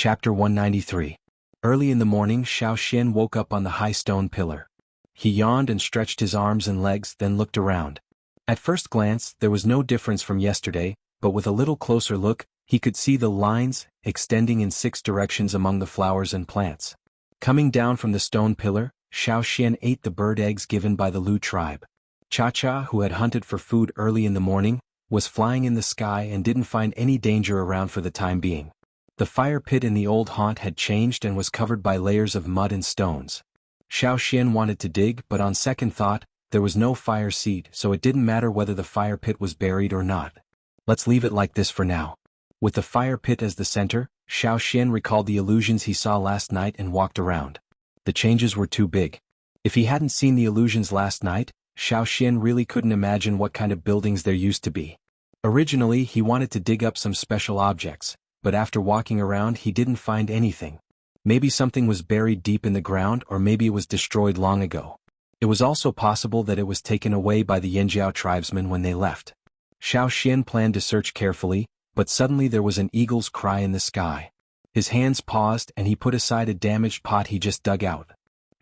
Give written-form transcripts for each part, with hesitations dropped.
Chapter 193. Early in the morning, Xiao Xian woke up on the high stone pillar. He yawned and stretched his arms and legs, then looked around. At first glance, there was no difference from yesterday, but with a little closer look, he could see the lines extending in 6 directions among the flowers and plants. Coming down from the stone pillar, Xiao Xian ate the bird eggs given by the Lu tribe. Cha-Cha, who had hunted for food early in the morning, was flying in the sky and didn't find any danger around for the time being. The fire pit in the old haunt had changed and was covered by layers of mud and stones. Xiao Xian wanted to dig, but on second thought, there was no fire seat, so it didn't matter whether the fire pit was buried or not. Let's leave it like this for now. With the fire pit as the center, Xiao Xian recalled the illusions he saw last night and walked around. The changes were too big. If he hadn't seen the illusions last night, Xiao Xian really couldn't imagine what kind of buildings there used to be. Originally, he wanted to dig up some special objects, but after walking around he didn't find anything. Maybe something was buried deep in the ground, or maybe it was destroyed long ago. It was also possible that it was taken away by the Yanjiao tribesmen when they left. Xiao Xian planned to search carefully, but suddenly there was an eagle's cry in the sky. His hands paused and he put aside a damaged pot he just dug out.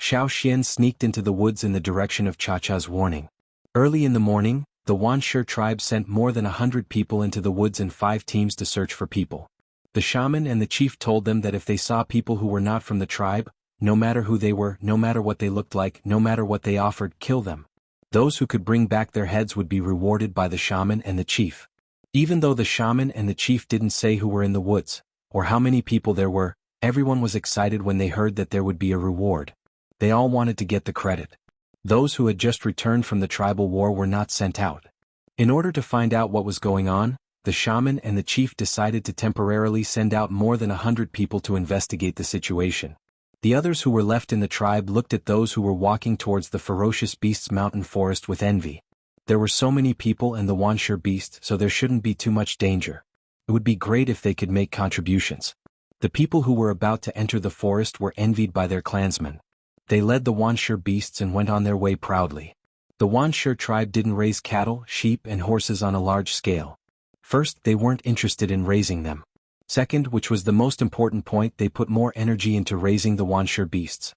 Xiao Xian sneaked into the woods in the direction of Cha-Cha's warning. Early in the morning, the Wuxia tribe sent more than 100 people into the woods in 5 teams to search for people. The shaman and the chief told them that if they saw people who were not from the tribe, no matter who they were, no matter what they looked like, no matter what they offered, kill them. Those who could bring back their heads would be rewarded by the shaman and the chief. Even though the shaman and the chief didn't say who were in the woods, or how many people there were, everyone was excited when they heard that there would be a reward. They all wanted to get the credit. Those who had just returned from the tribal war were not sent out. In order to find out what was going on, the shaman and the chief decided to temporarily send out more than 100 people to investigate the situation. The others who were left in the tribe looked at those who were walking towards the ferocious beast's mountain forest with envy. There were so many people and the Wuxia beast, so there shouldn't be too much danger. It would be great if they could make contributions. The people who were about to enter the forest were envied by their clansmen. They led the Wuxia beasts and went on their way proudly. The Wuxia tribe didn't raise cattle, sheep and horses on a large scale. First, they weren't interested in raising them. Second, which was the most important point, they put more energy into raising the Wuxia beasts.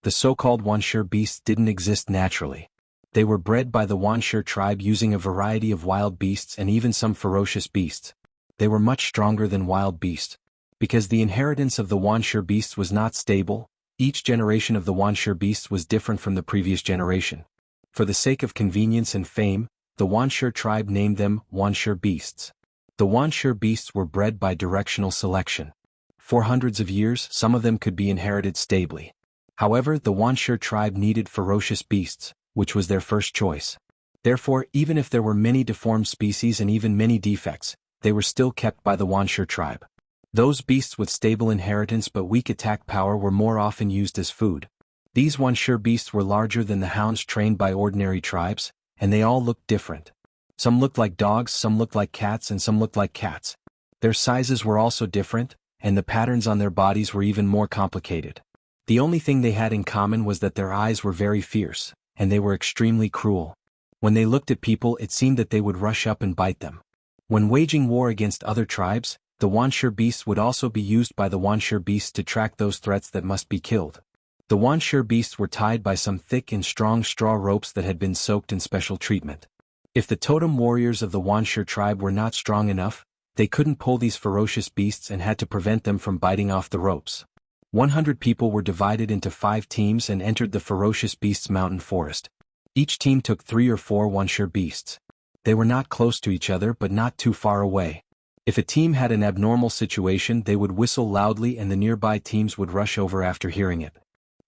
The so-called Wuxia beasts didn't exist naturally. They were bred by the Wuxia tribe using a variety of wild beasts and even some ferocious beasts. They were much stronger than wild beasts. Because the inheritance of the Wuxia beasts was not stable, each generation of the Wuxia beasts was different from the previous generation. For the sake of convenience and fame, the Wuxia tribe named them Wuxia beasts. The Wuxia beasts were bred by directional selection. For hundreds of years, some of them could be inherited stably. However, the Wuxia tribe needed ferocious beasts, which was their first choice. Therefore, even if there were many deformed species and even many defects, they were still kept by the Wuxia tribe. Those beasts with stable inheritance but weak attack power were more often used as food. These Wuxia beasts were larger than the hounds trained by ordinary tribes, and they all looked different. Some looked like dogs, some looked like cats, and some looked like cats. Their sizes were also different, and the patterns on their bodies were even more complicated. The only thing they had in common was that their eyes were very fierce, and they were extremely cruel. When they looked at people, it seemed that they would rush up and bite them. When waging war against other tribes, the Wuxia beasts would also be used by the Wuxia beasts to track those threats that must be killed. The Wuxia beasts were tied by some thick and strong straw ropes that had been soaked in special treatment. If the totem warriors of the Wuxia tribe were not strong enough, they couldn't pull these ferocious beasts and had to prevent them from biting off the ropes. 100 people were divided into 5 teams and entered the ferocious beast's mountain forest. Each team took 3 or 4 Wuxia beasts. They were not close to each other but not too far away. If a team had an abnormal situation, they would whistle loudly and the nearby teams would rush over after hearing it.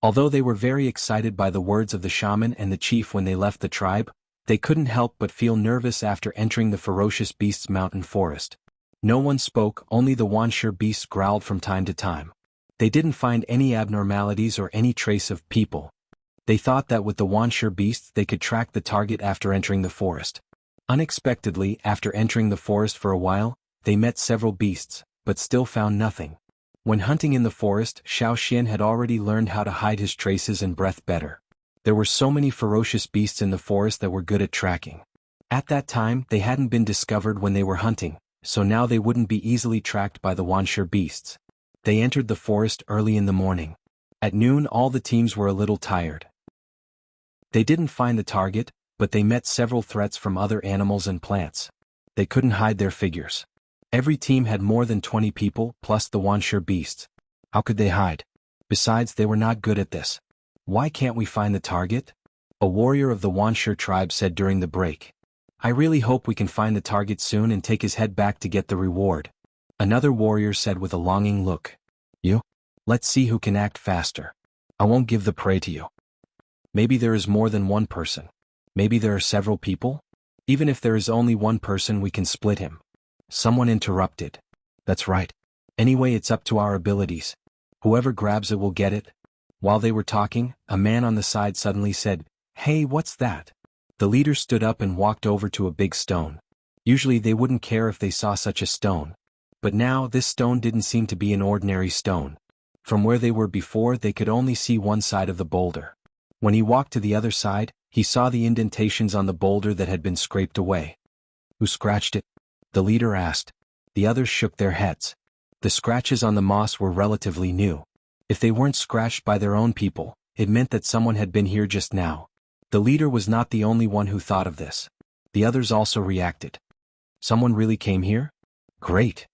Although they were very excited by the words of the shaman and the chief when they left the tribe, they couldn't help but feel nervous after entering the ferocious beast's mountain forest. No one spoke, only the Wuxia beasts growled from time to time. They didn't find any abnormalities or any trace of people. They thought that with the Wuxia beasts they could track the target after entering the forest. Unexpectedly, after entering the forest for a while, they met several beasts, but still found nothing. When hunting in the forest, Xiao Xian had already learned how to hide his traces and breath better. There were so many ferocious beasts in the forest that were good at tracking. At that time, they hadn't been discovered when they were hunting, so now they wouldn't be easily tracked by the Wanshi beasts. They entered the forest early in the morning. At noon all the teams were a little tired. They didn't find the target, but they met several threats from other animals and plants. They couldn't hide their figures. Every team had more than 20 people, plus the Wanshi beasts. How could they hide? Besides, they were not good at this. Why can't we find the target? A warrior of the Wanshi tribe said during the break. I really hope we can find the target soon and take his head back to get the reward. Another warrior said with a longing look. You? Let's see who can act faster. I won't give the prey to you. Maybe there is more than one person. Maybe there are several people? Even if there is only one person, we can split him. Someone interrupted. That's right. Anyway, it's up to our abilities. Whoever grabs it will get it. While they were talking, a man on the side suddenly said, Hey, what's that? The leader stood up and walked over to a big stone. Usually they wouldn't care if they saw such a stone. But now this stone didn't seem to be an ordinary stone. From where they were before, they could only see one side of the boulder. When he walked to the other side, he saw the indentations on the boulder that had been scraped away. Who scratched it? The leader asked. The others shook their heads. The scratches on the moss were relatively new. If they weren't scratched by their own people, it meant that someone had been here just now. The leader was not the only one who thought of this. The others also reacted. Someone really came here? Great.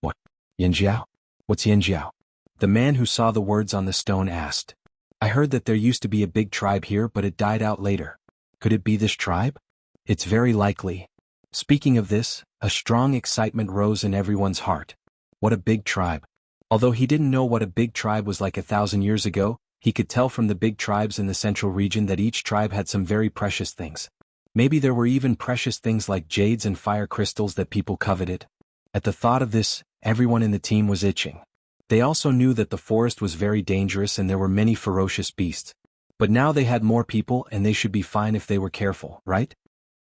What? Yanjiao? What's Yanjiao? The man who saw the words on the stone asked. I heard that there used to be a big tribe here, but it died out later. Could it be this tribe? It's very likely. Speaking of this, a strong excitement rose in everyone's heart. What a big tribe. Although he didn't know what a big tribe was like 1,000 years ago, he could tell from the big tribes in the central region that each tribe had some very precious things. Maybe there were even precious things like jades and fire crystals that people coveted. At the thought of this, everyone in the team was itching. They also knew that the forest was very dangerous and there were many ferocious beasts. But now they had more people and they should be fine if they were careful, right?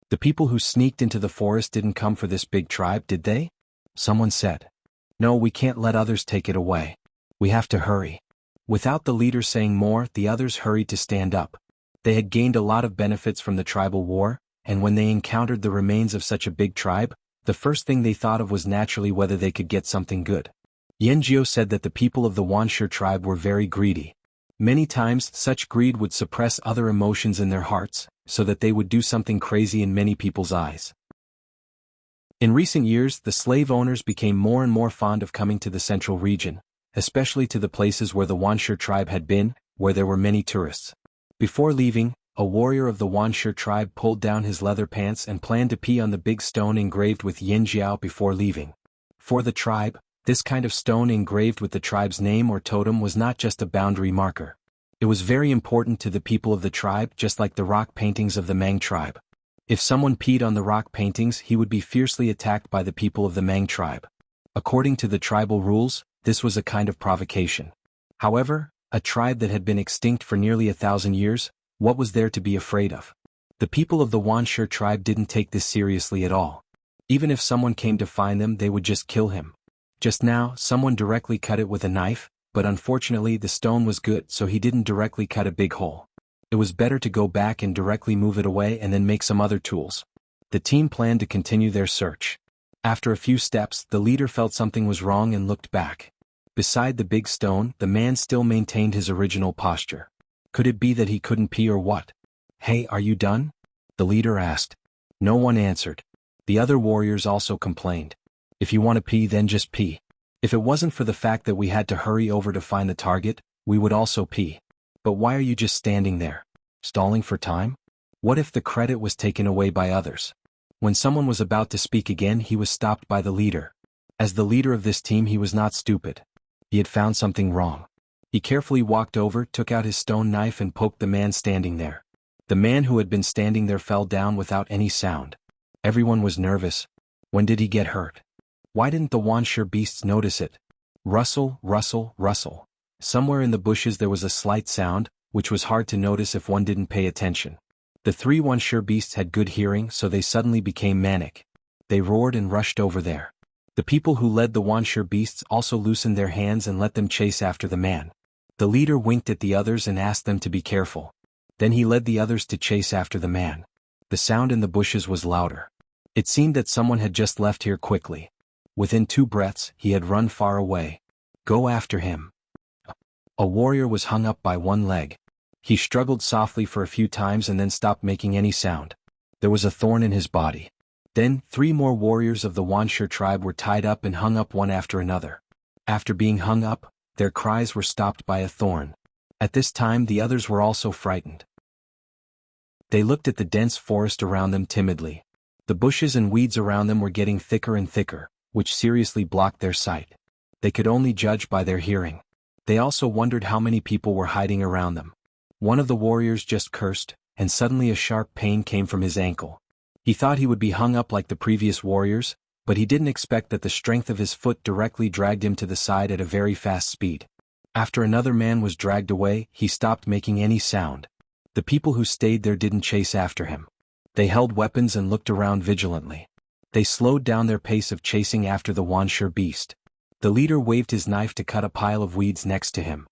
The people who sneaked into the forest didn't come for this big tribe, did they? Someone said. No, we can't let others take it away. We have to hurry. Without the leader saying more, the others hurried to stand up. They had gained a lot of benefits from the tribal war, and when they encountered the remains of such a big tribe, the first thing they thought of was naturally whether they could get something good. Yanjiao said that the people of the Wanshi tribe were very greedy. Many times, such greed would suppress other emotions in their hearts, so that they would do something crazy in many people's eyes. In recent years, the slave owners became more and more fond of coming to the central region, especially to the places where the Wanshi tribe had been, where there were many tourists. Before leaving, a warrior of the Wanshi tribe pulled down his leather pants and planned to pee on the big stone engraved with Yanjiao before leaving. For the tribe, this kind of stone engraved with the tribe's name or totem was not just a boundary marker. It was very important to the people of the tribe, just like the rock paintings of the Mang tribe. If someone peed on the rock paintings, he would be fiercely attacked by the people of the Mang tribe. According to the tribal rules, this was a kind of provocation. However, a tribe that had been extinct for nearly 1,000 years, what was there to be afraid of? The people of the Wanshi tribe didn't take this seriously at all. Even if someone came to find them, they would just kill him. Just now, someone directly cut it with a knife, but unfortunately the stone was good, so he didn't directly cut a big hole. It was better to go back and directly move it away and then make some other tools. The team planned to continue their search. After a few steps, the leader felt something was wrong and looked back. Beside the big stone, the man still maintained his original posture. Could it be that he couldn't pee or what? Hey, are you done? The leader asked. No one answered. The other warriors also complained. If you want to pee, then just pee. If it wasn't for the fact that we had to hurry over to find the target, we would also pee. But why are you just standing there? Stalling for time? What if the credit was taken away by others? When someone was about to speak again, he was stopped by the leader. As the leader of this team, he was not stupid. He had found something wrong. He carefully walked over, took out his stone knife and poked the man standing there. The man who had been standing there fell down without any sound. Everyone was nervous. When did he get hurt? Why didn't the Wanshi beasts notice it? Rustle, rustle, rustle. Somewhere in the bushes there was a slight sound, which was hard to notice if one didn't pay attention. The three Wanshi beasts had good hearing, so they suddenly became manic. They roared and rushed over there. The people who led the Wanshi beasts also loosened their hands and let them chase after the man. The leader winked at the others and asked them to be careful. Then he led the others to chase after the man. The sound in the bushes was louder. It seemed that someone had just left here quickly. Within 2 breaths, he had run far away. Go after him. A warrior was hung up by one leg. He struggled softly for a few times and then stopped making any sound. There was a thorn in his body. Then, 3 more warriors of the Wuxia tribe were tied up and hung up one after another. After being hung up, their cries were stopped by a thorn. At this time the others were also frightened. They looked at the dense forest around them timidly. The bushes and weeds around them were getting thicker and thicker, which seriously blocked their sight. They could only judge by their hearing. They also wondered how many people were hiding around them. One of the warriors just cursed, and suddenly a sharp pain came from his ankle. He thought he would be hung up like the previous warriors, but he didn't expect that the strength of his foot directly dragged him to the side at a very fast speed. After another man was dragged away, he stopped making any sound. The people who stayed there didn't chase after him. They held weapons and looked around vigilantly. They slowed down their pace of chasing after the Wuxia beast. The leader waved his knife to cut a pile of weeds next to him.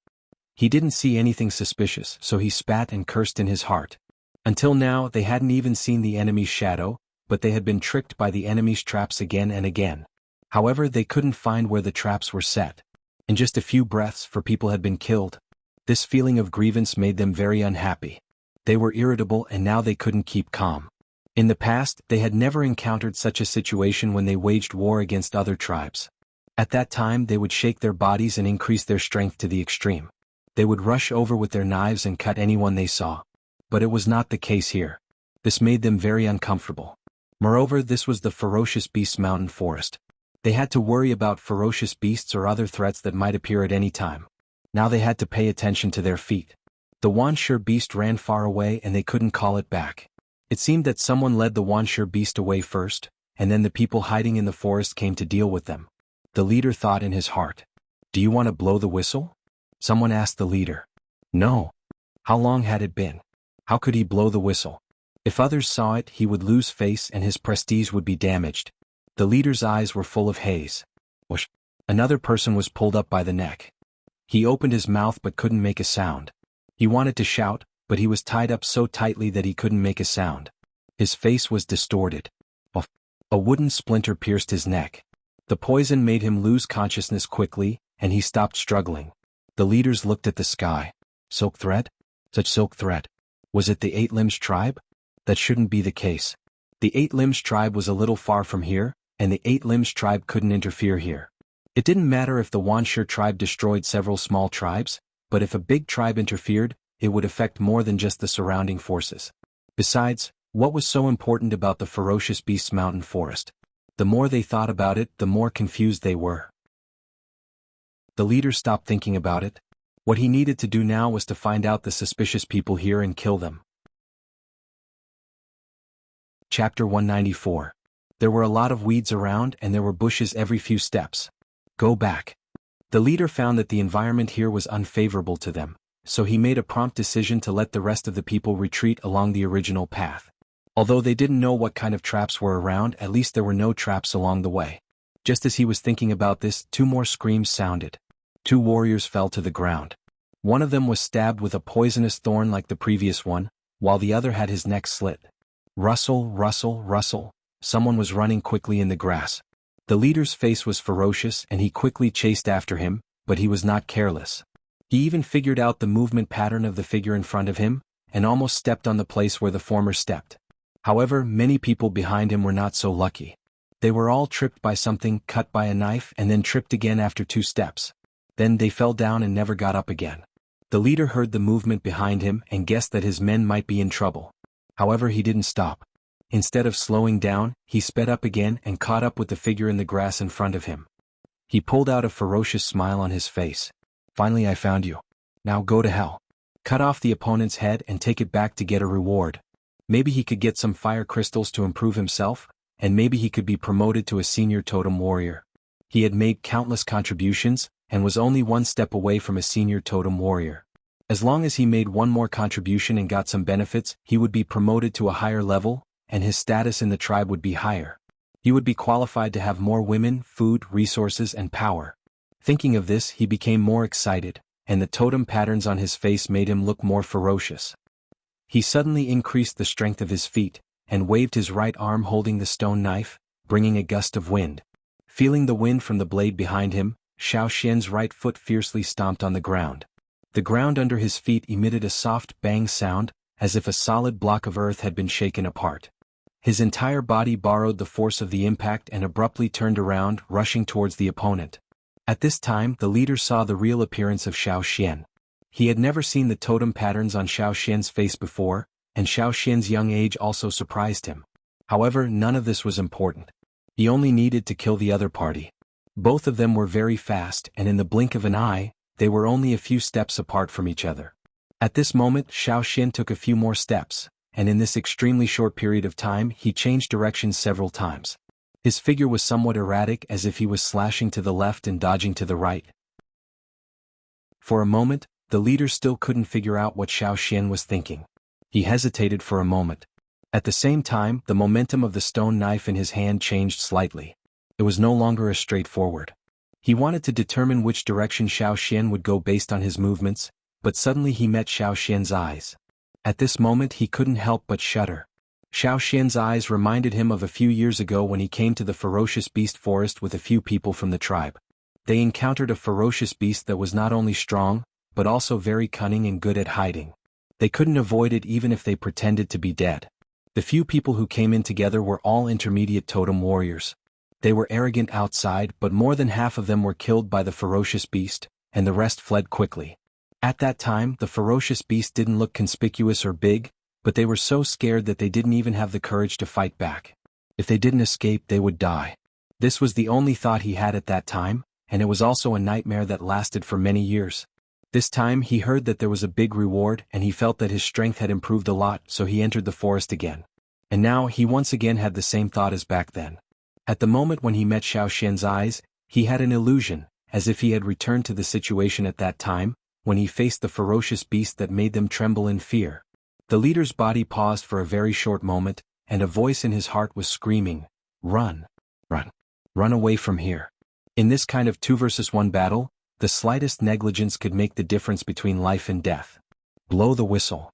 He didn't see anything suspicious, so he spat and cursed in his heart. Until now, they hadn't even seen the enemy's shadow, but they had been tricked by the enemy's traps again and again. However, they couldn't find where the traps were set. In just a few breaths, 4 people had been killed. This feeling of grievance made them very unhappy. They were irritable and now they couldn't keep calm. In the past, they had never encountered such a situation when they waged war against other tribes. At that time, they would shake their bodies and increase their strength to the extreme. They would rush over with their knives and cut anyone they saw. But it was not the case here. This made them very uncomfortable. Moreover, this was the ferocious beast mountain forest. They had to worry about ferocious beasts or other threats that might appear at any time. Now they had to pay attention to their feet. The Wuxia beast ran far away and they couldn't call it back. It seemed that someone led the Wuxia beast away first, and then the people hiding in the forest came to deal with them. The leader thought in his heart, "Do you want to blow the whistle?" Someone asked the leader. No. How long had it been? How could he blow the whistle? If others saw it, he would lose face and his prestige would be damaged. The leader's eyes were full of haze. Whoosh. Another person was pulled up by the neck. He opened his mouth but couldn't make a sound. He wanted to shout, but he was tied up so tightly that he couldn't make a sound. His face was distorted. A wooden splinter pierced his neck. The poison made him lose consciousness quickly, and he stopped struggling. The leaders looked at the sky. Silk thread? Such silk thread. Was it the 8 Limbs tribe? That shouldn't be the case. The 8 Limbs tribe was a little far from here, and the 8 Limbs tribe couldn't interfere here. It didn't matter if the Wuxia tribe destroyed several small tribes, but if a big tribe interfered, it would affect more than just the surrounding forces. Besides, what was so important about the ferocious beast's mountain forest? The more they thought about it, the more confused they were. The leader stopped thinking about it. What he needed to do now was to find out the suspicious people here and kill them. Chapter 194. There were a lot of weeds around and there were bushes every few steps. Go back. The leader found that the environment here was unfavorable to them, so he made a prompt decision to let the rest of the people retreat along the original path. Although they didn't know what kind of traps were around, at least there were no traps along the way. Just as he was thinking about this, 2 more screams sounded. 2 warriors fell to the ground. One of them was stabbed with a poisonous thorn like the previous one, while the other had his neck slit. Rustle, rustle, rustle. Someone was running quickly in the grass. The leader's face was ferocious and he quickly chased after him, but he was not careless. He even figured out the movement pattern of the figure in front of him, and almost stepped on the place where the former stepped. However, many people behind him were not so lucky. They were all tripped by something, cut by a knife, and then tripped again after 2 steps. Then they fell down and never got up again. The leader heard the movement behind him and guessed that his men might be in trouble. However, he didn't stop. Instead of slowing down, he sped up again and caught up with the figure in the grass in front of him. He pulled out a ferocious smile on his face. Finally, I found you. Now go to hell. Cut off the opponent's head and take it back to get a reward. Maybe he could get some fire crystals to improve himself, and maybe he could be promoted to a senior totem warrior. He had made countless contributions, and was only 1 step away from a senior totem warrior. As long as he made 1 more contribution and got some benefits, he would be promoted to a higher level, and his status in the tribe would be higher. He would be qualified to have more women, food, resources, and power. Thinking of this, he became more excited, and the totem patterns on his face made him look more ferocious. He suddenly increased the strength of his feet, and waved his right arm holding the stone knife, bringing a gust of wind. Feeling the wind from the blade behind him, Xiao Xian's right foot fiercely stomped on the ground. The ground under his feet emitted a soft bang sound, as if a solid block of earth had been shaken apart. His entire body borrowed the force of the impact and abruptly turned around, rushing towards the opponent. At this time, the leader saw the real appearance of Xiao Xian. He had never seen the totem patterns on Xiao Xian's face before, and Xiao Xian's young age also surprised him. However, none of this was important. He only needed to kill the other party. Both of them were very fast, and in the blink of an eye, they were only a few steps apart from each other. At this moment, Xiao Xian took a few more steps, and in this extremely short period of time he changed direction several times. His figure was somewhat erratic, as if he was slashing to the left and dodging to the right. For a moment, the leader still couldn't figure out what Xiao Xian was thinking. He hesitated for a moment. At the same time, the momentum of the stone knife in his hand changed slightly. It was no longer as straightforward. He wanted to determine which direction Xiao Xian would go based on his movements, but suddenly he met Xiao Xian's eyes. At this moment he couldn't help but shudder. Xiao Xian's eyes reminded him of a few years ago when he came to the ferocious beast forest with a few people from the tribe. They encountered a ferocious beast that was not only strong, but also very cunning and good at hiding. They couldn't avoid it even if they pretended to be dead. The few people who came in together were all intermediate totem warriors. They were arrogant outside, but more than half of them were killed by the ferocious beast, and the rest fled quickly. At that time, the ferocious beast didn't look conspicuous or big, but they were so scared that they didn't even have the courage to fight back. If they didn't escape, they would die. This was the only thought he had at that time, and it was also a nightmare that lasted for many years. This time he heard that there was a big reward, and he felt that his strength had improved a lot, so he entered the forest again. And now he once again had the same thought as back then. At the moment when he met Xiao Xian's eyes, he had an illusion, as if he had returned to the situation at that time, when he faced the ferocious beast that made them tremble in fear. The leader's body paused for a very short moment, and a voice in his heart was screaming, "Run! Run! Run away from here." In this kind of 2 versus 1 battle, the slightest negligence could make the difference between life and death. Blow the whistle.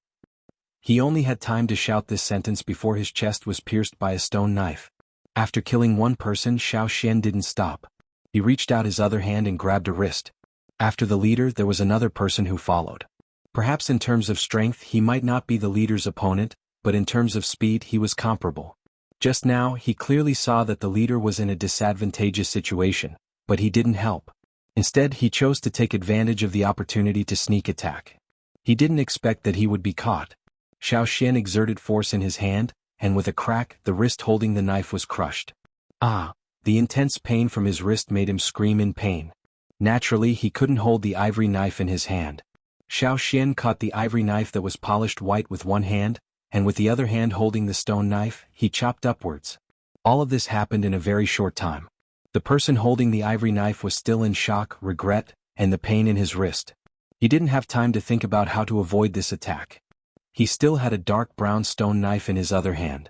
He only had time to shout this sentence before his chest was pierced by a stone knife. After killing one person, Xiao Xian didn't stop. He reached out his other hand and grabbed a wrist. After the leader, there was another person who followed. Perhaps in terms of strength he might not be the leader's opponent, but in terms of speed he was comparable. Just now he clearly saw that the leader was in a disadvantageous situation, but he didn't help. Instead he chose to take advantage of the opportunity to sneak attack. He didn't expect that he would be caught. Xiao Xian exerted force in his hand, and with a crack, the wrist holding the knife was crushed. The intense pain from his wrist made him scream in pain. Naturally, he couldn't hold the ivory knife in his hand. Xiao Xian caught the ivory knife that was polished white with one hand, and with the other hand holding the stone knife, he chopped upwards. All of this happened in a very short time. The person holding the ivory knife was still in shock, regret, and the pain in his wrist. He didn't have time to think about how to avoid this attack. He still had a dark brown stone knife in his other hand.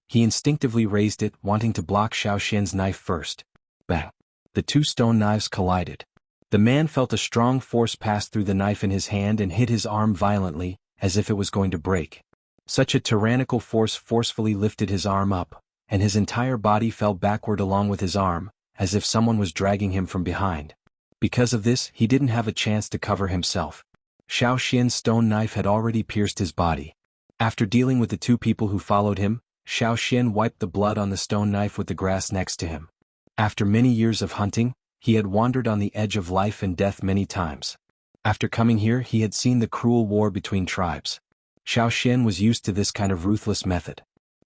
He instinctively raised it, wanting to block Xiao Xian's knife first. Bang! The 2 stone knives collided. The man felt a strong force pass through the knife in his hand and hit his arm violently, as if it was going to break. Such a tyrannical force forcefully lifted his arm up, and his entire body fell backward along with his arm, as if someone was dragging him from behind. Because of this, he didn't have a chance to cover himself. Xiao Xian's stone knife had already pierced his body. After dealing with the 2 people who followed him, Xiao Xian wiped the blood on the stone knife with the grass next to him. After many years of hunting, he had wandered on the edge of life and death many times. After coming here, he had seen the cruel war between tribes. Xiao Xian was used to this kind of ruthless method.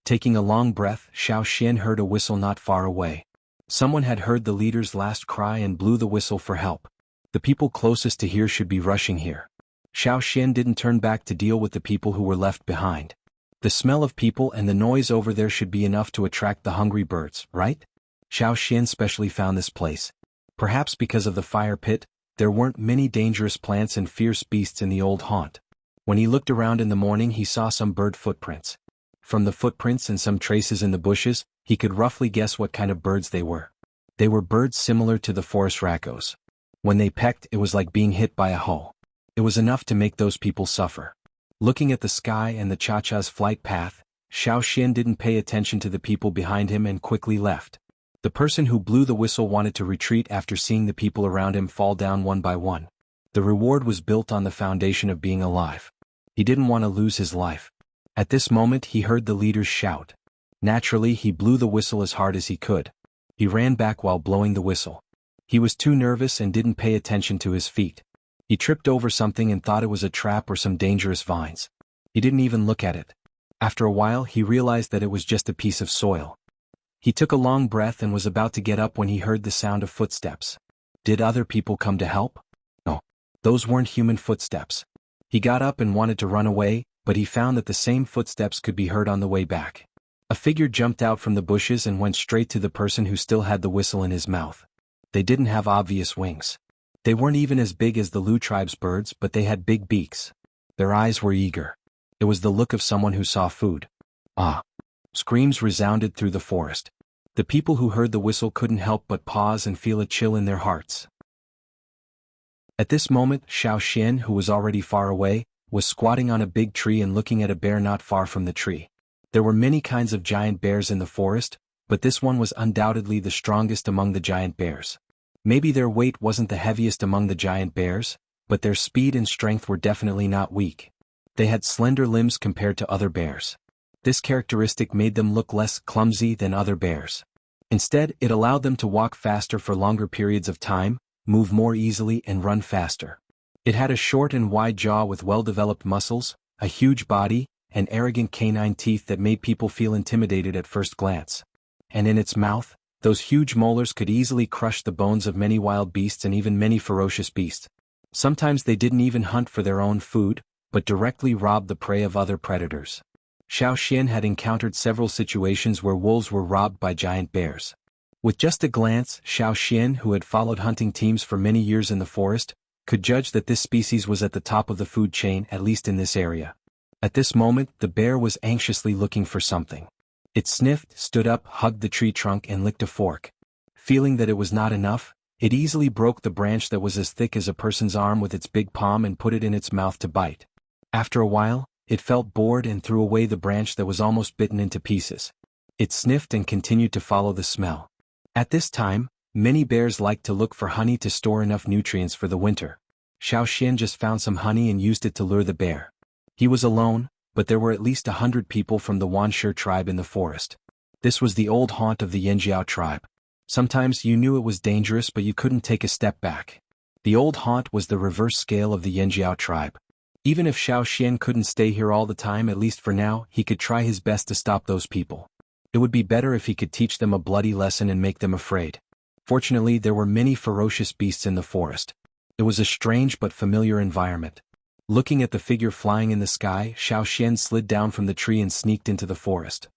Taking a long breath, Xiao Xian heard a whistle not far away. Someone had heard the leader's last cry and blew the whistle for help. The people closest to here should be rushing here. Xiao Xian didn't turn back to deal with the people who were left behind. The smell of people and the noise over there should be enough to attract the hungry birds, right? Xiao Xian specially found this place. Perhaps because of the fire pit, there weren't many dangerous plants and fierce beasts in the old haunt. When he looked around in the morning, he saw some bird footprints. From the footprints and some traces in the bushes, he could roughly guess what kind of birds they were. They were birds similar to the forest raccos. When they pecked, it was like being hit by a hoe. It was enough to make those people suffer. Looking at the sky and the Cha-Cha's flight path, Xiao Xian didn't pay attention to the people behind him and quickly left. The person who blew the whistle wanted to retreat after seeing the people around him fall down one by one. The reward was built on the foundation of being alive. He didn't want to lose his life. At this moment he heard the leaders shout. Naturally, he blew the whistle as hard as he could. He ran back while blowing the whistle. He was too nervous and didn't pay attention to his feet. He tripped over something and thought it was a trap or some dangerous vines. He didn't even look at it. After a while he realized that it was just a piece of soil. He took a long breath and was about to get up when he heard the sound of footsteps. Did other people come to help? No. Those weren't human footsteps. He got up and wanted to run away, but he found that the same footsteps could be heard on the way back. A figure jumped out from the bushes and went straight to the person who still had the whistle in his mouth. They didn't have obvious wings. They weren't even as big as the Lu tribe's birds, but they had big beaks. Their eyes were eager. It was the look of someone who saw food. Ah! Screams resounded through the forest. The people who heard the whistle couldn't help but pause and feel a chill in their hearts. At this moment, Xiao Xian, who was already far away, was squatting on a big tree and looking at a bear not far from the tree. There were many kinds of giant bears in the forest, but this one was undoubtedly the strongest among the giant bears. Maybe their weight wasn't the heaviest among the giant bears, but their speed and strength were definitely not weak. They had slender limbs compared to other bears. This characteristic made them look less clumsy than other bears. Instead, it allowed them to walk faster for longer periods of time, move more easily and run faster. It had a short and wide jaw with well-developed muscles, a huge body, and arrogant canine teeth that made people feel intimidated at first glance. And in its mouth, those huge molars could easily crush the bones of many wild beasts and even many ferocious beasts. Sometimes they didn't even hunt for their own food, but directly robbed the prey of other predators. Xiao Xian had encountered several situations where wolves were robbed by giant bears. With just a glance, Xiao Xian, who had followed hunting teams for many years in the forest, could judge that this species was at the top of the food chain, at least in this area. At this moment, the bear was anxiously looking for something. It sniffed, stood up, hugged the tree trunk and licked a fork. Feeling that it was not enough, it easily broke the branch that was as thick as a person's arm with its big palm and put it in its mouth to bite. After a while, it felt bored and threw away the branch that was almost bitten into pieces. It sniffed and continued to follow the smell. At this time, many bears liked to look for honey to store enough nutrients for the winter. Xiao Xian just found some honey and used it to lure the bear. He was alone, but there were at least 100 people from the Wuxia tribe in the forest. This was the old haunt of the Yanjiao tribe. Sometimes you knew it was dangerous but you couldn't take a step back. The old haunt was the reverse scale of the Yanjiao tribe. Even if Xiao Xian couldn't stay here all the time, at least for now, he could try his best to stop those people. It would be better if he could teach them a bloody lesson and make them afraid. Fortunately, there were many ferocious beasts in the forest. It was a strange but familiar environment. Looking at the figure flying in the sky, Xiao Xian slid down from the tree and sneaked into the forest.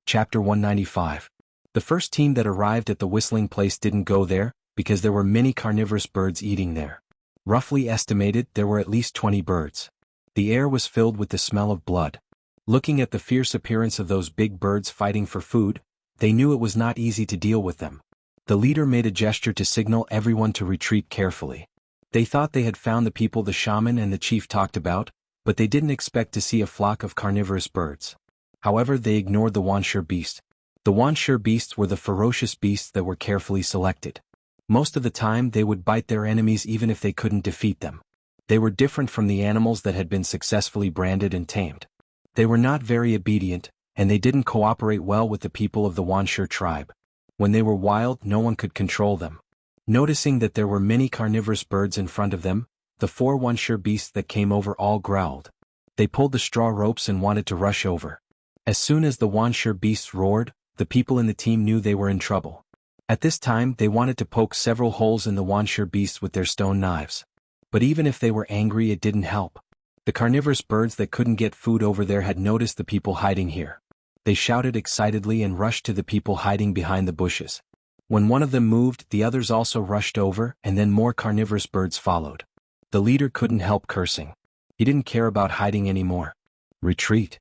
Chapter 195. The first team that arrived at the whistling place didn't go there, because there were many carnivorous birds eating there. Roughly estimated, there were at least 20 birds. The air was filled with the smell of blood. Looking at the fierce appearance of those big birds fighting for food, they knew it was not easy to deal with them. The leader made a gesture to signal everyone to retreat carefully. They thought they had found the people the shaman and the chief talked about, but they didn't expect to see a flock of carnivorous birds. However, they ignored the Wuxia beast. The Wuxia beasts were the ferocious beasts that were carefully selected. Most of the time they would bite their enemies even if they couldn't defeat them. They were different from the animals that had been successfully branded and tamed. They were not very obedient, and they didn't cooperate well with the people of the Wuxia tribe. When they were wild, no one could control them. Noticing that there were many carnivorous birds in front of them, the 4 Wuxia beasts that came over all growled. They pulled the straw ropes and wanted to rush over. As soon as the Wuxia beasts roared, the people in the team knew they were in trouble. At this time they wanted to poke several holes in the Wuxia beasts with their stone knives. But even if they were angry, it didn't help. The carnivorous birds that couldn't get food over there had noticed the people hiding here. They shouted excitedly and rushed to the people hiding behind the bushes. When one of them moved, the others also rushed over, and then more carnivorous birds followed. The leader couldn't help cursing. He didn't care about hiding anymore. Retreat.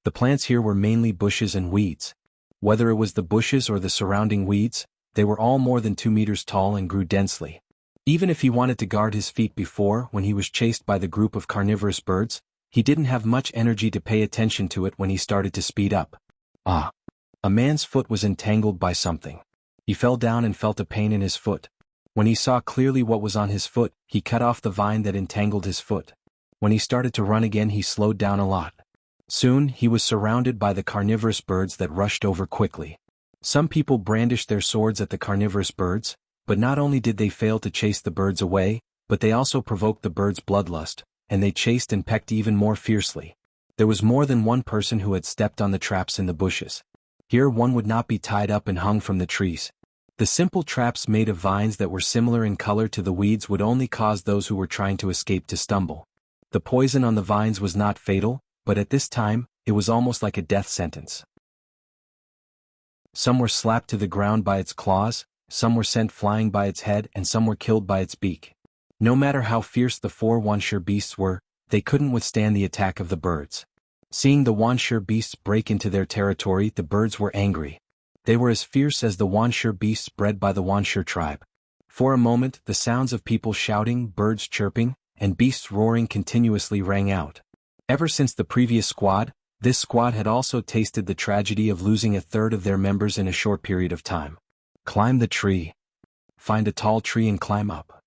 The plants here were mainly bushes and weeds. Whether it was the bushes or the surrounding weeds, they were all more than 2 meters tall and grew densely. Even if he wanted to guard his feet before, when he was chased by the group of carnivorous birds, he didn't have much energy to pay attention to it when he started to speed up. Ah! A man's foot was entangled by something. He fell down and felt a pain in his foot. When he saw clearly what was on his foot, he cut off the vine that entangled his foot. When he started to run again, he slowed down a lot. Soon, he was surrounded by the carnivorous birds that rushed over quickly. Some people brandished their swords at the carnivorous birds, but not only did they fail to chase the birds away, but they also provoked the birds' bloodlust, and they chased and pecked even more fiercely. There was more than one person who had stepped on the traps in the bushes. Here one would not be tied up and hung from the trees. The simple traps made of vines that were similar in color to the weeds would only cause those who were trying to escape to stumble. The poison on the vines was not fatal, but at this time, it was almost like a death sentence. Some were slapped to the ground by its claws, some were sent flying by its head, and some were killed by its beak. No matter how fierce the four Wuxia beasts were, they couldn't withstand the attack of the birds. Seeing the Wuxia beasts break into their territory, the birds were angry. They were as fierce as the Wuxia beasts bred by the Wuxia tribe. For a moment, the sounds of people shouting, birds chirping, and beasts roaring continuously rang out. Ever since the previous squad, this squad had also tasted the tragedy of losing a third of their members in a short period of time. Climb the tree. Find a tall tree and climb up.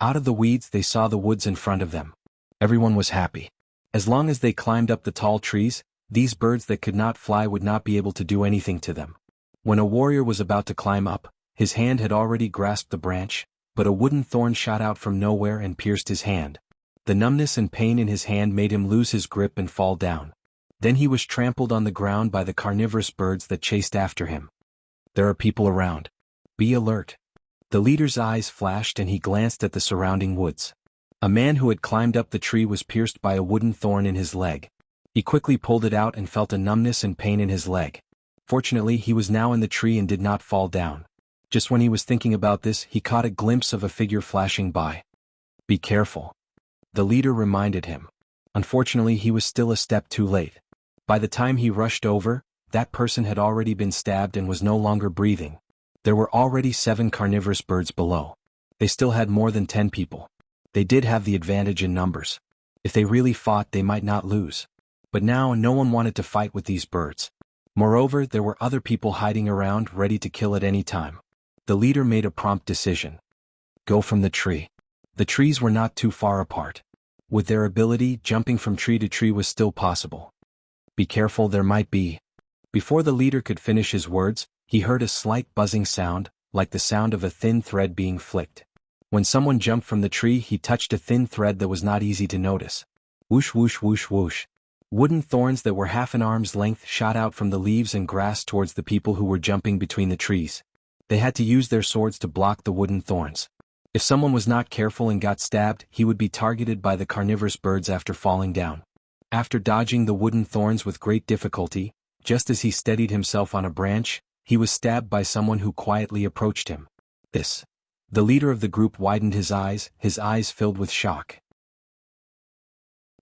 Out of the weeds they saw the woods in front of them. Everyone was happy. As long as they climbed up the tall trees, these birds that could not fly would not be able to do anything to them. When a warrior was about to climb up, his hand had already grasped the branch, but a wooden thorn shot out from nowhere and pierced his hand. The numbness and pain in his hand made him lose his grip and fall down. Then he was trampled on the ground by the carnivorous birds that chased after him. There are people around. Be alert. The leader's eyes flashed and he glanced at the surrounding woods. A man who had climbed up the tree was pierced by a wooden thorn in his leg. He quickly pulled it out and felt a numbness and pain in his leg. Fortunately, he was now in the tree and did not fall down. Just when he was thinking about this, he caught a glimpse of a figure flashing by. Be careful. The leader reminded him. Unfortunately, he was still a step too late. By the time he rushed over, that person had already been stabbed and was no longer breathing. There were already 7 carnivorous birds below. They still had more than 10 people. They did have the advantage in numbers. If they really fought, they might not lose. But now no one wanted to fight with these birds. Moreover, there were other people hiding around, ready to kill at any time. The leader made a prompt decision. Go from the tree. The trees were not too far apart. With their ability, jumping from tree to tree was still possible. Be careful, there might be. Before the leader could finish his words, he heard a slight buzzing sound, like the sound of a thin thread being flicked. When someone jumped from the tree, he touched a thin thread that was not easy to notice. Whoosh whoosh whoosh whoosh. Wooden thorns that were half an arm's length shot out from the leaves and grass towards the people who were jumping between the trees. They had to use their swords to block the wooden thorns. If someone was not careful and got stabbed, he would be targeted by the carnivorous birds after falling down. After dodging the wooden thorns with great difficulty, just as he steadied himself on a branch, he was stabbed by someone who quietly approached him. This. The leader of the group widened his eyes filled with shock.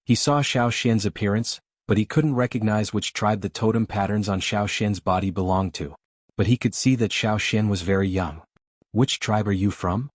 He saw Xiao Xian's appearance, but he couldn't recognize which tribe the totem patterns on Xiao Xian's body belonged to. But he could see that Xiao Xian was very young. Which tribe are you from?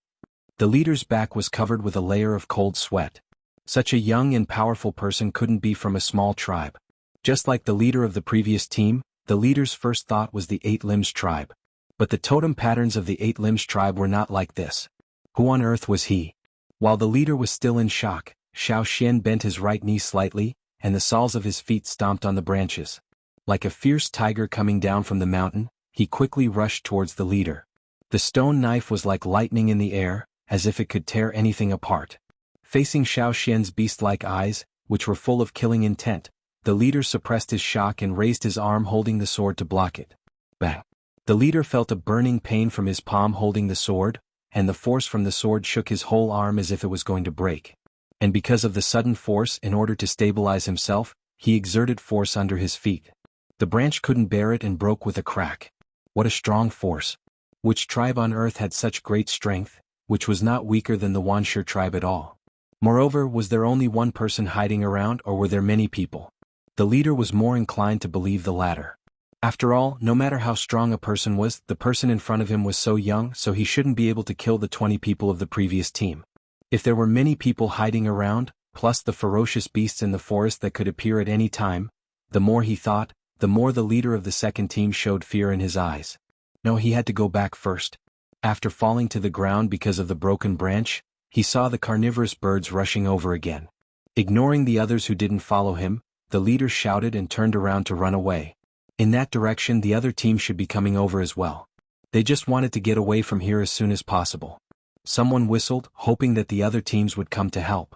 The leader's back was covered with a layer of cold sweat. Such a young and powerful person couldn't be from a small tribe. Just like the leader of the previous team, the leader's first thought was the 8 Limbs tribe. But the totem patterns of the 8 Limbs tribe were not like this. Who on earth was he? While the leader was still in shock, Xiao Xian bent his right knee slightly, and the soles of his feet stomped on the branches. Like a fierce tiger coming down from the mountain, he quickly rushed towards the leader. The stone knife was like lightning in the air, as if it could tear anything apart. Facing Xiao Xian's beast-like eyes, which were full of killing intent, the leader suppressed his shock and raised his arm holding the sword to block it. Bang! The leader felt a burning pain from his palm holding the sword, and the force from the sword shook his whole arm as if it was going to break. And because of the sudden force, in order to stabilize himself, he exerted force under his feet. The branch couldn't bear it and broke with a crack. What a strong force! Which tribe on earth had such great strength, which was not weaker than the Wuxia tribe at all? Moreover, was there only one person hiding around or were there many people? The leader was more inclined to believe the latter. After all, no matter how strong a person was, the person in front of him was so young, so he shouldn't be able to kill the 20 people of the previous team. If there were many people hiding around, plus the ferocious beasts in the forest that could appear at any time, the more he thought, the more the leader of the second team showed fear in his eyes. No, he had to go back first. After falling to the ground because of the broken branch, he saw the carnivorous birds rushing over again. Ignoring the others who didn't follow him, the leader shouted and turned around to run away. In that direction, the other team should be coming over as well. They just wanted to get away from here as soon as possible. Someone whistled, hoping that the other teams would come to help.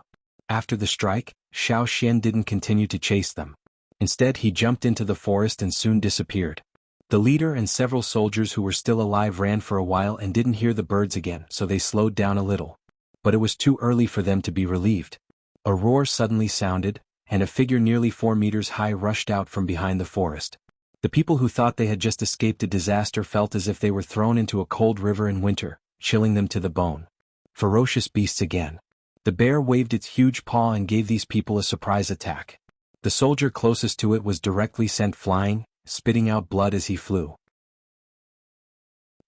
After the strike, Xiao Xian didn't continue to chase them. Instead, he jumped into the forest and soon disappeared. The leader and several soldiers who were still alive ran for a while and didn't hear the birds again, so they slowed down a little. But it was too early for them to be relieved. A roar suddenly sounded, and a figure nearly 4 meters high rushed out from behind the forest. The people who thought they had just escaped a disaster felt as if they were thrown into a cold river in winter, chilling them to the bone. Ferocious beasts again. The bear waved its huge paw and gave these people a surprise attack. The soldier closest to it was directly sent flying, spitting out blood as he flew.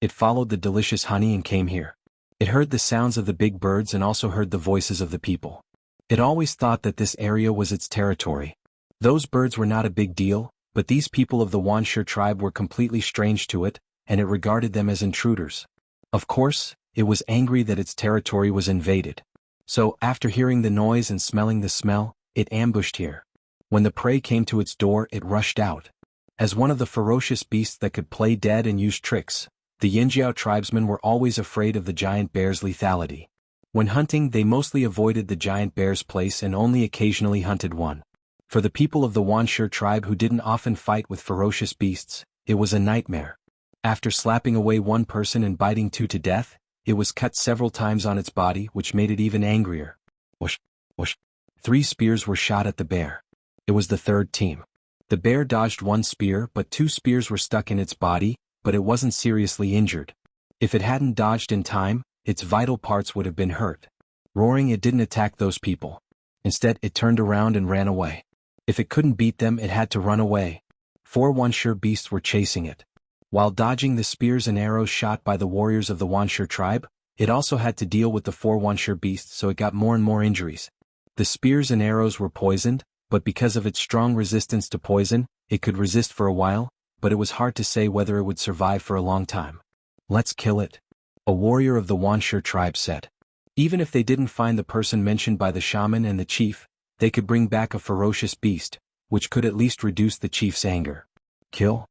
It followed the delicious honey and came here. It heard the sounds of the big birds and also heard the voices of the people. It always thought that this area was its territory. Those birds were not a big deal, but these people of the Wuxia tribe were completely strange to it, and it regarded them as intruders. Of course, it was angry that its territory was invaded. So, after hearing the noise and smelling the smell, it ambushed here. When the prey came to its door, it rushed out. As one of the ferocious beasts that could play dead and use tricks, the Yinjiao tribesmen were always afraid of the giant bear's lethality. When hunting, they mostly avoided the giant bear's place and only occasionally hunted one. For the people of the Wuxia tribe who didn't often fight with ferocious beasts, it was a nightmare. After slapping away one person and biting 2 to death, it was cut several times on its body, which made it even angrier. Whoosh, whoosh. 3 spears were shot at the bear. It was the third team. The bear dodged 1 spear, but 2 spears were stuck in its body, but it wasn't seriously injured. If it hadn't dodged in time, its vital parts would have been hurt. Roaring, it didn't attack those people. Instead, it turned around and ran away. If it couldn't beat them, it had to run away. 4 Wuxia beasts were chasing it. While dodging the spears and arrows shot by the warriors of the Wuxia tribe, it also had to deal with the 4 Wuxia beasts, so it got more and more injuries. The spears and arrows were poisoned, but because of its strong resistance to poison, it could resist for a while, but it was hard to say whether it would survive for a long time. "Let's kill it," a warrior of the Wuxia tribe said. Even if they didn't find the person mentioned by the shaman and the chief, they could bring back a ferocious beast, which could at least reduce the chief's anger. "Kill?"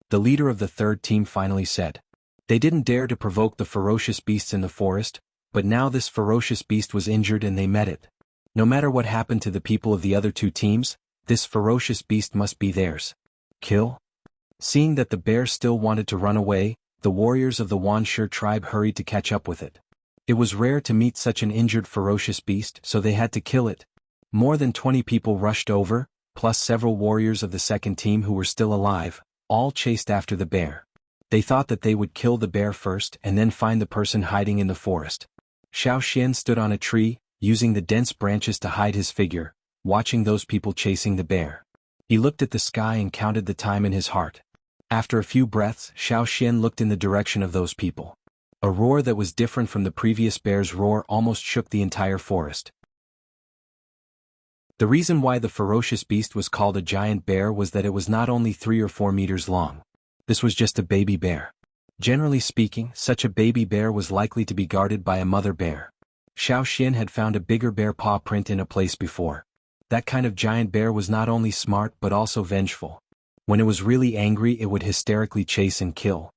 the leader of the third team finally said. They didn't dare to provoke the ferocious beasts in the forest, but now this ferocious beast was injured and they met it. No matter what happened to the people of the other 2 teams, this ferocious beast must be theirs. "Kill?" Seeing that the bear still wanted to run away, the warriors of the Wuxia tribe hurried to catch up with it. It was rare to meet such an injured ferocious beast, so they had to kill it. More than 20 people rushed over, plus several warriors of the second team who were still alive, all chased after the bear. They thought that they would kill the bear first and then find the person hiding in the forest. Xiao Xian stood on a tree, using the dense branches to hide his figure, watching those people chasing the bear. He looked at the sky and counted the time in his heart. After a few breaths, Xiao Xian looked in the direction of those people. A roar that was different from the previous bear's roar almost shook the entire forest. The reason why the ferocious beast was called a giant bear was that it was not only 3 or 4 meters long. This was just a baby bear. Generally speaking, such a baby bear was likely to be guarded by a mother bear. Xiao Xian had found a bigger bear paw print in a place before. That kind of giant bear was not only smart but also vengeful. When it was really angry, it would hysterically chase and kill.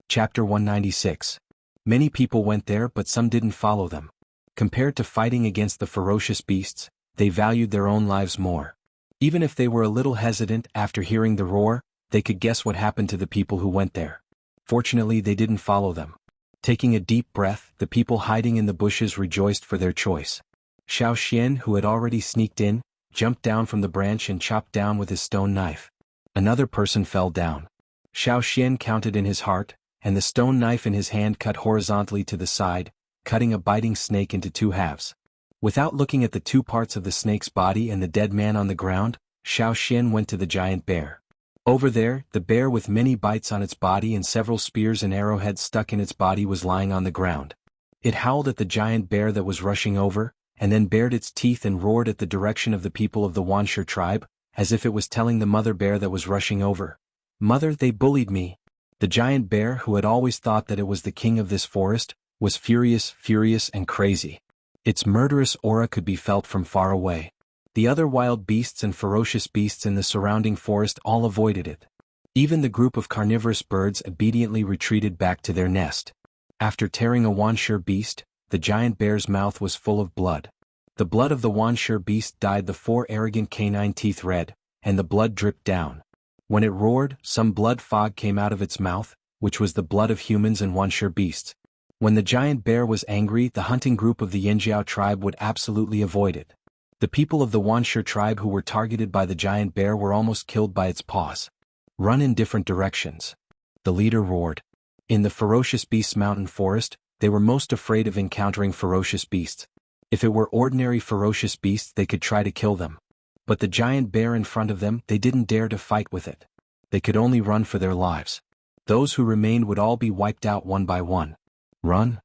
Chapter 196. Many people went there, but some didn't follow them. Compared to fighting against the ferocious beasts, they valued their own lives more. Even if they were a little hesitant after hearing the roar, they could guess what happened to the people who went there. Fortunately, they didn't follow them. Taking a deep breath, the people hiding in the bushes rejoiced for their choice. Xiao Xian, who had already sneaked in, jumped down from the branch and chopped down with his stone knife. Another person fell down. Xiao Xian counted in his heart, and the stone knife in his hand cut horizontally to the side, cutting a biting snake into 2 halves. Without looking at the 2 parts of the snake's body and the dead man on the ground, Xiao Xian went to the giant bear. Over there, the bear with many bites on its body and several spears and arrowheads stuck in its body was lying on the ground. It howled at the giant bear that was rushing over, and then bared its teeth and roared at the direction of the people of the Wuxia tribe, as if it was telling the mother bear that was rushing over. "Mother, they bullied me." The giant bear, who had always thought that it was the king of this forest, was furious and crazy. Its murderous aura could be felt from far away. The other wild beasts and ferocious beasts in the surrounding forest all avoided it. Even the group of carnivorous birds obediently retreated back to their nest. After tearing a Wuxia beast, the giant bear's mouth was full of blood. The blood of the Wuxia beast dyed the 4 arrogant canine teeth red, and the blood dripped down. When it roared, some blood fog came out of its mouth, which was the blood of humans and Wuxia beasts. When the giant bear was angry, the hunting group of the Yinjiao tribe would absolutely avoid it. The people of the Wuxia tribe who were targeted by the giant bear were almost killed by its paws. "Run in different directions," the leader roared. In the ferocious beasts mountain forest, they were most afraid of encountering ferocious beasts. If it were ordinary ferocious beasts, they could try to kill them. But the giant bear in front of them, they didn't dare to fight with it. They could only run for their lives. Those who remained would all be wiped out one by one. Run?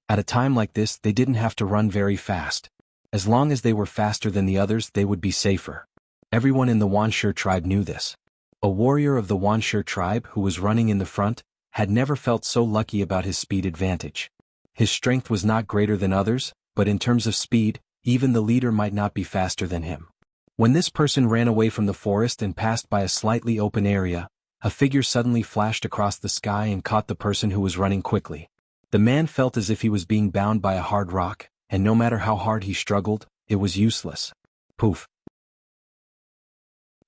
At a time like this, they didn't have to run very fast. As long as they were faster than the others, they would be safer. Everyone in the Wuxia tribe knew this. A warrior of the Wuxia tribe who was running in the front had never felt so lucky about his speed advantage. His strength was not greater than others, but in terms of speed, even the leader might not be faster than him. When this person ran away from the forest and passed by a slightly open area, a figure suddenly flashed across the sky and caught the person who was running quickly. The man felt as if he was being bound by a hard rock, and no matter how hard he struggled, it was useless. Poof!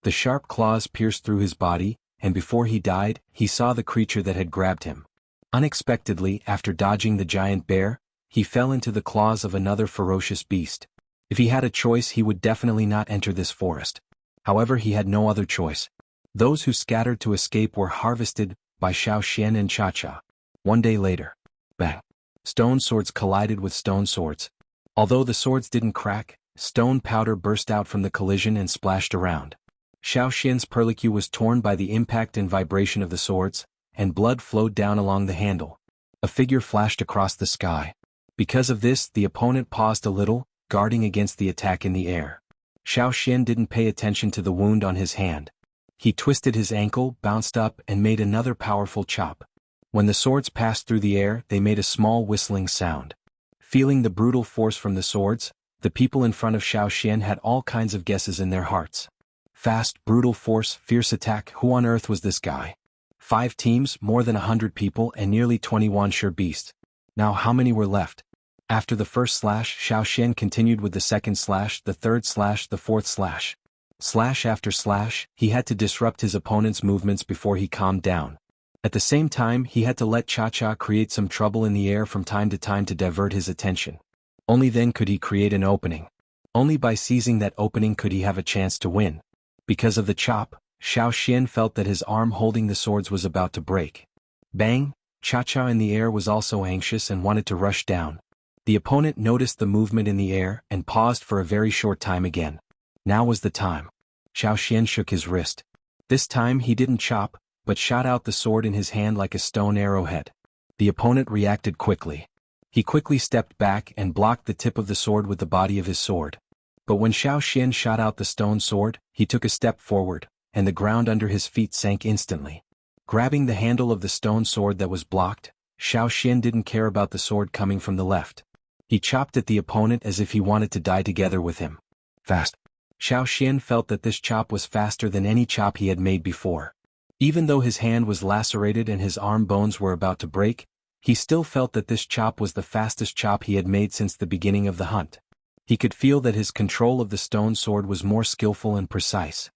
The sharp claws pierced through his body, and before he died, he saw the creature that had grabbed him. Unexpectedly, after dodging the giant bear, he fell into the claws of another ferocious beast. If he had a choice, he would definitely not enter this forest. However, he had no other choice. Those who scattered to escape were harvested by Xiaoxian and Cha-Cha. One day later, bang! Stone swords collided with stone swords. Although the swords didn't crack, stone powder burst out from the collision and splashed around. Xiaoxian's perlicue was torn by the impact and vibration of the swords, and blood flowed down along the handle. A figure flashed across the sky. Because of this, the opponent paused a little, guarding against the attack in the air. Xiaoxian didn't pay attention to the wound on his hand. He twisted his ankle, bounced up, and made another powerful chop. When the swords passed through the air, they made a small whistling sound. Feeling the brutal force from the swords, the people in front of Xiaoxian had all kinds of guesses in their hearts. Fast, brutal force, fierce attack, who on earth was this guy? 5 teams, more than 100 people, and nearly 20 Wuxia beasts. Now how many were left? After the first slash, Xiaoxian continued with the second slash, the third slash, the fourth slash. Slash after slash, he had to disrupt his opponent's movements before he calmed down. At the same time, he had to let Cha-Cha create some trouble in the air from time to divert his attention. Only then could he create an opening. Only by seizing that opening could he have a chance to win. Because of the chop, Xiaoxian felt that his arm holding the swords was about to break. Bang! Cha-Cha in the air was also anxious and wanted to rush down. The opponent noticed the movement in the air and paused for a very short time again. Now was the time. Xiaoxian shook his wrist. This time he didn't chop, but shot out the sword in his hand like a stone arrowhead. The opponent reacted quickly. He quickly stepped back and blocked the tip of the sword with the body of his sword. But when Xiaoxian shot out the stone sword, he took a step forward, and the ground under his feet sank instantly. Grabbing the handle of the stone sword that was blocked, Xiaoxian didn't care about the sword coming from the left. He chopped at the opponent as if he wanted to die together with him. Fast. Xiaoxian felt that this chop was faster than any chop he had made before. Even though his hand was lacerated and his arm bones were about to break, he still felt that this chop was the fastest chop he had made since the beginning of the hunt. He could feel that his control of the stone sword was more skillful and precise.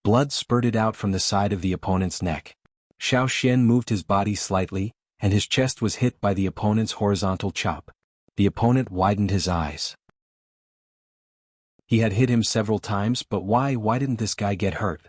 Blood spurted out from the side of the opponent's neck. Xiaoxian moved his body slightly, and his chest was hit by the opponent's horizontal chop. The opponent widened his eyes. He had hit him several times, but why didn't this guy get hurt?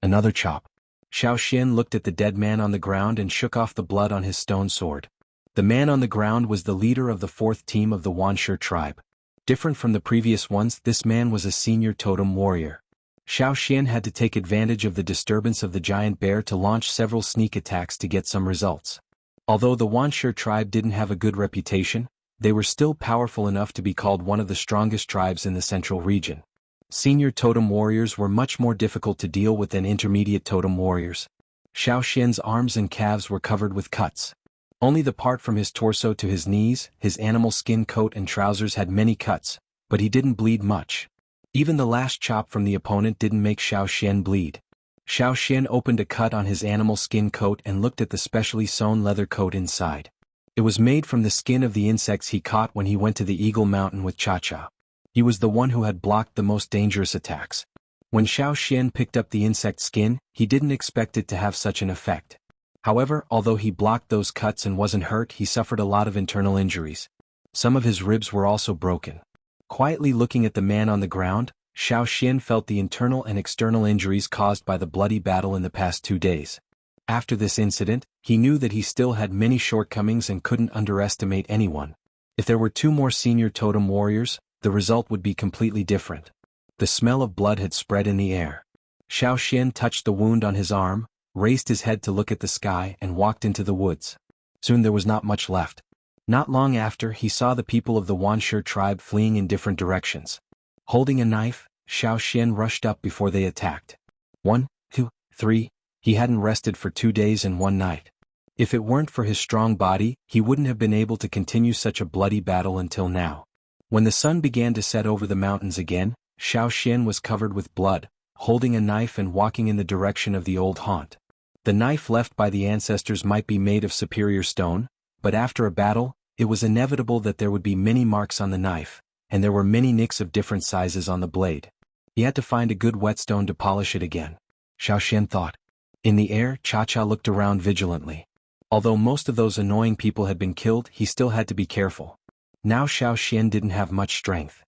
Another chop. Xiaoxian looked at the dead man on the ground and shook off the blood on his stone sword. The man on the ground was the leader of the 4th team of the Wuxia tribe. Different from the previous ones, this man was a senior totem warrior. Xiaoxian had to take advantage of the disturbance of the giant bear to launch several sneak attacks to get some results. Although the Wuxia tribe didn't have a good reputation, they were still powerful enough to be called one of the strongest tribes in the central region. Senior totem warriors were much more difficult to deal with than intermediate totem warriors. Xiao Xian's arms and calves were covered with cuts. Only the part from his torso to his knees, his animal skin coat and trousers had many cuts, but he didn't bleed much. Even the last chop from the opponent didn't make Xiao Xian bleed. Xiao Xian opened a cut on his animal skin coat and looked at the specially sewn leather coat inside. It was made from the skin of the insects he caught when he went to the Eagle Mountain with Cha-Cha. He was the one who had blocked the most dangerous attacks. When Xiao Xian picked up the insect skin, he didn't expect it to have such an effect. However, although he blocked those cuts and wasn't hurt, he suffered a lot of internal injuries. Some of his ribs were also broken. Quietly looking at the man on the ground, Xiao Xian felt the internal and external injuries caused by the bloody battle in the past 2 days. After this incident, he knew that he still had many shortcomings and couldn't underestimate anyone. If there were 2 more senior totem warriors, the result would be completely different. The smell of blood had spread in the air. Xiao Xian touched the wound on his arm, raised his head to look at the sky and walked into the woods. Soon there was not much left. Not long after, he saw the people of the Wuxia tribe fleeing in different directions. Holding a knife, Xiao Xian rushed up before they attacked. 1, 2, 3, he hadn't rested for 2 days and 1 night. If it weren't for his strong body, he wouldn't have been able to continue such a bloody battle until now. When the sun began to set over the mountains again, Xiao Xian was covered with blood, holding a knife and walking in the direction of the old haunt. The knife left by the ancestors might be made of superior stone, but after a battle, it was inevitable that there would be many marks on the knife, and there were many nicks of different sizes on the blade. He had to find a good whetstone to polish it again. Xiao Xian thought. In the air, Cha-Cha looked around vigilantly. Although most of those annoying people had been killed, he still had to be careful. Now Xiao Xian didn't have much strength.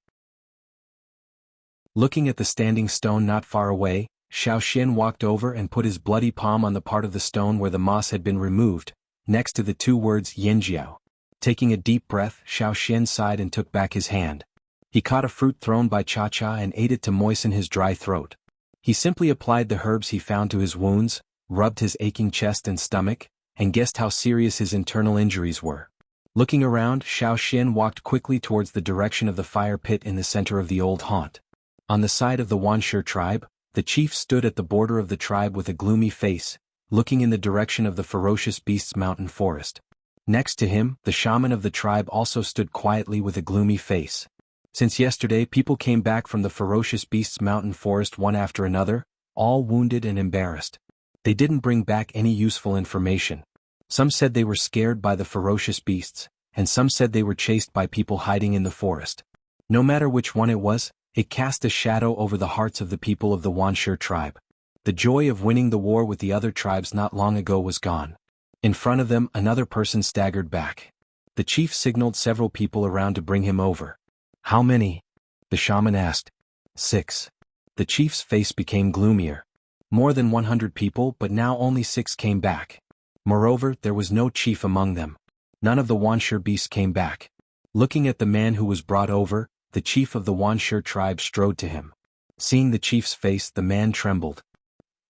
Looking at the standing stone not far away, Xiao Xian walked over and put his bloody palm on the part of the stone where the moss had been removed, next to the 2 words Yanjiao. Taking a deep breath, Xiao Xian sighed and took back his hand. He caught a fruit thrown by Cha-Cha and ate it to moisten his dry throat. He simply applied the herbs he found to his wounds, rubbed his aching chest and stomach, and guessed how serious his internal injuries were. Looking around, Xiao Xian walked quickly towards the direction of the fire pit in the center of the old haunt. On the side of the Wuxia tribe, the chief stood at the border of the tribe with a gloomy face, looking in the direction of the ferocious beasts' mountain forest. Next to him, the shaman of the tribe also stood quietly with a gloomy face. Since yesterday, people came back from the ferocious beasts' mountain forest one after another, all wounded and embarrassed. They didn't bring back any useful information. Some said they were scared by the ferocious beasts, and some said they were chased by people hiding in the forest. No matter which one it was, it cast a shadow over the hearts of the people of the Wuxia tribe. The joy of winning the war with the other tribes not long ago was gone. In front of them, another person staggered back. The chief signaled several people around to bring him over. How many? The shaman asked. 6. The chief's face became gloomier. More than 100 people, but now only 6 came back. Moreover, there was no chief among them. None of the Wuxia beasts came back. Looking at the man who was brought over, the chief of the Wuxia tribe strode to him. Seeing the chief's face, the man trembled.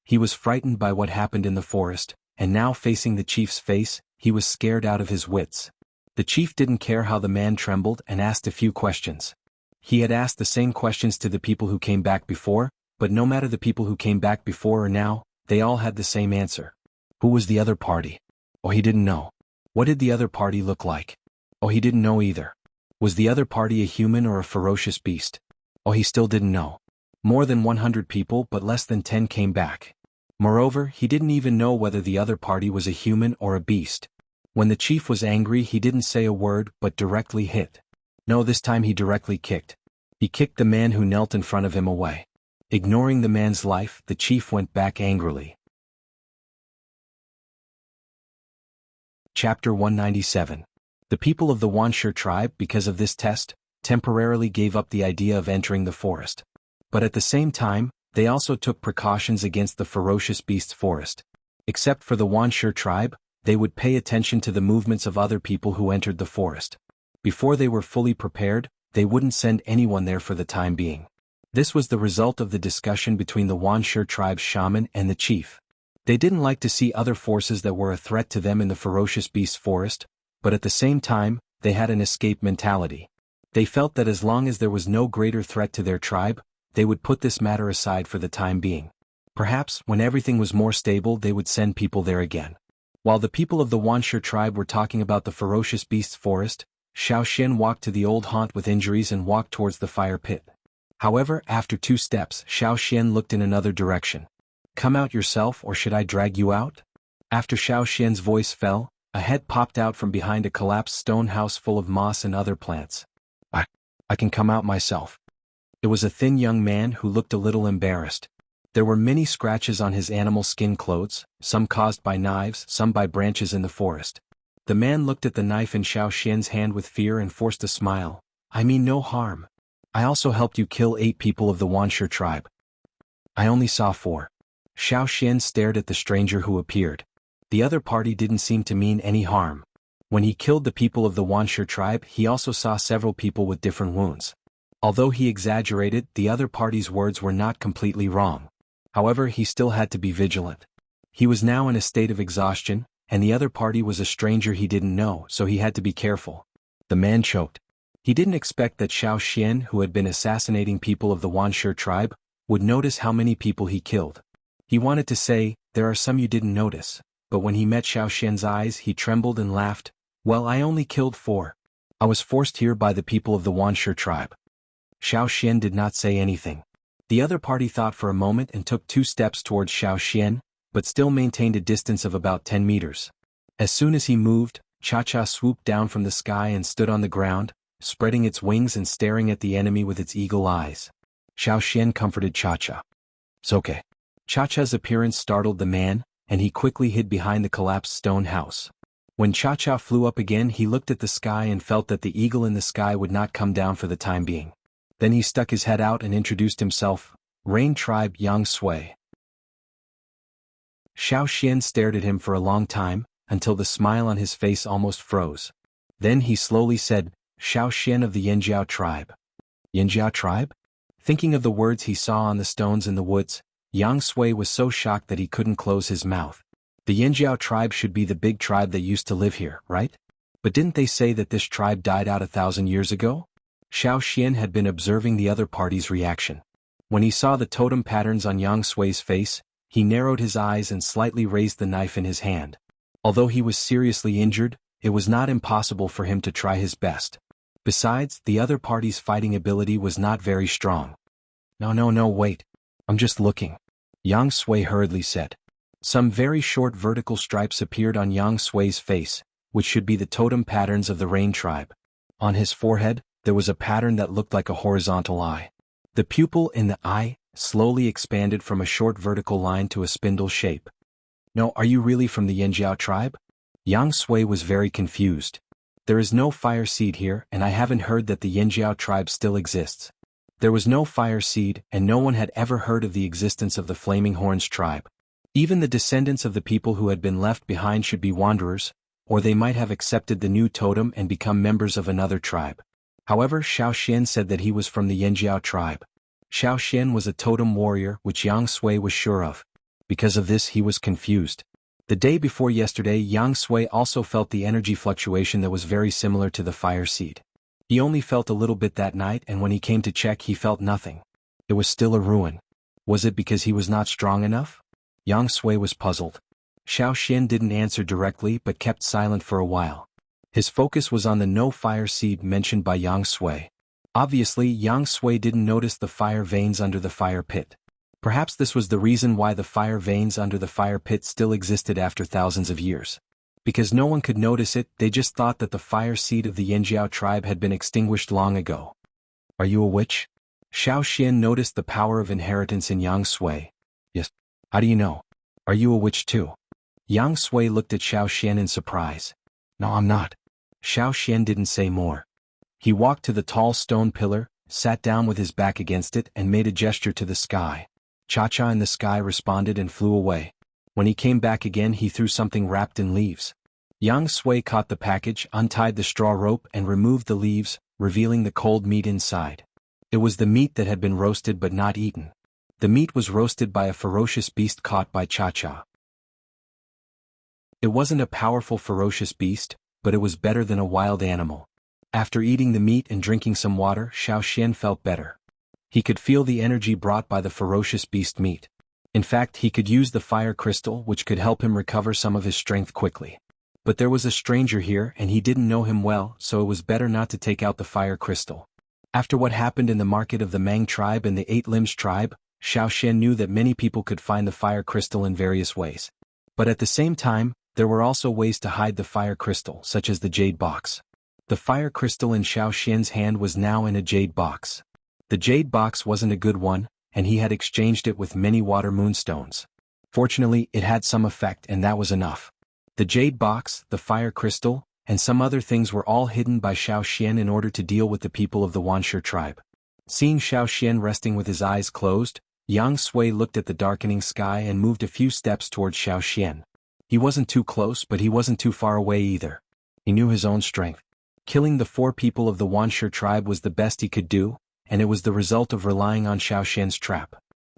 He was frightened by what happened in the forest, and now facing the chief's face, he was scared out of his wits. The chief didn't care how the man trembled and asked a few questions. He had asked the same questions to the people who came back before, but no matter the people who came back before or now, they all had the same answer. Who was the other party? Oh, he didn't know. What did the other party look like? Oh, he didn't know either. Was the other party a human or a ferocious beast? Oh, he still didn't know. More than 100 people, but less than 10 came back. Moreover, he didn't even know whether the other party was a human or a beast. When the chief was angry, he didn't say a word but directly hit. No, this time he directly kicked. He kicked the man who knelt in front of him away. Ignoring the man's life, the chief went back angrily. Chapter 197. The people of the Wuxia tribe, because of this test, temporarily gave up the idea of entering the forest. But at the same time, they also took precautions against the ferocious beasts forest. Except for the Wuxia tribe, they would pay attention to the movements of other people who entered the forest. Before they were fully prepared, they wouldn't send anyone there for the time being. This was the result of the discussion between the Wuxia tribe's shaman and the chief. They didn't like to see other forces that were a threat to them in the ferocious beast forest, but at the same time, they had an escape mentality. They felt that as long as there was no greater threat to their tribe, they would put this matter aside for the time being. Perhaps, when everything was more stable, they would send people there again. While the people of the Wuxia tribe were talking about the ferocious beasts forest, Xiao Xian walked to the old haunt with injuries and walked towards the fire pit. However, after 2 steps, Xiao Xian looked in another direction. "Come out yourself, or should I drag you out?" After Xiao Xian's voice fell, a head popped out from behind a collapsed stone house full of moss and other plants. I can come out myself." It was a thin young man who looked a little embarrassed. There were many scratches on his animal skin clothes, some caused by knives, some by branches in the forest. The man looked at the knife in Xiao Xian's hand with fear and forced a smile. "I mean no harm. I also helped you kill 8 people of the Wuxia tribe." "I only saw 4. Xiao Xian stared at the stranger who appeared. The other party didn't seem to mean any harm. When he killed the people of the Wuxia tribe, he also saw several people with different wounds. Although he exaggerated, the other party's words were not completely wrong. However, he still had to be vigilant. He was now in a state of exhaustion, and the other party was a stranger he didn't know, so he had to be careful. The man choked. He didn't expect that Xiao Xian, who had been assassinating people of the Wuxia tribe, would notice how many people he killed. He wanted to say, "There are some you didn't notice," but when he met Xiao Xian's eyes, he trembled and laughed. "Well, I only killed 4. I was forced here by the people of the Wuxia tribe." Xiao Xian did not say anything. The other party thought for a moment and took 2 steps towards Xiao Xian, but still maintained a distance of about 10 meters. As soon as he moved, Cha-Cha swooped down from the sky and stood on the ground, spreading its wings and staring at the enemy with its eagle eyes. Xiao Xian comforted Cha-Cha. "It's okay." Cha-Cha's appearance startled the man, and he quickly hid behind the collapsed stone house. When Cha-Cha flew up again, he looked at the sky and felt that the eagle in the sky would not come down for the time being. Then he stuck his head out and introduced himself, "Rain Tribe Yang Sui." Xiao Xian stared at him for a long time, until the smile on his face almost froze. Then he slowly said, "Xiao Xian of the Yinjiao tribe." Yinjiao tribe? Thinking of the words he saw on the stones in the woods, Yang Sui was so shocked that he couldn't close his mouth. The Yinjiao tribe should be the big tribe that used to live here, right? But didn't they say that this tribe died out 1,000 years ago? Xiao Xian had been observing the other party's reaction. When he saw the totem patterns on Yang Sui's face, he narrowed his eyes and slightly raised the knife in his hand. Although he was seriously injured, it was not impossible for him to try his best. Besides, the other party's fighting ability was not very strong. No, wait. I'm just looking," Yang Sui hurriedly said. Some very short vertical stripes appeared on Yang Sui's face, which should be the totem patterns of the Rain tribe. On his forehead, there was a pattern that looked like a horizontal eye. The pupil in the eye slowly expanded from a short vertical line to a spindle shape. "No, are you really from the Yinjiao tribe?" Yang Sui was very confused. "There is no fire seed here, and I haven't heard that the Yinjiao tribe still exists." There was no fire seed, and no one had ever heard of the existence of the Flaming Horns tribe. Even the descendants of the people who had been left behind should be wanderers, or they might have accepted the new totem and become members of another tribe. However, Xiao Xian said that he was from the Yinjiao tribe. Xiao Xian was a totem warrior, which Yang Sui was sure of. Because of this, he was confused. The day before yesterday, Yang Sui also felt the energy fluctuation that was very similar to the fire seed. He only felt a little bit that night, and when he came to check, he felt nothing. It was still a ruin. Was it because he was not strong enough? Yang Sui was puzzled. Xiao Xian didn't answer directly but kept silent for a while. His focus was on the no fire seed mentioned by Yang Sui. Obviously, Yang Sui didn't notice the fire veins under the fire pit. Perhaps this was the reason why the fire veins under the fire pit still existed after thousands of years. Because no one could notice it, they just thought that the fire seed of the Yinjiao tribe had been extinguished long ago. "Are you a witch?" Xiao Xian noticed the power of inheritance in Yang Sui. "Yes." "How do you know? Are you a witch too?" Yang Sui looked at Xiao Xian in surprise. "No, I'm not." Xiao Xian didn't say more. He walked to the tall stone pillar, sat down with his back against it and made a gesture to the sky. Cha-Cha in the sky responded and flew away. When he came back again, he threw something wrapped in leaves. Yang Sui caught the package, untied the straw rope and removed the leaves, revealing the cold meat inside. It was the meat that had been roasted but not eaten. The meat was roasted by a ferocious beast caught by Cha-Cha. It wasn't a powerful ferocious beast, but it was better than a wild animal. After eating the meat and drinking some water, Xiao Xian felt better. He could feel the energy brought by the ferocious beast meat. In fact, he could use the fire crystal, which could help him recover some of his strength quickly. But there was a stranger here and he didn't know him well, so it was better not to take out the fire crystal. After what happened in the market of the Mang tribe and the Eight Limbs tribe, Xiao Xian knew that many people could find the fire crystal in various ways. But at the same time, there were also ways to hide the fire crystal, such as the jade box. The fire crystal in Xiao Xian's hand was now in a jade box. The jade box wasn't a good one, and he had exchanged it with many water moonstones. Fortunately, it had some effect and that was enough. The jade box, the fire crystal, and some other things were all hidden by Xiao Xian in order to deal with the people of the Wanshi tribe. Seeing Xiao Xian resting with his eyes closed, Yang Sui looked at the darkening sky and moved a few steps towards Xiao Xian. He wasn't too close, but he wasn't too far away either. He knew his own strength. Killing the 4 people of the Wanshi tribe was the best he could do, and it was the result of relying on Xiao Xian's trap.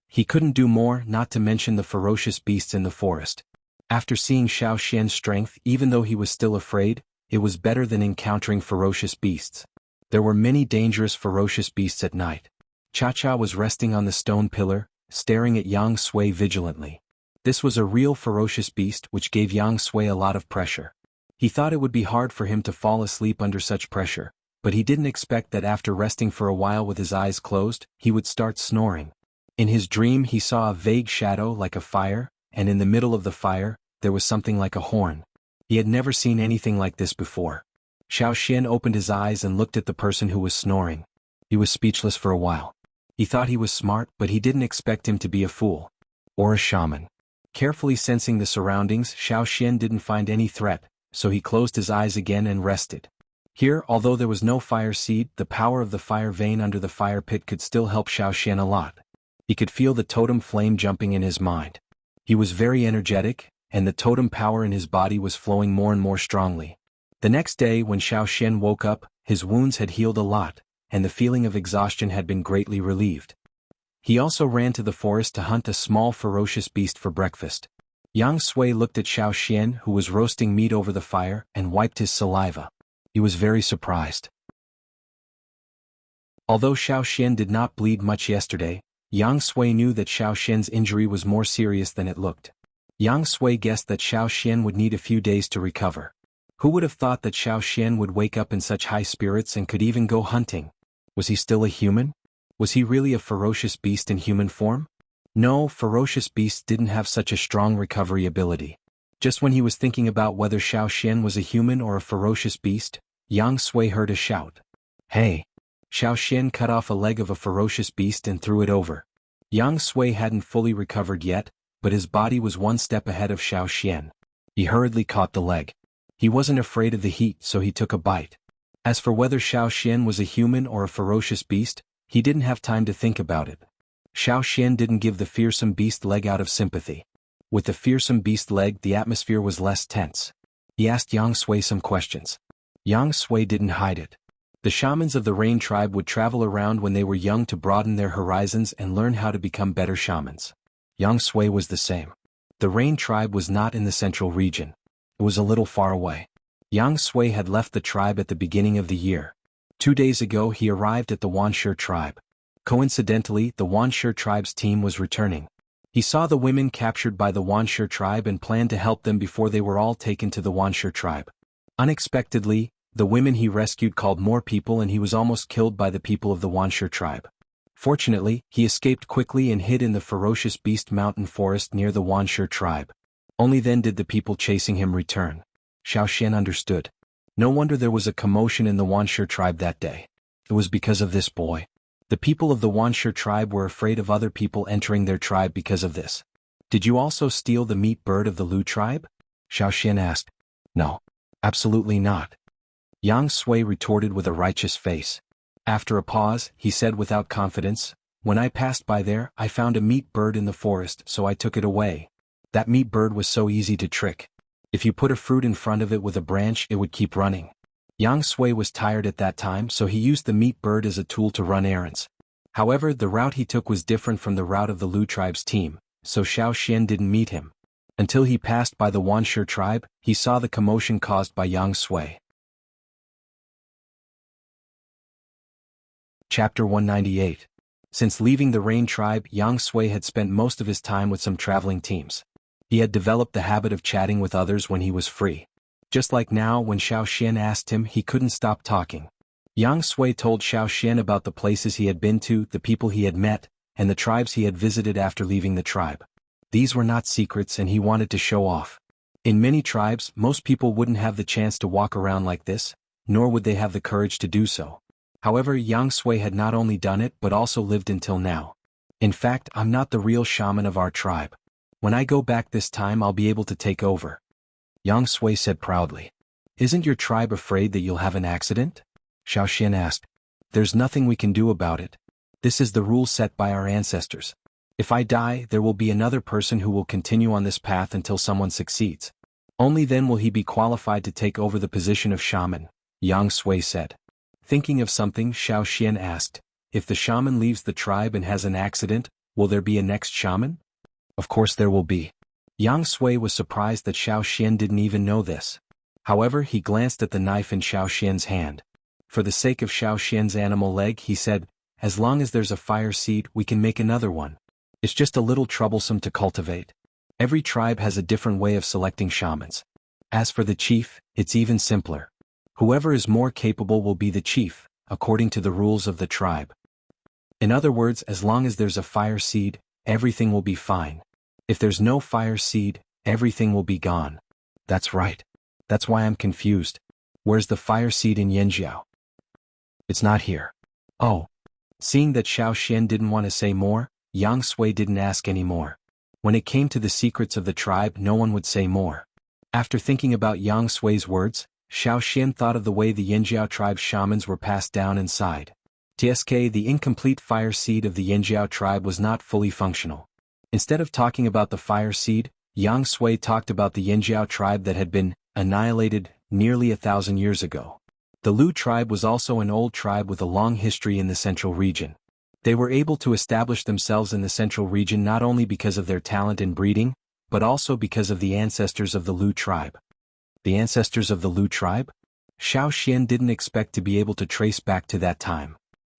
He couldn't do more, not to mention the ferocious beasts in the forest. After seeing Xiao Xian's strength, even though he was still afraid, it was better than encountering ferocious beasts. There were many dangerous ferocious beasts at night. Cha-Cha was resting on the stone pillar, staring at Yang Sui vigilantly. This was a real ferocious beast which gave Yang Sui a lot of pressure. He thought it would be hard for him to fall asleep under such pressure, but he didn't expect that after resting for a while with his eyes closed, he would start snoring. In his dream he saw a vague shadow like a fire, and in the middle of the fire, there was something like a horn. He had never seen anything like this before. Xiao Xian opened his eyes and looked at the person who was snoring. He was speechless for a while. He thought he was smart, but he didn't expect him to be a fool. Or a shaman. Carefully sensing the surroundings, Xiao Xian didn't find any threat, so he closed his eyes again and rested. Here, although there was no fire seed, the power of the fire vein under the fire pit could still help Xiao Xian a lot. He could feel the totem flame jumping in his mind. He was very energetic, and the totem power in his body was flowing more and more strongly. The next day when Xiao Xian woke up, his wounds had healed a lot, and the feeling of exhaustion had been greatly relieved. He also ran to the forest to hunt a small ferocious beast for breakfast. Yang Sui looked at Xiao Xian, who was roasting meat over the fire, and wiped his saliva. He was very surprised. Although Xiao Xian did not bleed much yesterday, Yang Sui knew that Xiao Xian's injury was more serious than it looked. Yang Sui guessed that Xiao Xian would need a few days to recover. Who would have thought that Xiao Xian would wake up in such high spirits and could even go hunting? Was he still a human? Was he really a ferocious beast in human form? No, ferocious beasts didn't have such a strong recovery ability. Just when he was thinking about whether Xiao Xian was a human or a ferocious beast, Yang Sui heard a shout. Hey! Xiao Xian cut off a leg of a ferocious beast and threw it over. Yang Sui hadn't fully recovered yet, but his body was one step ahead of Xiao Xian. He hurriedly caught the leg. He wasn't afraid of the heat, so he took a bite. As for whether Xiao Xian was a human or a ferocious beast, he didn't have time to think about it. Xiao Xian didn't give the fearsome beast leg out of sympathy. With the fearsome beast leg, the atmosphere was less tense. He asked Yang Sui some questions. Yang Sui didn't hide it. The shamans of the Rain tribe would travel around when they were young to broaden their horizons and learn how to become better shamans. Yang Sui was the same. The Rain tribe was not in the central region. It was a little far away. Yang Sui had left the tribe at the beginning of the year. 2 days ago he arrived at the Wanshi tribe. Coincidentally, the Wanshi tribe's team was returning. He saw the women captured by the Wanshi tribe and planned to help them before they were all taken to the Wanshi tribe. Unexpectedly, the women he rescued called more people and he was almost killed by the people of the Wanshi tribe. Fortunately, he escaped quickly and hid in the ferocious beast mountain forest near the Wanshi tribe. Only then did the people chasing him return. Xiao Xian understood. No wonder there was a commotion in the Wanshi tribe that day. It was because of this boy. The people of the Wanshi tribe were afraid of other people entering their tribe because of this. Did you also steal the meat bird of the Lu tribe? Xiao Xian asked. No. Absolutely not. Yang Sui retorted with a righteous face. After a pause, he said without confidence, when I passed by there, I found a meat bird in the forest, so I took it away. That meat bird was so easy to trick. If you put a fruit in front of it with a branch, it would keep running. Yang Sui was tired at that time, so he used the meat bird as a tool to run errands. However, the route he took was different from the route of the Lu tribe's team, so Xiao Xian didn't meet him. Until he passed by the Wanshi tribe, he saw the commotion caused by Yang Sui. Chapter 198. Since leaving the Rain tribe, Yang Sui had spent most of his time with some traveling teams. He had developed the habit of chatting with others when he was free. Just like now when Xiao Xian asked him, he couldn't stop talking. Yang Sui told Xiao Xian about the places he had been to, the people he had met, and the tribes he had visited after leaving the tribe. These were not secrets and he wanted to show off. In many tribes, most people wouldn't have the chance to walk around like this, nor would they have the courage to do so. However, Yang Sui had not only done it but also lived until now. In fact, I'm not the real shaman of our tribe. When I go back this time I'll be able to take over. Yang Sui said proudly. Isn't your tribe afraid that you'll have an accident? Xiao Xian asked. There's nothing we can do about it. This is the rule set by our ancestors. If I die, there will be another person who will continue on this path until someone succeeds. Only then will he be qualified to take over the position of shaman, Yang Sui said. Thinking of something, Xiao Xian asked, if the shaman leaves the tribe and has an accident, will there be a next shaman? Of course there will be. Yang Sui was surprised that Xiao Xian didn't even know this. However, he glanced at the knife in Xiao Xian's hand. For the sake of Xiao Xian's animal leg, he said, as long as there's a fire seed, we can make another one. It's just a little troublesome to cultivate. Every tribe has a different way of selecting shamans. As for the chief, it's even simpler. Whoever is more capable will be the chief, according to the rules of the tribe. In other words, as long as there's a fire seed, everything will be fine. If there's no fire seed, everything will be gone. That's right. That's why I'm confused. Where's the fire seed in Yanjiao? It's not here. Oh. Seeing that Xiao Xian didn't want to say more, Yang Sui didn't ask any more. When it came to the secrets of the tribe, no one would say more. After thinking about Yang Sui's words, Xiao Xian thought of the way the Yanjiao tribe's shamans were passed down and sighed. TSK, the incomplete fire seed of the Yanjiao tribe was not fully functional. Instead of talking about the fire seed, Yang Sui talked about the Yanjiao tribe that had been annihilated nearly 1,000 years ago. The Lu tribe was also an old tribe with a long history in the central region. They were able to establish themselves in the central region not only because of their talent in breeding, but also because of the ancestors of the Lu tribe. The ancestors of the Lu tribe? Xiao Xian didn't expect to be able to trace back to that time.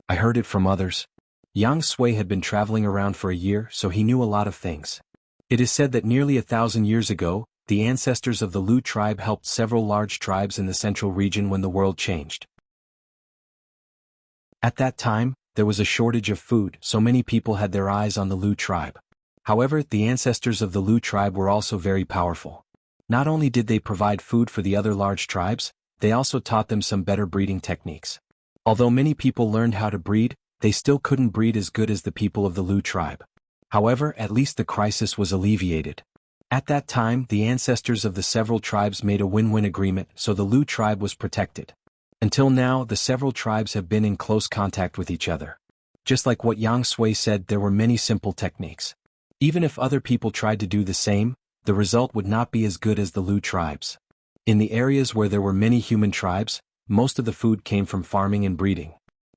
I heard it from others. Yang Sui had been traveling around for a year, so he knew a lot of things. It is said that nearly 1,000 years ago, the ancestors of the Lu tribe helped several large tribes in the central region when the world changed. At that time, there was a shortage of food, so many people had their eyes on the Lu tribe. However, the ancestors of the Lu tribe were also very powerful. Not only did they provide food for the other large tribes, they also taught them some better breeding techniques. Although many people learned how to breed, they still couldn't breed as good as the people of the Lu tribe. However, at least the crisis was alleviated. At that time, the ancestors of the several tribes made a win-win agreement, so the Lu tribe was protected. Until now, the several tribes have been in close contact with each other. Just like what Yang Sui said, there were many simple techniques. Even if other people tried to do the same, the result would not be as good as the Lu tribes. In the areas where there were many human tribes, most of the food came from farming and breeding.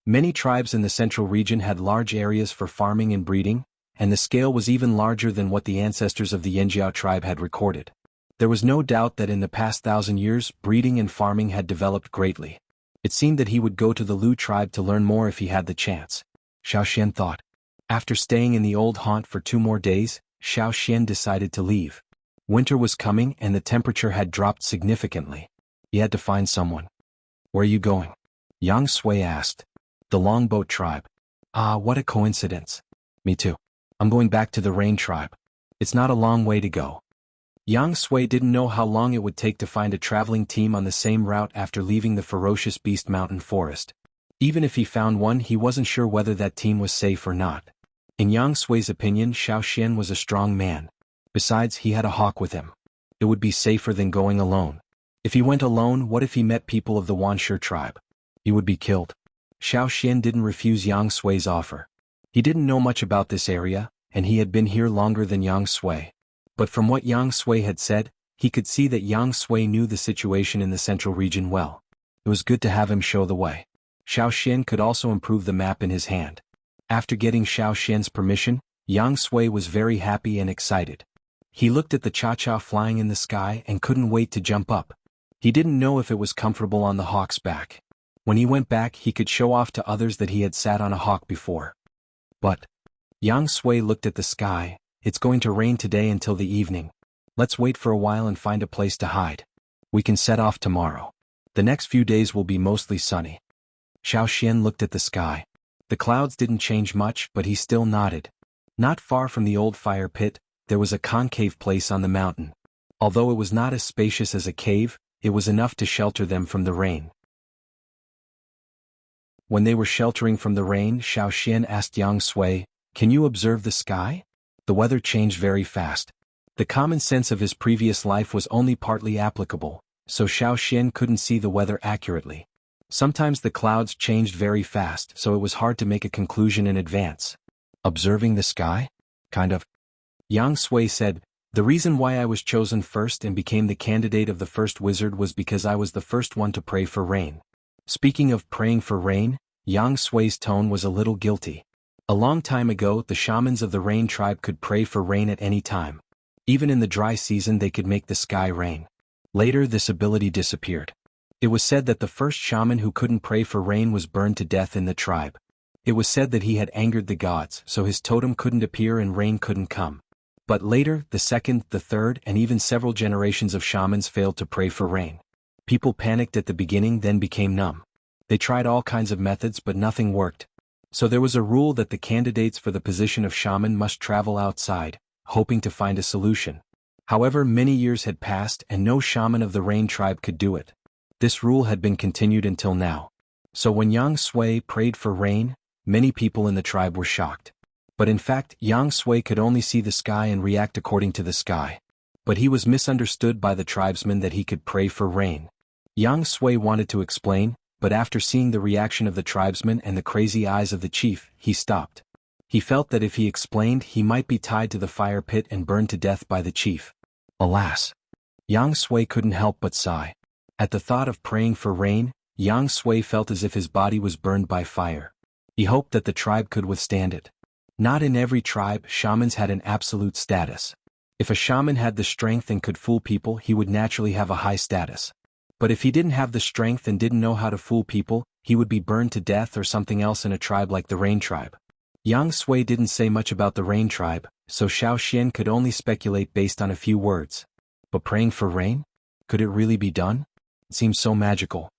Many tribes in the central region had large areas for farming and breeding, and the scale was even larger than what the ancestors of the Yanjiao tribe had recorded. There was no doubt that in the past 1,000 years, breeding and farming had developed greatly. It seemed that he would go to the Lu tribe to learn more if he had the chance. Xiao Xian thought. After staying in the old haunt for 2 more days, Xiao Xian decided to leave. Winter was coming and the temperature had dropped significantly. He had to find someone. Where are you going? Yang Sui asked. The Longboat tribe. Ah, what a coincidence. Me too. I'm going back to the Rain tribe. It's not a long way to go. Yang Sui didn't know how long it would take to find a traveling team on the same route after leaving the ferocious Beast Mountain forest. Even if he found one, he wasn't sure whether that team was safe or not. In Yang Sui's opinion, Xiao Xian was a strong man. Besides, he had a hawk with him. It would be safer than going alone. If he went alone, what if he met people of the Wanshi tribe? He would be killed. Xiao Xian didn't refuse Yang Sui's offer. He didn't know much about this area, and he had been here longer than Yang Sui. But from what Yang Sui had said, he could see that Yang Sui knew the situation in the central region well. It was good to have him show the way. Xiao Xian could also improve the map in his hand. After getting Xiao Xian's permission, Yang Sui was very happy and excited. He looked at the cha-cha flying in the sky and couldn't wait to jump up. He didn't know if it was comfortable on the hawk's back. When he went back he could show off to others that he had sat on a hawk before. But Yang Sui looked at the sky. It's going to rain today until the evening. Let's wait for a while and find a place to hide. We can set off tomorrow. The next few days will be mostly sunny. Xiao Xian looked at the sky. The clouds didn't change much, but he still nodded. Not far from the old fire pit, there was a concave place on the mountain. Although it was not as spacious as a cave, it was enough to shelter them from the rain. When they were sheltering from the rain, Xiao Xian asked Yang Sui, "Can you observe the sky?" The weather changed very fast. The common sense of his previous life was only partly applicable, so Xiao Xian couldn't see the weather accurately. Sometimes the clouds changed very fast, so it was hard to make a conclusion in advance. Observing the sky? Kind of. Yang Sui said, "The reason why I was chosen first and became the candidate of the first wizard was because I was the first one to pray for rain." Speaking of praying for rain, Yang Sui's tone was a little guilty. A long time ago, the shamans of the Rain tribe could pray for rain at any time. Even in the dry season they could make the sky rain. Later this ability disappeared. It was said that the first shaman who couldn't pray for rain was burned to death in the tribe. It was said that he had angered the gods, so his totem couldn't appear and rain couldn't come. But later, the second, the third, and even several generations of shamans failed to pray for rain. People panicked at the beginning, then became numb. They tried all kinds of methods but nothing worked. So there was a rule that the candidates for the position of shaman must travel outside, hoping to find a solution. However, many years had passed and no shaman of the Rain tribe could do it. This rule had been continued until now. So when Yang Sui prayed for rain, many people in the tribe were shocked. But in fact, Yang Sui could only see the sky and react according to the sky. But he was misunderstood by the tribesmen that he could pray for rain. Yang Sui wanted to explain, but after seeing the reaction of the tribesmen and the crazy eyes of the chief, he stopped. He felt that if he explained, he might be tied to the fire pit and burned to death by the chief. Alas! Yang Sui couldn't help but sigh. At the thought of praying for rain, Yang Sui felt as if his body was burned by fire. He hoped that the tribe could withstand it. Not in every tribe, shamans had an absolute status. If a shaman had the strength and could fool people, he would naturally have a high status. But if he didn't have the strength and didn't know how to fool people, he would be burned to death or something else in a tribe like the Rain tribe. Yang Sui didn't say much about the Rain tribe, so Xiao Xian could only speculate based on a few words. But praying for rain? Could it really be done? It seemed so magical.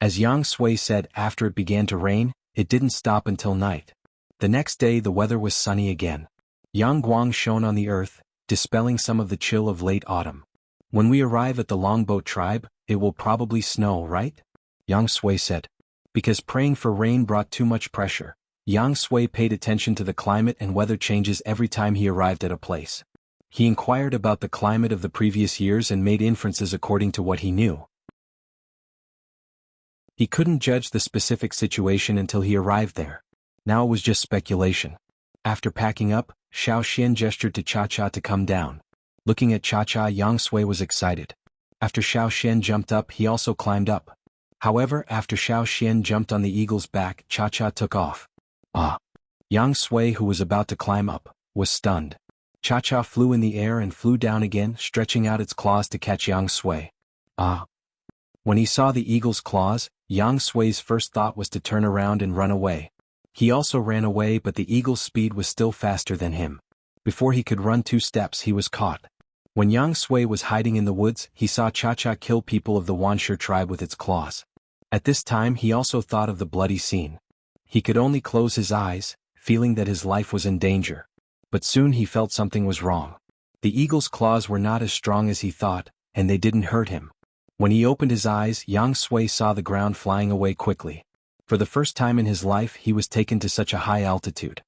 As Yang Sui said, after it began to rain, it didn't stop until night. The next day the weather was sunny again. Yang Guang shone on the earth, dispelling some of the chill of late autumn. When we arrive at the Longboat tribe, it will probably snow, right? Yang Sui said. Because praying for rain brought too much pressure. Yang Sui paid attention to the climate and weather changes every time he arrived at a place. He inquired about the climate of the previous years and made inferences according to what he knew. He couldn't judge the specific situation until he arrived there. Now it was just speculation. After packing up, Xiao Xian gestured to Cha-Cha to come down. Looking at Cha-Cha, Yang Sui was excited. After Xiao Xian jumped up, he also climbed up. However, after Xiao Xian jumped on the eagle's back, Cha-Cha took off. Yang Sui, who was about to climb up, was stunned. Cha-Cha flew in the air and flew down again, stretching out its claws to catch Yang Sui. When he saw the eagle's claws, Yang Sui's first thought was to turn around and run away. He also ran away, but the eagle's speed was still faster than him. Before he could run 2 steps, he was caught. When Yang Sui was hiding in the woods, he saw Cha-Cha kill people of the Wanshi tribe with its claws. At this time he also thought of the bloody scene. He could only close his eyes, feeling that his life was in danger. But soon he felt something was wrong. The eagle's claws were not as strong as he thought, and they didn't hurt him. When he opened his eyes, Yang Sui saw the ground flying away quickly. For the first time in his life he was taken to such a high altitude.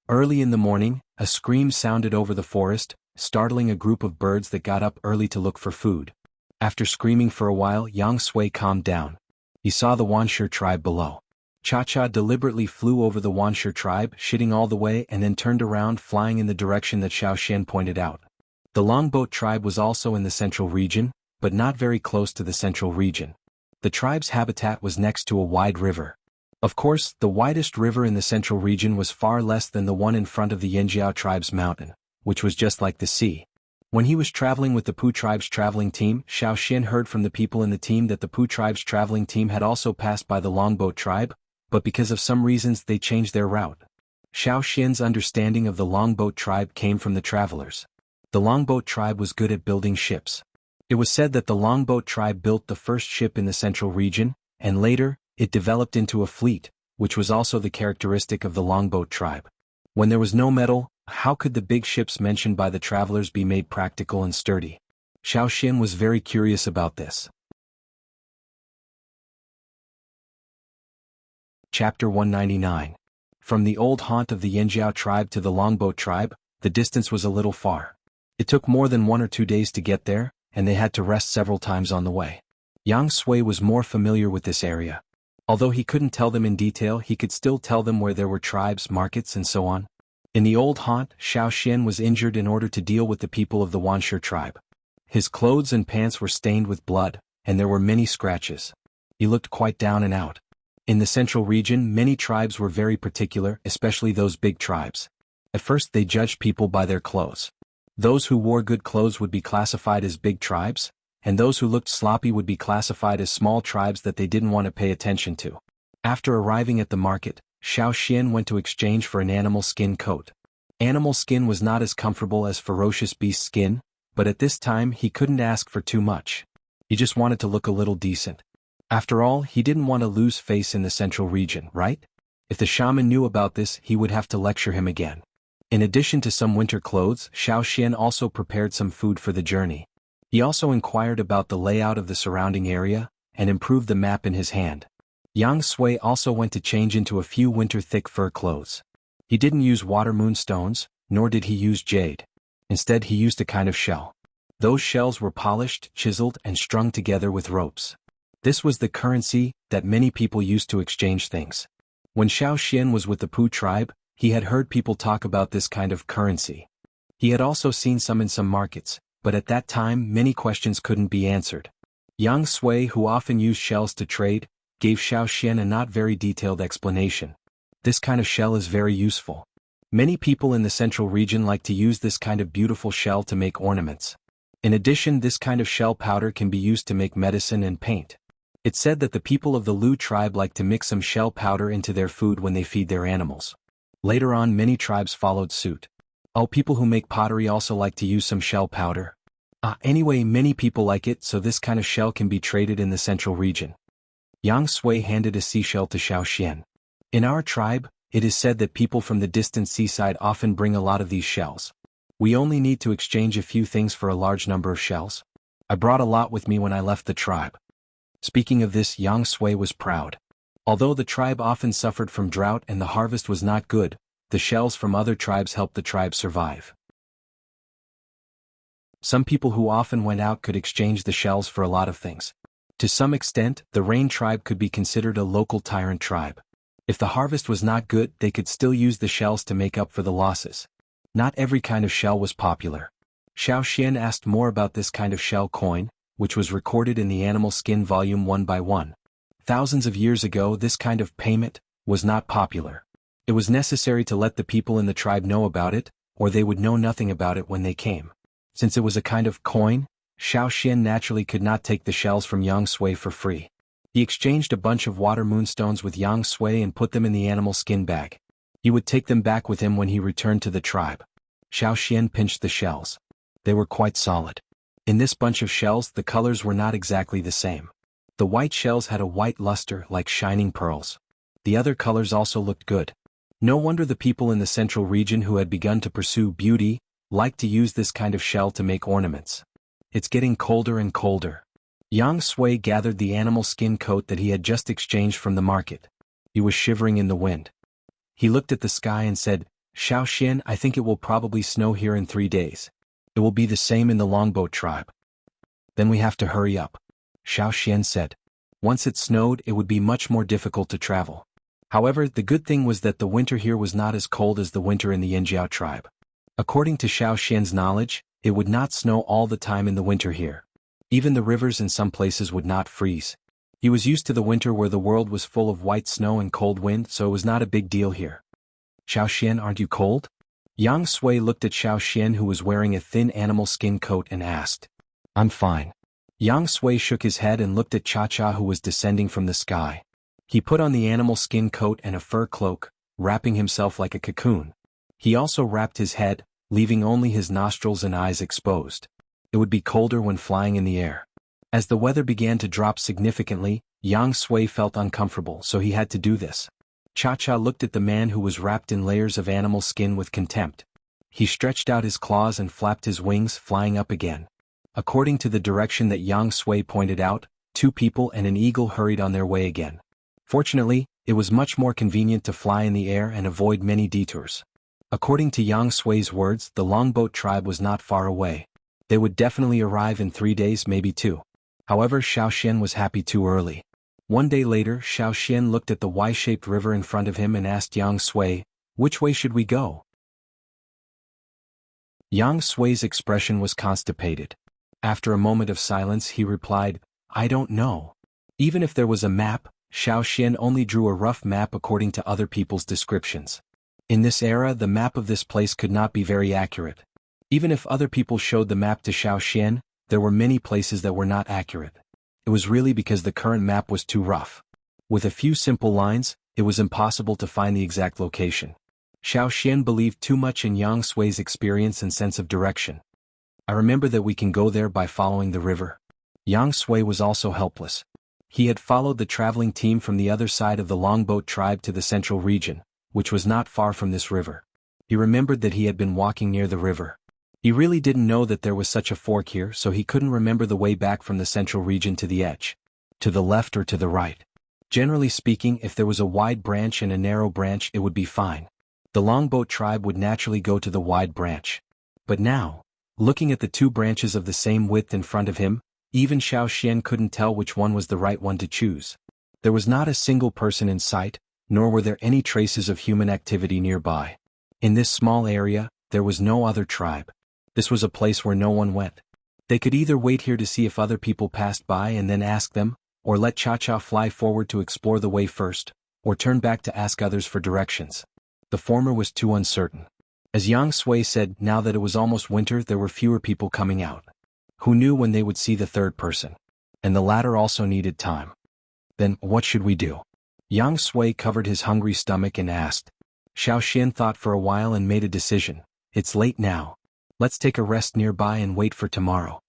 Early in the morning, a scream sounded over the forest, startling a group of birds that got up early to look for food. After screaming for a while, Yang Sui calmed down. He saw the Wanshi tribe below. Cha-Cha deliberately flew over the Wanshi tribe, shitting all the way, and then turned around, flying in the direction that Xiao Xian pointed out. The Longboat tribe was also in the central region, but not very close to the central region. The tribe's habitat was next to a wide river. Of course, the widest river in the central region was far less than the one in front of the Yanjiao tribe's mountain, which was just like the sea. When he was traveling with the Pu tribe's traveling team, Xiao Xian heard from the people in the team that the Pu tribe's traveling team had also passed by the Longboat tribe, but because of some reasons they changed their route. Xiao Xian's understanding of the Longboat tribe came from the travelers. The Longboat tribe was good at building ships. It was said that the Longboat tribe built the first ship in the central region, and later, it developed into a fleet, which was also the characteristic of the Longboat tribe. When there was no metal, how could the big ships mentioned by the travelers be made practical and sturdy? Xiao Xian was very curious about this. Chapter 199. From the old haunt of the Yanjiao tribe to the Longboat tribe, the distance was a little far. It took more than 1 or 2 days to get there, and they had to rest several times on the way. Yang Sui was more familiar with this area. Although he couldn't tell them in detail, he could still tell them where there were tribes, markets, and so on. In the old haunt, Xiao Xian was injured in order to deal with the people of the Wanshi tribe. His clothes and pants were stained with blood, and there were many scratches. He looked quite down and out. In the central region, many tribes were very particular, especially those big tribes. At first they judged people by their clothes. Those who wore good clothes would be classified as big tribes, and those who looked sloppy would be classified as small tribes that they didn't want to pay attention to. After arriving at the market, Xiao Xian went to exchange for an animal skin coat. Animal skin was not as comfortable as ferocious beast skin, but at this time he couldn't ask for too much. He just wanted to look a little decent. After all, he didn't want to lose face in the central region, right? If the shaman knew about this, he would have to lecture him again. In addition to some winter clothes, Xiao Xian also prepared some food for the journey. He also inquired about the layout of the surrounding area, and improved the map in his hand. Yang Sui also went to change into a few winter thick fur clothes. He didn't use water moonstones, nor did he use jade. Instead he used a kind of shell. Those shells were polished, chiseled, and strung together with ropes. This was the currency that many people used to exchange things. When Xiao Xian was with the Pu tribe, he had heard people talk about this kind of currency. He had also seen some in some markets, but at that time many questions couldn't be answered. Yang Sui, who often used shells to trade, gave Xiao Xian a not very detailed explanation. This kind of shell is very useful. Many people in the central region like to use this kind of beautiful shell to make ornaments. In addition, this kind of shell powder can be used to make medicine and paint. It's said that the people of the Lu tribe like to mix some shell powder into their food when they feed their animals. Later on, many tribes followed suit. People who make pottery also like to use some shell powder. Anyway, many people like it, so this kind of shell can be traded in the central region. Yang Sui handed a seashell to Xiao Xian. In our tribe, it is said that people from the distant seaside often bring a lot of these shells. We only need to exchange a few things for a large number of shells. I brought a lot with me when I left the tribe. Speaking of this, Yang Sui was proud. Although the tribe often suffered from drought and the harvest was not good, the shells from other tribes helped the tribe survive. Some people who often went out could exchange the shells for a lot of things. To some extent, the Rain tribe could be considered a local tyrant tribe. If the harvest was not good, they could still use the shells to make up for the losses. Not every kind of shell was popular. Xiao Xian asked more about this kind of shell coin, which was recorded in the Animal Skin Volume 1 by 1. Thousands of years ago, this kind of payment was not popular. It was necessary to let the people in the tribe know about it, or they would know nothing about it when they came. Since it was a kind of coin, Xiao Xian naturally could not take the shells from Yang Sui for free. He exchanged a bunch of water moonstones with Yang Sui and put them in the animal skin bag. He would take them back with him when he returned to the tribe. Xiao Xian pinched the shells. They were quite solid. In this bunch of shells, the colors were not exactly the same. The white shells had a white luster like shining pearls. The other colors also looked good. No wonder the people in the central region who had begun to pursue beauty liked to use this kind of shell to make ornaments. It's getting colder and colder. Yang Sui gathered the animal skin coat that he had just exchanged from the market. He was shivering in the wind. He looked at the sky and said, "Xiao Xian, I think it will probably snow here in 3 days. It will be the same in the Longboat tribe." "Then we have to hurry up," Xiao Xian said. Once it snowed, it would be much more difficult to travel. However, the good thing was that the winter here was not as cold as the winter in the Yanjiao tribe. According to Xiao Xian's knowledge, it would not snow all the time in the winter here. Even the rivers in some places would not freeze. He was used to the winter where the world was full of white snow and cold wind, so it was not a big deal here. "Xiao Xian, aren't you cold?" Yang Sui looked at Xiao Xian, who was wearing a thin animal skin coat, and asked, "I'm fine." Yang Sui shook his head and looked at Cha-Cha, who was descending from the sky. He put on the animal skin coat and a fur cloak, wrapping himself like a cocoon. He also wrapped his head, leaving only his nostrils and eyes exposed. It would be colder when flying in the air. As the weather began to drop significantly, Yang Sui felt uncomfortable, so he had to do this. Cha-Cha looked at the man who was wrapped in layers of animal skin with contempt. He stretched out his claws and flapped his wings, flying up again. According to the direction that Yang Sui pointed out, 2 people and an eagle hurried on their way again. Fortunately, it was much more convenient to fly in the air and avoid many detours. According to Yang Sui's words, the longboat tribe was not far away. They would definitely arrive in 3 days, maybe 2. However, Xiao Xian was happy too early. One day later, Xiao Xian looked at the Y-shaped river in front of him and asked Yang Sui, "Which way should we go?" Yang Sui's expression was constipated. After a moment of silence, he replied, "I don't know." Even if there was a map, Xiao Xian only drew a rough map according to other people's descriptions. In this era, the map of this place could not be very accurate. Even if other people showed the map to Xiao Xian, there were many places that were not accurate. It was really because the current map was too rough. With a few simple lines, it was impossible to find the exact location. Xiao Xian believed too much in Yang Sui's experience and sense of direction. "I remember that we can go there by following the river." Yang Sui was also helpless. He had followed the traveling team from the other side of the longboat tribe to the central region, which was not far from this river. He remembered that he had been walking near the river. He really didn't know that there was such a fork here, so he couldn't remember the way back from the central region to the edge. To the left or to the right. Generally speaking, if there was a wide branch and a narrow branch, it would be fine. The longboat tribe would naturally go to the wide branch. But now, looking at the 2 branches of the same width in front of him, even Xiao Xian couldn't tell which one was the right one to choose. There was not a single person in sight, nor were there any traces of human activity nearby. In this small area, there was no other tribe. This was a place where no one went. They could either wait here to see if other people passed by and then ask them, or let Cha-Cha fly forward to explore the way first, or turn back to ask others for directions. The former was too uncertain. As Yang Sui said, now that it was almost winter, there were fewer people coming out. Who knew when they would see the third person? And the latter also needed time. Then, what should we do? Yang Sui covered his hungry stomach and asked. Xiao Xian thought for a while and made a decision. "It's late now. Let's take a rest nearby and wait for tomorrow."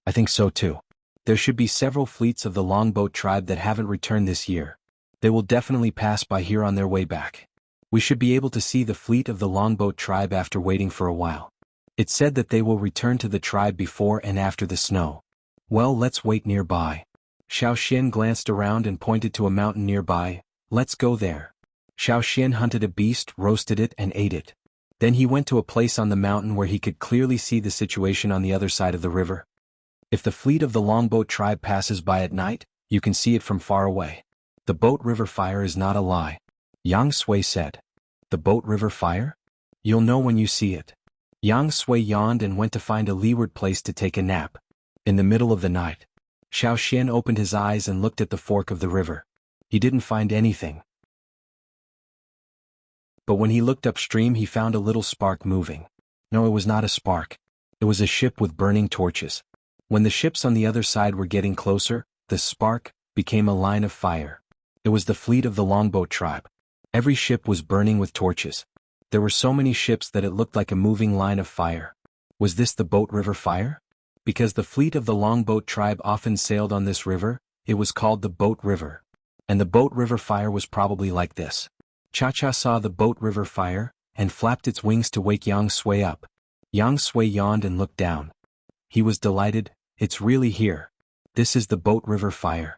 "I think so too. There should be several fleets of the longboat tribe that haven't returned this year. They will definitely pass by here on their way back. We should be able to see the fleet of the longboat tribe after waiting for a while. It's said that they will return to the tribe before and after the snow. Well, let's wait nearby." Xiao Xian glanced around and pointed to a mountain nearby. "Let's go there." Xiao Xian hunted a beast, roasted it, and ate it. Then he went to a place on the mountain where he could clearly see the situation on the other side of the river. If the fleet of the longboat tribe passes by at night, you can see it from far away. The boat river fire is not a lie. Yang Sui said. "The boat river fire? You'll know when you see it." Yang Sui yawned and went to find a leeward place to take a nap. In the middle of the night, Xiao Xian opened his eyes and looked at the fork of the river. He didn't find anything. But when he looked upstream, he found a little spark moving. No, it was not a spark. It was a ship with burning torches. When the ships on the other side were getting closer, the spark became a line of fire. It was the fleet of the longboat tribe. Every ship was burning with torches. There were so many ships that it looked like a moving line of fire. Was this the boat river fire? Because the fleet of the longboat tribe often sailed on this river, it was called the boat river. And the boat river fire was probably like this. Cha-Cha saw the boat river fire, and flapped its wings to wake Yang Sui up. Yang Sui yawned and looked down. He was delighted. "It's really here. This is the boat river fire."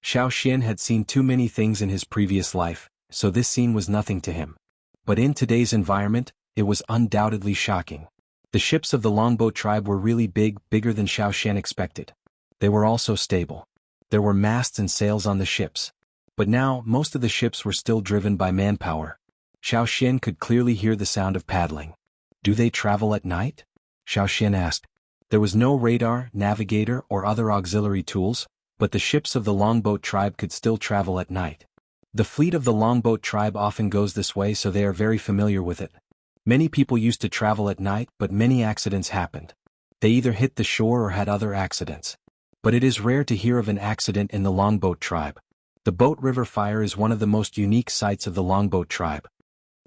Xiao Xian had seen too many things in his previous life, so this scene was nothing to him. But in today's environment, it was undoubtedly shocking. The ships of the longboat tribe were really big, bigger than Xiao Xian expected. They were also stable. There were masts and sails on the ships. But now, most of the ships were still driven by manpower. Xiao Xian could clearly hear the sound of paddling. "Do they travel at night?" Xiao Xian asked. There was no radar, navigator, or other auxiliary tools, but the ships of the longboat tribe could still travel at night. The fleet of the longboat tribe often goes this way, so they are very familiar with it. Many people used to travel at night, but many accidents happened. They either hit the shore or had other accidents. But it is rare to hear of an accident in the Longboat tribe. The Boat River Fire is one of the most unique sights of the Longboat tribe.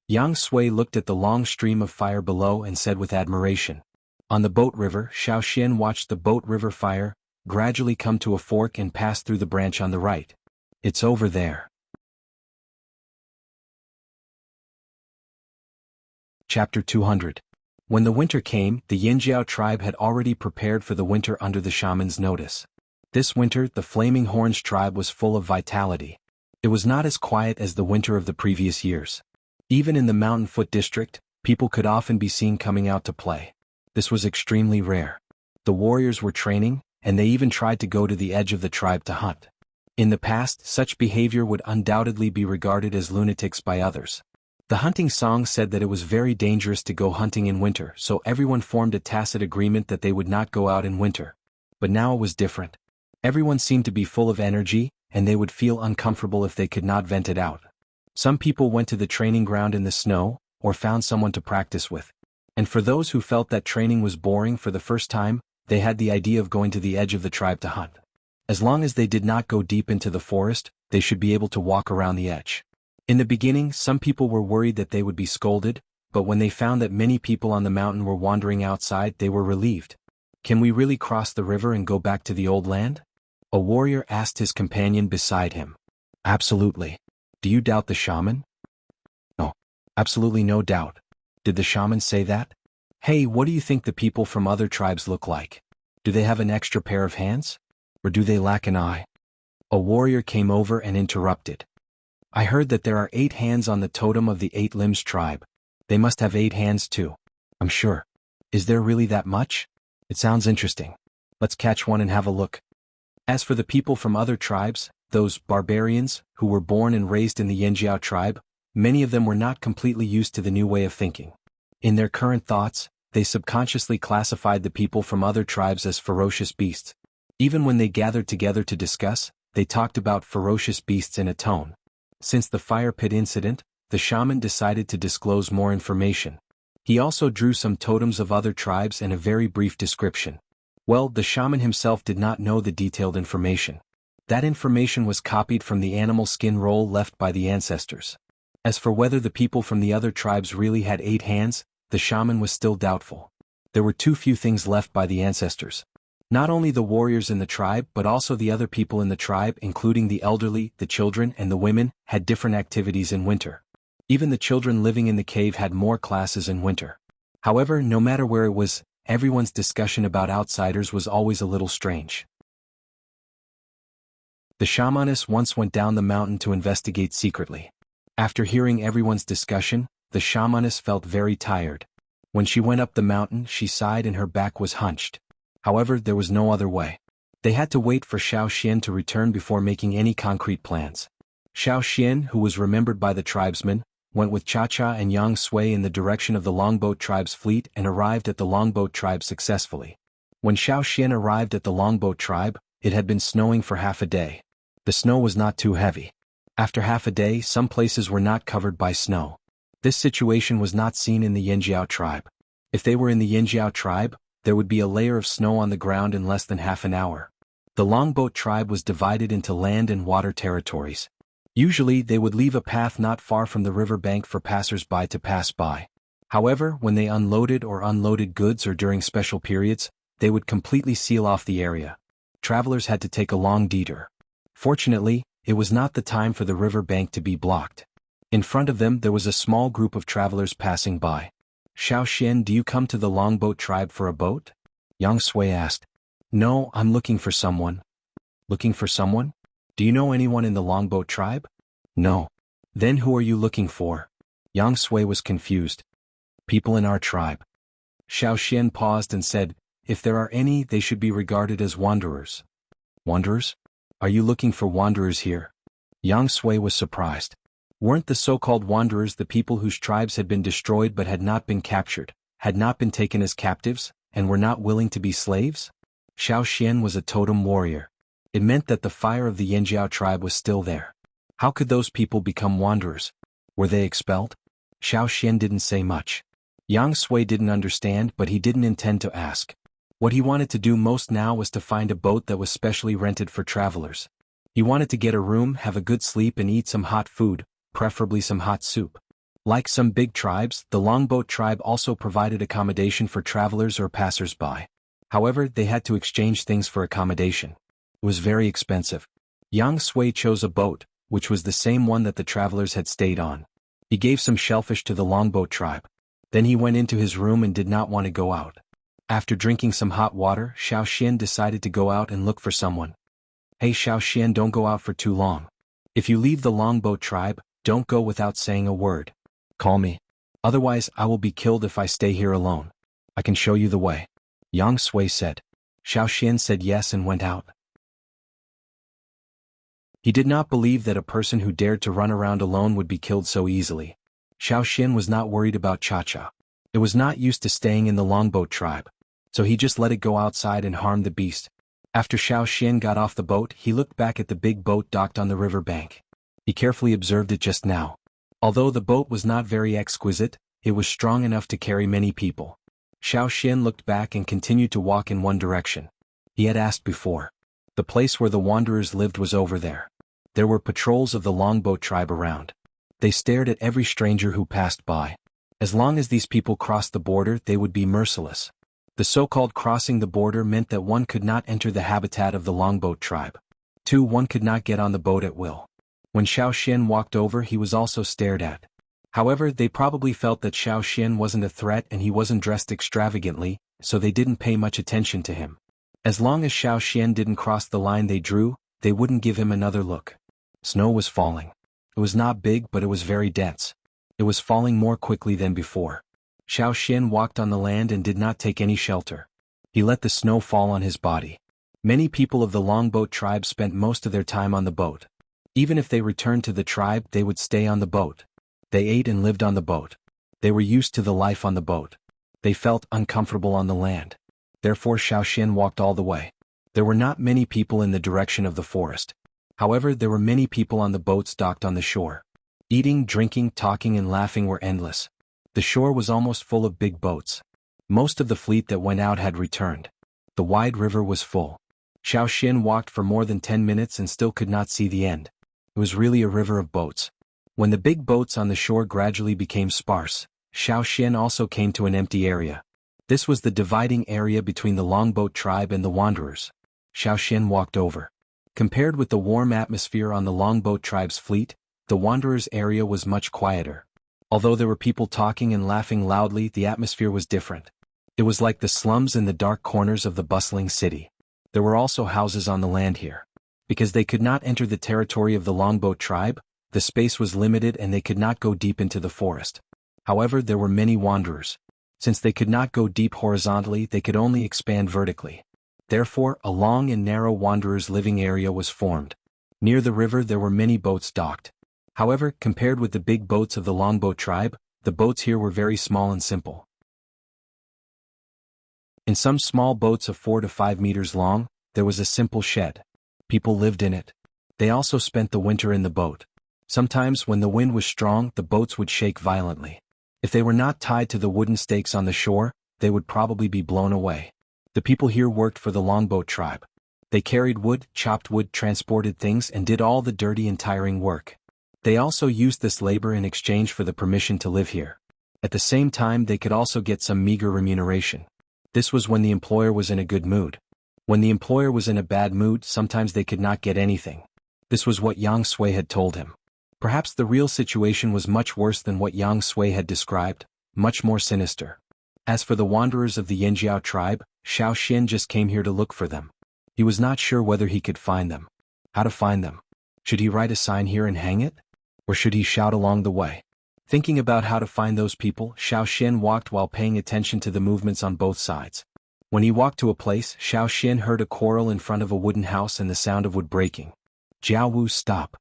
Yang Sui looked at the long stream of fire below and said with admiration. On the Boat River, Xiao Xian watched the Boat River Fire gradually come to a fork and pass through the branch on the right. It's over there. Chapter 200. When the winter came, the Yinjiao tribe had already prepared for the winter under the shaman's notice. This winter, the Flaming Horns tribe was full of vitality. It was not as quiet as the winter of the previous years. Even in the Mountain Foot district, people could often be seen coming out to play. This was extremely rare. The warriors were training, and they even tried to go to the edge of the tribe to hunt. In the past, such behavior would undoubtedly be regarded as lunatics by others. The hunting song said that it was very dangerous to go hunting in winter, so everyone formed a tacit agreement that they would not go out in winter. But now it was different. Everyone seemed to be full of energy, and they would feel uncomfortable if they could not vent it out. Some people went to the training ground in the snow, or found someone to practice with. And for those who felt that training was boring for the first time, they had the idea of going to the edge of the tribe to hunt. As long as they did not go deep into the forest, they should be able to walk around the edge. In the beginning, some people were worried that they would be scolded, but when they found that many people on the mountain were wandering outside, they were relieved. Can we really cross the river and go back to the old land? A warrior asked his companion beside him. Absolutely. Do you doubt the shaman? No. Absolutely no doubt. Did the shaman say that? Hey, what do you think the people from other tribes look like? Do they have an extra pair of hands? Or do they lack an eye? A warrior came over and interrupted. I heard that there are 8 hands on the totem of the 8 limbs tribe. They must have 8 hands too. I'm sure. Is there really that much? It sounds interesting. Let's catch one and have a look. As for the people from other tribes, those barbarians, who were born and raised in the Yinjiao tribe, many of them were not completely used to the new way of thinking. In their current thoughts, they subconsciously classified the people from other tribes as ferocious beasts. Even when they gathered together to discuss, they talked about ferocious beasts in a tone. Since the fire pit incident, the shaman decided to disclose more information. He also drew some totems of other tribes and a very brief description. Well, the shaman himself did not know the detailed information. That information was copied from the animal skin roll left by the ancestors. As for whether the people from the other tribes really had 8 hands, the shaman was still doubtful. There were too few things left by the ancestors. Not only the warriors in the tribe but also the other people in the tribe, including the elderly, the children, and the women, had different activities in winter. Even the children living in the cave had more classes in winter. However, no matter where it was, everyone's discussion about outsiders was always a little strange. The shamaness once went down the mountain to investigate secretly. After hearing everyone's discussion, the shamaness felt very tired. When she went up the mountain, she sighed and her back was hunched. However, there was no other way. They had to wait for Xiao Xian to return before making any concrete plans. Xiao Xian, who was remembered by the tribesmen, went with Cha-Cha and Yang Sui in the direction of the Longboat tribe's fleet and arrived at the Longboat tribe successfully. When Xiao Xian arrived at the Longboat tribe, it had been snowing for half a day. The snow was not too heavy. After half a day, some places were not covered by snow. This situation was not seen in the Yinjiao tribe. If they were in the Yinjiao tribe, there would be a layer of snow on the ground in less than half an hour. The Longboat tribe was divided into land and water territories. Usually, they would leave a path not far from the river bank for passers-by to pass by. However, when they unloaded or unloaded goods or during special periods, they would completely seal off the area. Travelers had to take a long detour. Fortunately, it was not the time for the river bank to be blocked. In front of them there was a small group of travelers passing by. Xiao Xian, do you come to the Longboat tribe for a boat? Yang Sui asked. No, I'm looking for someone. Looking for someone? Do you know anyone in the Longboat tribe? No. Then who are you looking for? Yang Sui was confused. People in our tribe. Xiao Xian paused and said, if there are any, they should be regarded as wanderers. Wanderers? Are you looking for wanderers here? Yang Sui was surprised. Weren't the so-called wanderers the people whose tribes had been destroyed but had not been captured, had not been taken as captives, and were not willing to be slaves? Xiao Xian was a totem warrior. It meant that the fire of the Yinjiao tribe was still there. How could those people become wanderers? Were they expelled? Xiao Xian didn't say much. Yang Sui didn't understand, but he didn't intend to ask. What he wanted to do most now was to find a boat that was specially rented for travelers. He wanted to get a room, have a good sleep and eat some hot food, preferably some hot soup. Like some big tribes, the Longboat tribe also provided accommodation for travelers or passers-by. However, they had to exchange things for accommodation. It was very expensive. Yang Sui chose a boat, which was the same one that the travelers had stayed on. He gave some shellfish to the Longboat tribe. Then he went into his room and did not want to go out. After drinking some hot water, Xiaoxian decided to go out and look for someone. Hey Xiaoxian, don't go out for too long. If you leave the Longboat tribe, don't go without saying a word. Call me. Otherwise I will be killed if I stay here alone. I can show you the way. Yang Sui said. Xiaoxian said yes and went out. He did not believe that a person who dared to run around alone would be killed so easily. Xiaoxian was not worried about Cha-Cha. It was not used to staying in the Longboat tribe, so he just let it go outside and harm the beast. After Xiaoxian got off the boat, he looked back at the big boat docked on the river bank. He carefully observed it just now. Although the boat was not very exquisite, it was strong enough to carry many people. Xiaoxian looked back and continued to walk in one direction. He had asked before. The place where the wanderers lived was over there. There were patrols of the Longboat tribe around. They stared at every stranger who passed by. As long as these people crossed the border, they would be merciless. The so-called crossing the border meant that one could not enter the habitat of the Longboat tribe. 2. One could not get on the boat at will. When Xiaoxian walked over, he was also stared at. However, they probably felt that Xiaoxian wasn't a threat and he wasn't dressed extravagantly, so they didn't pay much attention to him. As long as Xiaoxian didn't cross the line they drew, they wouldn't give him another look. Snow was falling. It was not big, but it was very dense. It was falling more quickly than before. Xiaoxian walked on the land and did not take any shelter. He let the snow fall on his body. Many people of the Longboat tribe spent most of their time on the boat. Even if they returned to the tribe, they would stay on the boat. They ate and lived on the boat. They were used to the life on the boat. They felt uncomfortable on the land. Therefore Xiaoxian walked all the way. There were not many people in the direction of the forest. However, there were many people on the boats docked on the shore. Eating, drinking, talking and laughing were endless. The shore was almost full of big boats. Most of the fleet that went out had returned. The wide river was full. Xiaoxian walked for more than 10 minutes and still could not see the end. It was really a river of boats. When the big boats on the shore gradually became sparse, Xiaoxian also came to an empty area. This was the dividing area between the Longboat tribe and the wanderers. Xiaoxian walked over. Compared with the warm atmosphere on the Longboat tribe's fleet, the wanderers' area was much quieter. Although there were people talking and laughing loudly, the atmosphere was different. It was like the slums in the dark corners of the bustling city. There were also houses on the land here. Because they could not enter the territory of the Longboat tribe, the space was limited and they could not go deep into the forest. However, there were many wanderers. Since they could not go deep horizontally, they could only expand vertically. Therefore, a long and narrow wanderers' living area was formed. Near the river there were many boats docked. However, compared with the big boats of the Longboat tribe, the boats here were very small and simple. In some small boats of 4 to 5 meters long, there was a simple shed. People lived in it. They also spent the winter in the boat. Sometimes when the wind was strong, the boats would shake violently. If they were not tied to the wooden stakes on the shore, they would probably be blown away. The people here worked for the Longboat tribe. They carried wood, chopped wood, transported things and did all the dirty and tiring work. They also used this labor in exchange for the permission to live here. At the same time, they could also get some meager remuneration. This was when the employer was in a good mood. When the employer was in a bad mood, sometimes they could not get anything. This was what Yang Sui had told him. Perhaps the real situation was much worse than what Yang Sui had described, much more sinister. As for the wanderers of the Yanjiao tribe, Xiaoxian just came here to look for them. He was not sure whether he could find them. How to find them? Should he write a sign here and hang it? Or should he shout along the way? Thinking about how to find those people, Xiaoxian walked while paying attention to the movements on both sides. When he walked to a place, Xiaoxian heard a quarrel in front of a wooden house and the sound of wood breaking. Jianghu, stop!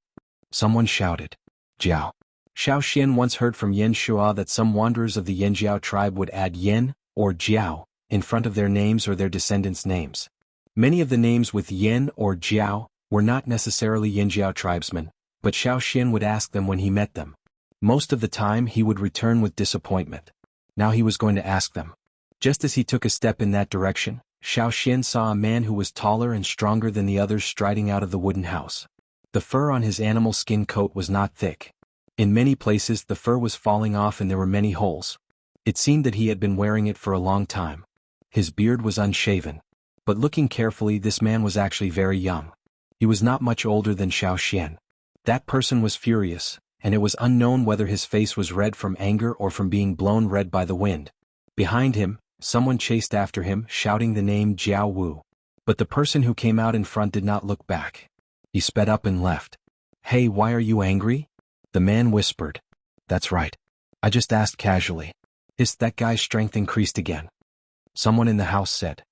Someone shouted. Jiao. Xiaoxian once heard from Yan Shua that some wanderers of the Yanjiao tribe would add Yan, or Jiao, in front of their names or their descendants' names. Many of the names with Yan or Jiao were not necessarily Yanjiao tribesmen, but Xiaoxian would ask them when he met them. Most of the time he would return with disappointment. Now he was going to ask them. Just as he took a step in that direction, Xiao Xian saw a man who was taller and stronger than the others striding out of the wooden house. The fur on his animal skin coat was not thick. In many places the fur was falling off and there were many holes. It seemed that he had been wearing it for a long time. His beard was unshaven. But looking carefully, this man was actually very young. He was not much older than Xiao Xian. That person was furious, and it was unknown whether his face was red from anger or from being blown red by the wind. Behind him, someone chased after him, shouting the name Jianghu. But the person who came out in front did not look back. He sped up and left. "Hey, why are you angry?" The man whispered. "That's right. I just asked casually." That guy's strength increased again. Someone in the house said.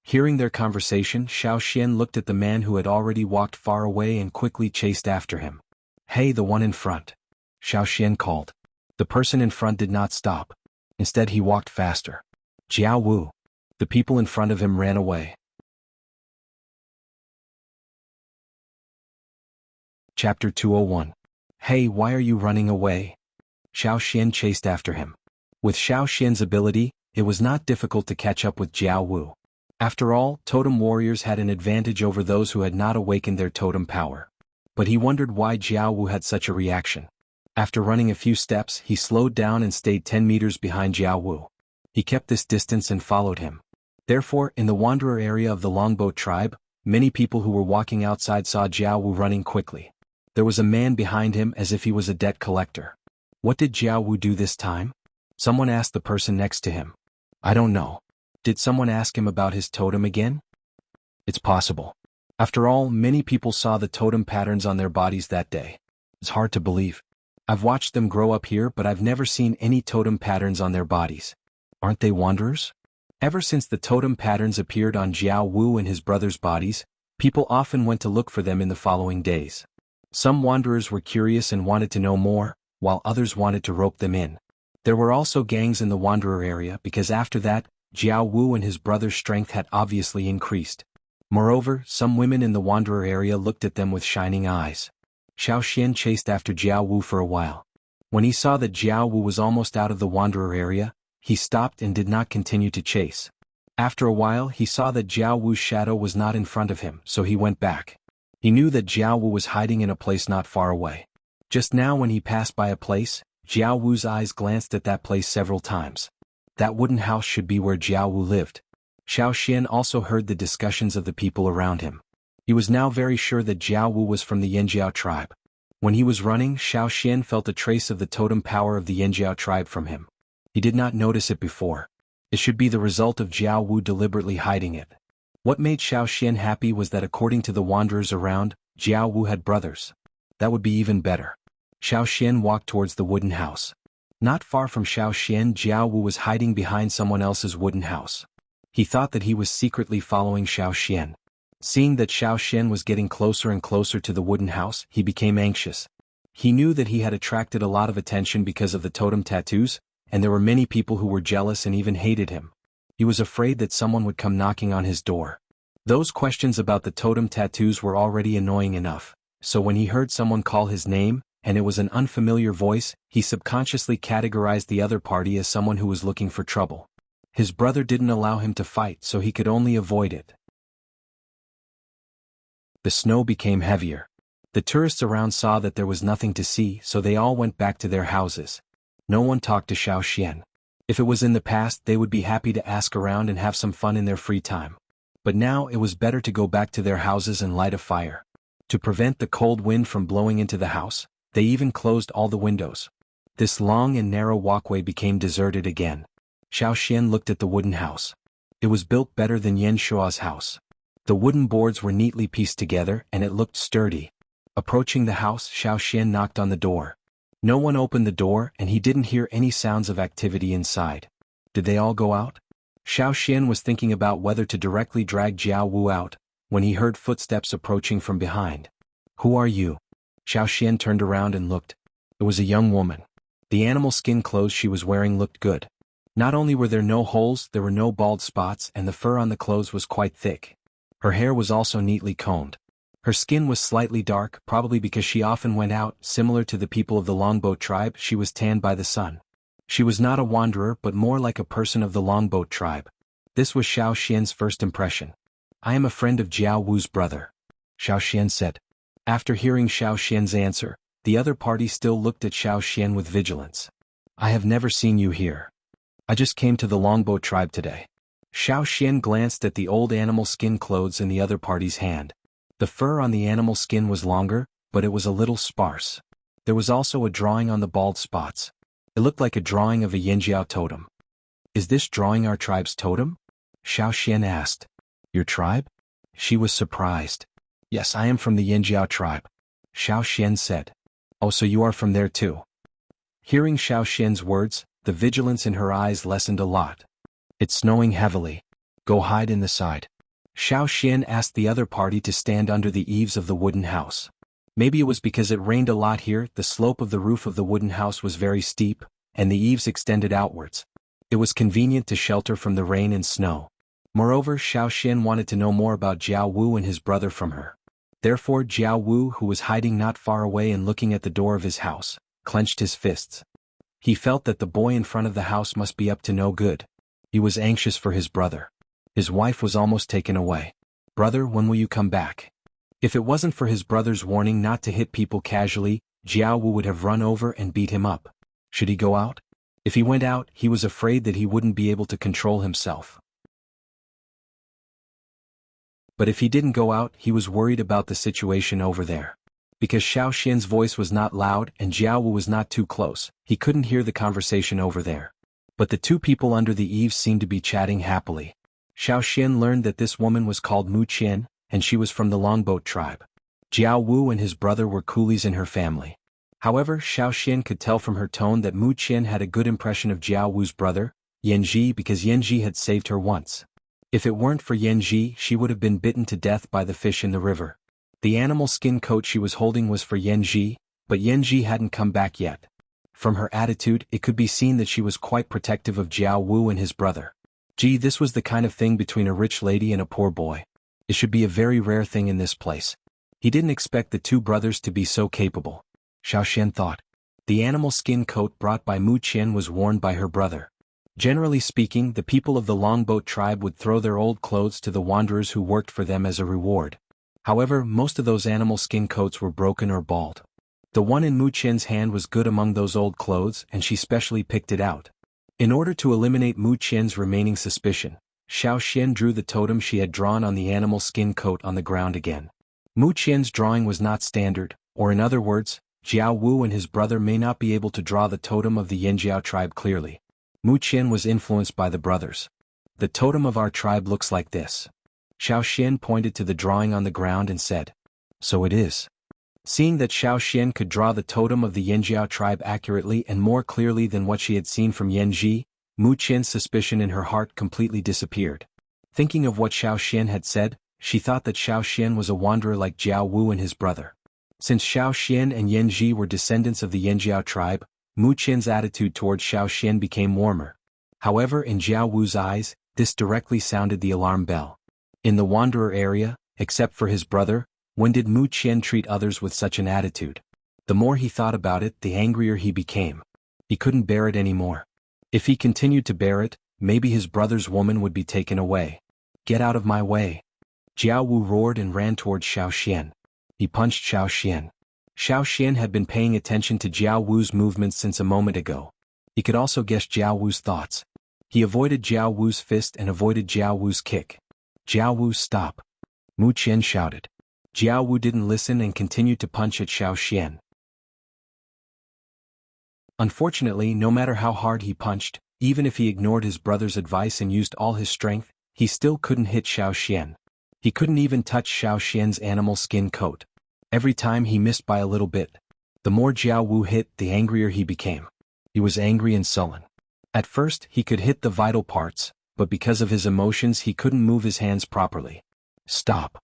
Hearing their conversation, Xiao Xian looked at the man who had already walked far away and quickly chased after him. "Hey, the one in front," Xiao Xian called. The person in front did not stop. Instead he walked faster. "Jiao Wu." The people in front of him ran away. Chapter 201. "Hey, why are you running away?" Xiao Xian chased after him. With Xiao Xian's ability, it was not difficult to catch up with Jiao Wu. After all, totem warriors had an advantage over those who had not awakened their totem power. But he wondered why Jiao Wu had such a reaction. After running a few steps, he slowed down and stayed 10 meters behind Jiao Wu. He kept this distance and followed him. Therefore, in the wanderer area of the Longboat tribe, many people who were walking outside saw Jiao Wu running quickly. There was a man behind him as if he was a debt collector. What did Jiao Wu do this time? Someone asked the person next to him. "I don't know. Did someone ask him about his totem again?" It's possible. After all, many people saw the totem patterns on their bodies that day. It's hard to believe. I've watched them grow up here, but I've never seen any totem patterns on their bodies. Aren't they wanderers? Ever since the totem patterns appeared on Jiao Wu and his brothers' bodies, people often went to look for them in the following days. Some wanderers were curious and wanted to know more, while others wanted to rope them in. There were also gangs in the wanderer area because after that, Jiao Wu and his brother's strength had obviously increased. Moreover, some women in the wanderer area looked at them with shining eyes. Xiao Xian chased after Jiao Wu for a while. When he saw that Jiao Wu was almost out of the wanderer area, he stopped and did not continue to chase. After a while, he saw that Jiao Wu's shadow was not in front of him, so he went back. He knew that Jiao Wu was hiding in a place not far away. Just now when he passed by a place, Jiao Wu's eyes glanced at that place several times. That wooden house should be where Jiao Wu lived. Xiao Xian also heard the discussions of the people around him. He was now very sure that Jiao Wu was from the Yanjiao tribe. When he was running, Xiao Xian felt a trace of the totem power of the Yanjiao tribe from him. He did not notice it before. It should be the result of Jiao Wu deliberately hiding it. What made Xiao Xian happy was that according to the wanderers around, Jiao Wu had brothers. That would be even better. Xiao Xian walked towards the wooden house. Not far from Xiao Xian, Jiao Wu was hiding behind someone else's wooden house. He thought that he was secretly following Xiao Xian. Seeing that Xiao Xian was getting closer and closer to the wooden house, he became anxious. He knew that he had attracted a lot of attention because of the totem tattoos, and there were many people who were jealous and even hated him. He was afraid that someone would come knocking on his door. Those questions about the totem tattoos were already annoying enough, so when he heard someone call his name, and it was an unfamiliar voice, he subconsciously categorized the other party as someone who was looking for trouble. His brother didn't allow him to fight, so he could only avoid it. The snow became heavier. The tourists around saw that there was nothing to see, so they all went back to their houses. No one talked to Xiao Xian. If it was in the past, they would be happy to ask around and have some fun in their free time. But now it was better to go back to their houses and light a fire. To prevent the cold wind from blowing into the house, they even closed all the windows. This long and narrow walkway became deserted again. Xiao Xian looked at the wooden house. It was built better than Yan Shua's house. The wooden boards were neatly pieced together and it looked sturdy. Approaching the house, Xiao Xian knocked on the door. No one opened the door and he didn't hear any sounds of activity inside. Did they all go out? Xiao Xian was thinking about whether to directly drag Jiao Wu out, when he heard footsteps approaching from behind. "Who are you?" Xiao Xian turned around and looked. It was a young woman. The animal skin clothes she was wearing looked good. Not only were there no holes, there were no bald spots, and the fur on the clothes was quite thick. Her hair was also neatly combed. Her skin was slightly dark, probably because she often went out. Similar to the people of the Longboat tribe, she was tanned by the sun. She was not a wanderer but more like a person of the longboat tribe. This was Xiao Xian's first impression. I am a friend of Jiao Wu's brother, Xiao Xian said. After hearing Xiao Xian's answer, the other party still looked at Xiao Xian with vigilance. I have never seen you here. I just came to the longboat tribe today. Xiao Xian glanced at the old animal skin clothes in the other party's hand. The fur on the animal skin was longer, but it was a little sparse. There was also a drawing on the bald spots. It looked like a drawing of a Yanjiao totem. Is this drawing our tribe's totem? Xiao Xian asked. Your tribe? She was surprised. Yes, I am from the Yanjiao tribe, Xiao Xian said. Oh, so you are from there too. Hearing Xiao Xian's words, the vigilance in her eyes lessened a lot. It's snowing heavily. Go hide in the side. Xiao Xian asked the other party to stand under the eaves of the wooden house. Maybe it was because it rained a lot here. The slope of the roof of the wooden house was very steep, and the eaves extended outwards. It was convenient to shelter from the rain and snow. Moreover, Xiao Xian wanted to know more about Jiao Wu and his brother from her. Therefore Jiao Wu, who was hiding not far away and looking at the door of his house, clenched his fists. He felt that the boy in front of the house must be up to no good. He was anxious for his brother. His wife was almost taken away. Brother, when will you come back? If it wasn't for his brother's warning not to hit people casually, Jiao Wu would have run over and beat him up. Should he go out? If he went out, he was afraid that he wouldn't be able to control himself. But if he didn't go out, he was worried about the situation over there. Because Xiao Xian's voice was not loud and Jiao Wu was not too close, he couldn't hear the conversation over there. But the two people under the eaves seemed to be chatting happily. Xiao Xian learned that this woman was called Mu Qian, and she was from the longboat tribe. Jiao Wu and his brother were coolies in her family. However, Xiao Xian could tell from her tone that Mu Qian had a good impression of Jiao Wu's brother, Yanji, because Yanji had saved her once. If it weren't for Yanji, she would have been bitten to death by the fish in the river. The animal skin coat she was holding was for Yanji, but Yanji hadn't come back yet. From her attitude, it could be seen that she was quite protective of Jiao Wu and his brother. Gee, this was the kind of thing between a rich lady and a poor boy. It should be a very rare thing in this place. He didn't expect the two brothers to be so capable, Xiao Xian thought. The animal skin coat brought by Mu Qian was worn by her brother. Generally speaking, the people of the longboat tribe would throw their old clothes to the wanderers who worked for them as a reward. However, most of those animal skin coats were broken or bald. The one in Mu Qian's hand was good among those old clothes, and she specially picked it out. In order to eliminate Mu Qian's remaining suspicion, Xiao Xian drew the totem she had drawn on the animal skin coat on the ground again. Mu Qian's drawing was not standard, or in other words, Jiao Wu and his brother may not be able to draw the totem of the Yanjiao tribe clearly. Mu Qian was influenced by the brothers. The totem of our tribe looks like this. Xiao Xian pointed to the drawing on the ground and said, So it is. Seeing that Xiao Xian could draw the totem of the Yanjiao tribe accurately and more clearly than what she had seen from Yanji, Mu Qian's suspicion in her heart completely disappeared. Thinking of what Xiao Xian had said, she thought that Xiao Xian was a wanderer like Jiao Wu and his brother. Since Xiao Xian and Yanji were descendants of the Yanjiao tribe, Mu Qian's attitude towards Xiao Xian became warmer. However, in Jiao Wu's eyes, this directly sounded the alarm bell. In the wanderer area, except for his brother, when did Mu Qian treat others with such an attitude? The more he thought about it, the angrier he became. He couldn't bear it anymore. If he continued to bear it, maybe his brother's woman would be taken away. Get out of my way. Jiao Wu roared and ran towards Xiao Xian. He punched Xiao Xian. Xiao Xian had been paying attention to Jiao Wu's movements since a moment ago. He could also guess Jiao Wu's thoughts. He avoided Jiao Wu's fist and avoided Jiao Wu's kick. Jiao Wu, stop. Mu Qian shouted. Jiao Wu didn't listen and continued to punch at Xiao Xian. Unfortunately, no matter how hard he punched, even if he ignored his brother's advice and used all his strength, he still couldn't hit Xiao Xian. He couldn't even touch Xiao Xian's animal skin coat. Every time he missed by a little bit. The more Jiao Wu hit, the angrier he became. He was angry and sullen. At first, he could hit the vital parts, but because of his emotions he couldn't move his hands properly. Stop.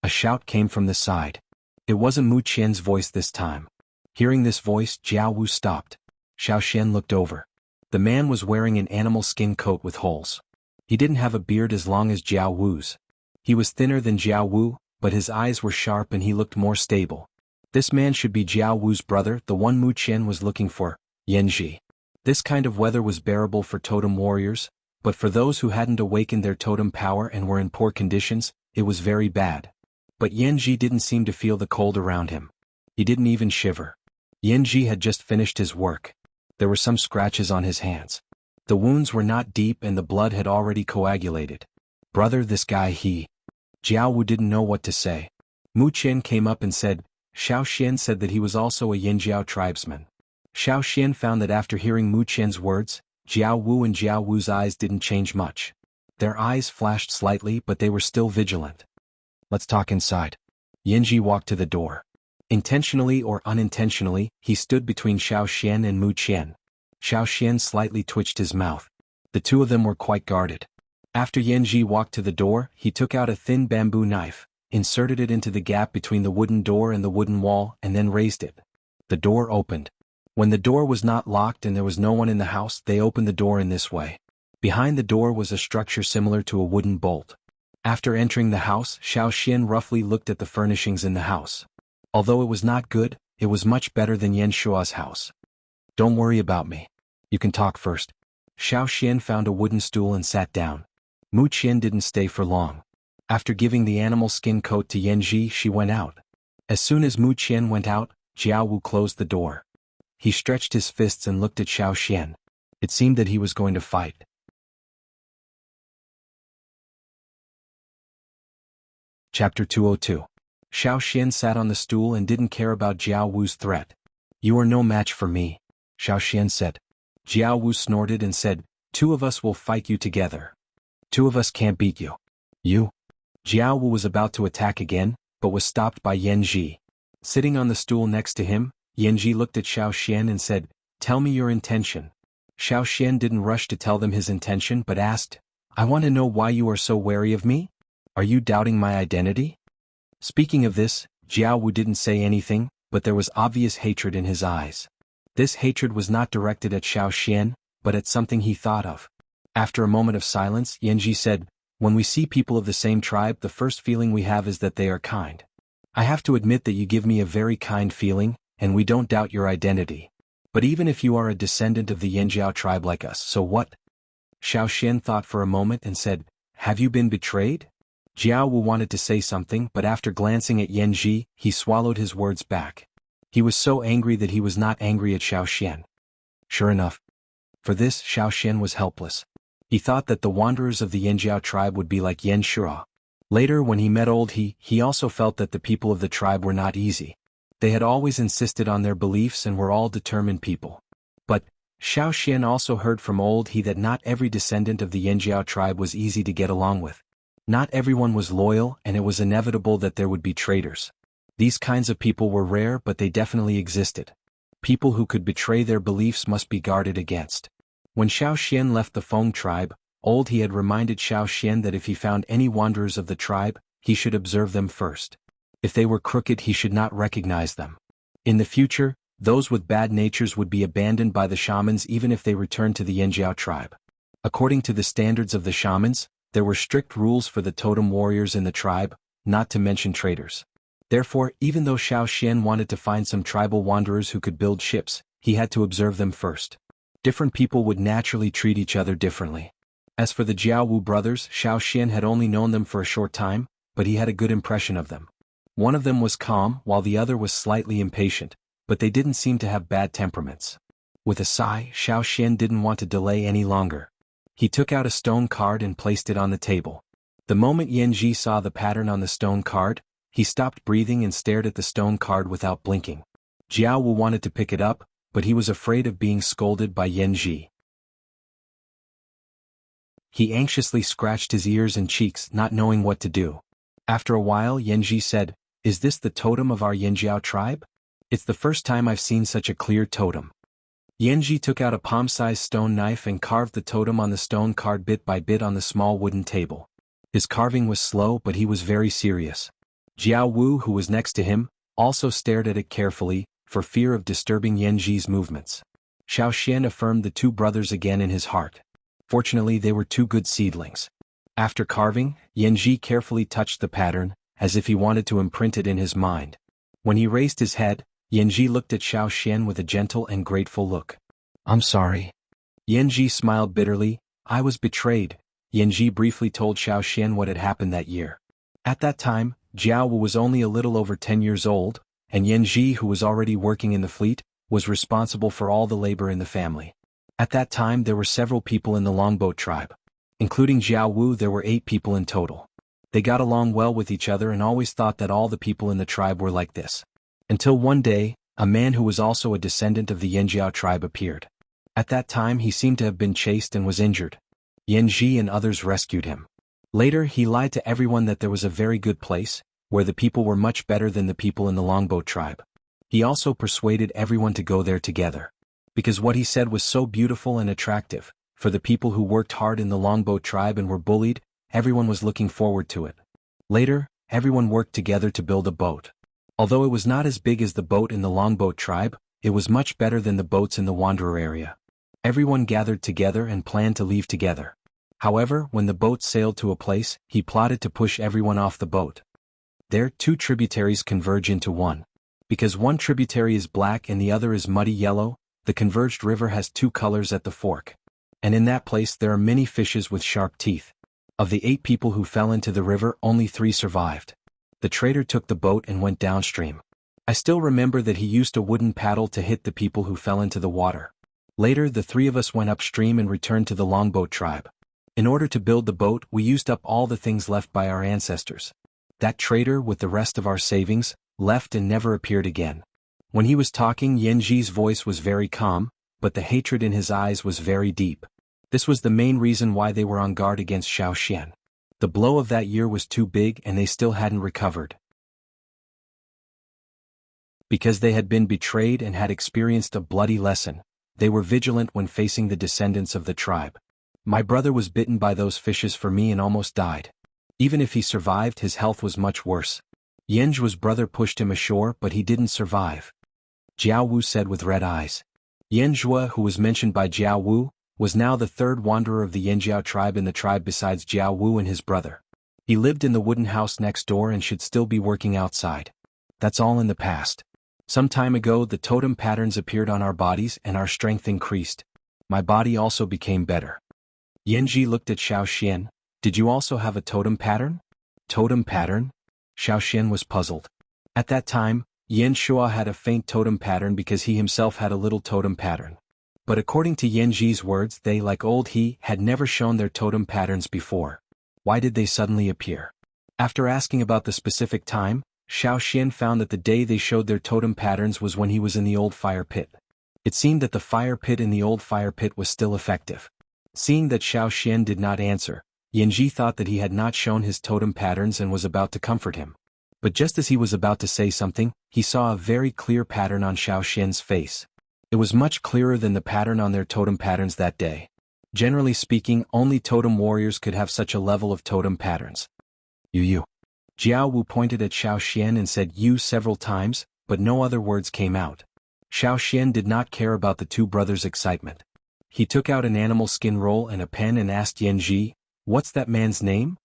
A shout came from the side. It wasn't Mu Qian's voice this time. Hearing this voice, Jiao Wu stopped. Xiao Xian looked over. The man was wearing an animal skin coat with holes. He didn't have a beard as long as Jiao Wu's. He was thinner than Jiao Wu, but his eyes were sharp and he looked more stable. This man should be Jiao Wu's brother, the one Mu Qian was looking for, Yanji. This kind of weather was bearable for totem warriors, but for those who hadn't awakened their totem power and were in poor conditions, it was very bad. But Yanji didn't seem to feel the cold around him. He didn't even shiver. Yanji had just finished his work. There were some scratches on his hands. The wounds were not deep and the blood had already coagulated. Brother, this guy Jianghu didn't know what to say. Mu Qian came up and said, Xiao Xian said that he was also a Yinjiao tribesman. Xiao Xian found that after hearing Mu Qian's words, Jiao Wu and Jiao Wu's eyes didn't change much. Their eyes flashed slightly but they were still vigilant. Let's talk inside. Yanji walked to the door. Intentionally or unintentionally, he stood between Xiao Xian and Mu Qian. Xiao Xian slightly twitched his mouth. The two of them were quite guarded. After Yanji walked to the door, he took out a thin bamboo knife, inserted it into the gap between the wooden door and the wooden wall, and then raised it. The door opened. When the door was not locked and there was no one in the house, they opened the door in this way. Behind the door was a structure similar to a wooden bolt. After entering the house, Xiao Xian roughly looked at the furnishings in the house. Although it was not good, it was much better than Yan Shua's house. Don't worry about me. You can talk first. Xiao Xian found a wooden stool and sat down. Mu Qian didn't stay for long. After giving the animal skin coat to Yanji, she went out. As soon as Mu Qian went out, Jiao Wu closed the door. He stretched his fists and looked at Xiao Xian. It seemed that he was going to fight. Chapter 202. Xiao Xian sat on the stool and didn't care about Jiao Wu's threat. You are no match for me, Xiao Xian said. Jiao Wu snorted and said, 2 of us will fight you together. 2 of us can't beat you. You? Jiao Wu was about to attack again, but was stopped by Yanji. Sitting on the stool next to him, Yanji looked at Xiao Xian and said, Tell me your intention. Xiao Xian didn't rush to tell them his intention but asked, I want to know why you are so wary of me? Are you doubting my identity? Speaking of this, Jiao Wu didn't say anything, but there was obvious hatred in his eyes. This hatred was not directed at Xiao Xian, but at something he thought of. After a moment of silence, Yanji said, When we see people of the same tribe, the first feeling we have is that they are kind. I have to admit that you give me a very kind feeling, and we don't doubt your identity. But even if you are a descendant of the Yinjiao tribe like us, so what? Xiao Xian thought for a moment and said, Have you been betrayed? Jiao Wu wanted to say something, but after glancing at Yanji, he swallowed his words back. He was so angry that he was not angry at Xiao Xian. Sure enough. For this, Xiao Xian was helpless. He thought that the wanderers of the Yinjiao tribe would be like Yan Shua. Later, when he met Old He also felt that the people of the tribe were not easy. They had always insisted on their beliefs and were all determined people. But Xiao Xian also heard from Old He that not every descendant of the Yinjiao tribe was easy to get along with. Not everyone was loyal, and it was inevitable that there would be traitors. These kinds of people were rare, but they definitely existed. People who could betray their beliefs must be guarded against. When Xiao Xian left the Feng tribe, Old He had reminded Xiao Xian that if he found any wanderers of the tribe, he should observe them first. If they were crooked, he should not recognize them. In the future, those with bad natures would be abandoned by the shamans even if they returned to the Yinjiao tribe. According to the standards of the shamans, there were strict rules for the totem warriors in the tribe, not to mention traitors. Therefore, even though Xiao Xian wanted to find some tribal wanderers who could build ships, he had to observe them first. Different people would naturally treat each other differently. As for the Jiao Wu brothers, Xiao Xian had only known them for a short time, but he had a good impression of them. One of them was calm, while the other was slightly impatient, but they didn't seem to have bad temperaments. With a sigh, Xiao Xian didn't want to delay any longer. He took out a stone card and placed it on the table. The moment Yanji saw the pattern on the stone card, he stopped breathing and stared at the stone card without blinking. Jiao Wu wanted to pick it up, but he was afraid of being scolded by Yanji. He anxiously scratched his ears and cheeks, not knowing what to do. After a while, Yanji said, Is this the totem of our Yinjiao tribe? It's the first time I've seen such a clear totem. Yanji took out a palm-sized stone knife and carved the totem on the stone card bit by bit on the small wooden table. His carving was slow, but he was very serious. Jiao Wu, who was next to him, also stared at it carefully, for fear of disturbing Yanji's movements. Xiao Xian affirmed the two brothers again in his heart. Fortunately, they were two good seedlings. After carving, Yanji carefully touched the pattern, as if he wanted to imprint it in his mind. When he raised his head, Yanji looked at Xiao Xian with a gentle and grateful look. I'm sorry, Yanji smiled bitterly. I was betrayed. Yanji briefly told Xiao Xian what had happened that year. At that time, Jianghu was only a little over 10 years old, and Yanji, who was already working in the fleet, was responsible for all the labor in the family. At that time there were several people in the longboat tribe. Including Jianghu, there were 8 people in total. They got along well with each other and always thought that all the people in the tribe were like this. Until one day, a man who was also a descendant of the Yanjiao tribe appeared. At that time he seemed to have been chased and was injured. Yanji and others rescued him. Later he lied to everyone that there was a very good place, where the people were much better than the people in the longboat tribe. He also persuaded everyone to go there together. Because what he said was so beautiful and attractive, for the people who worked hard in the longboat tribe and were bullied, everyone was looking forward to it. Later, everyone worked together to build a boat. Although it was not as big as the boat in the longboat tribe, it was much better than the boats in the Wanderer area. Everyone gathered together and planned to leave together. However, when the boat sailed to a place, he plotted to push everyone off the boat. There, 2 tributaries converge into one. Because one tributary is black and the other is muddy yellow, the converged river has 2 colors at the fork. And in that place there are many fishes with sharp teeth. Of the 8 people who fell into the river, only 3 survived. The trader took the boat and went downstream. I still remember that he used a wooden paddle to hit the people who fell into the water. Later the 3 of us went upstream and returned to the longboat tribe. In order to build the boat, we used up all the things left by our ancestors. That trader, with the rest of our savings, left and never appeared again. When he was talking, Yanji's voice was very calm, but the hatred in his eyes was very deep. This was the main reason why they were on guard against Xiao Xian. The blow of that year was too big and they still hadn't recovered. Because they had been betrayed and had experienced a bloody lesson, they were vigilant when facing the descendants of the tribe. My brother was bitten by those fishes for me and almost died. Even if he survived, his health was much worse. Yanju's brother pushed him ashore, but he didn't survive. Jianghu said with red eyes. Yanjue, who was mentioned by Jianghu, was now the 3rd wanderer of the Yanjiao tribe in the tribe besides Jianghu and his brother. He lived in the wooden house next door and should still be working outside. That's all in the past. Some time ago the totem patterns appeared on our bodies and our strength increased. My body also became better. Yanji looked at Xiao Xian. Did you also have a totem pattern? Totem pattern? Xiao Xian was puzzled. At that time, Yan Shua had a faint totem pattern because he himself had a little totem pattern. But according to Yanji's words, they, like old he, had never shown their totem patterns before. Why did they suddenly appear? After asking about the specific time, Xiao Xian found that the day they showed their totem patterns was when he was in the old fire pit. It seemed that the fire pit in the old fire pit was still effective. Seeing that Xiao Xian did not answer, Yanji thought that he had not shown his totem patterns and was about to comfort him. But just as he was about to say something, he saw a very clear pattern on Xiao Xian's face. It was much clearer than the pattern on their totem patterns that day. Generally speaking, only totem warriors could have such a level of totem patterns. You. Jiao Wu pointed at Xiao Xian and said you several times, but no other words came out. Xiao Xian did not care about the 2 brothers' excitement. He took out an animal skin roll and a pen and asked Yanji, "What's that man's name?"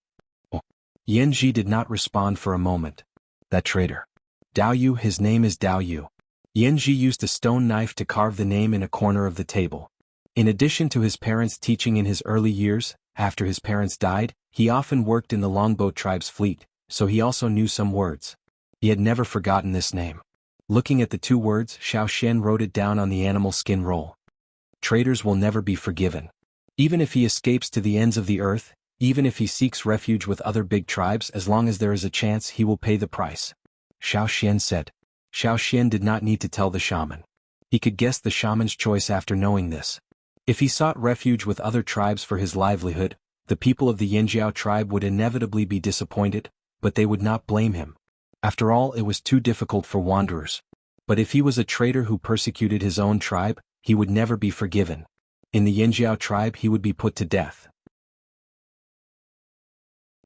Oh. Yanji did not respond for a moment. That traitor. Dao Yu, his name is Dao Yu. Yanji used a stone knife to carve the name in a corner of the table. In addition to his parents' teaching in his early years, after his parents died, he often worked in the longboat tribe's fleet, so he also knew some words. He had never forgotten this name. Looking at the 2 words, Xiao Xian wrote it down on the animal skin roll. Traitors will never be forgiven. Even if he escapes to the ends of the earth, even if he seeks refuge with other big tribes, as long as there is a chance, he will pay the price. Xiao Xian said. Xiao Xian did not need to tell the shaman. He could guess the shaman's choice after knowing this. If he sought refuge with other tribes for his livelihood, the people of the Yanjiao tribe would inevitably be disappointed, but they would not blame him. After all, it was too difficult for wanderers. But if he was a traitor who persecuted his own tribe, he would never be forgiven. In the Yanjiao tribe he would be put to death.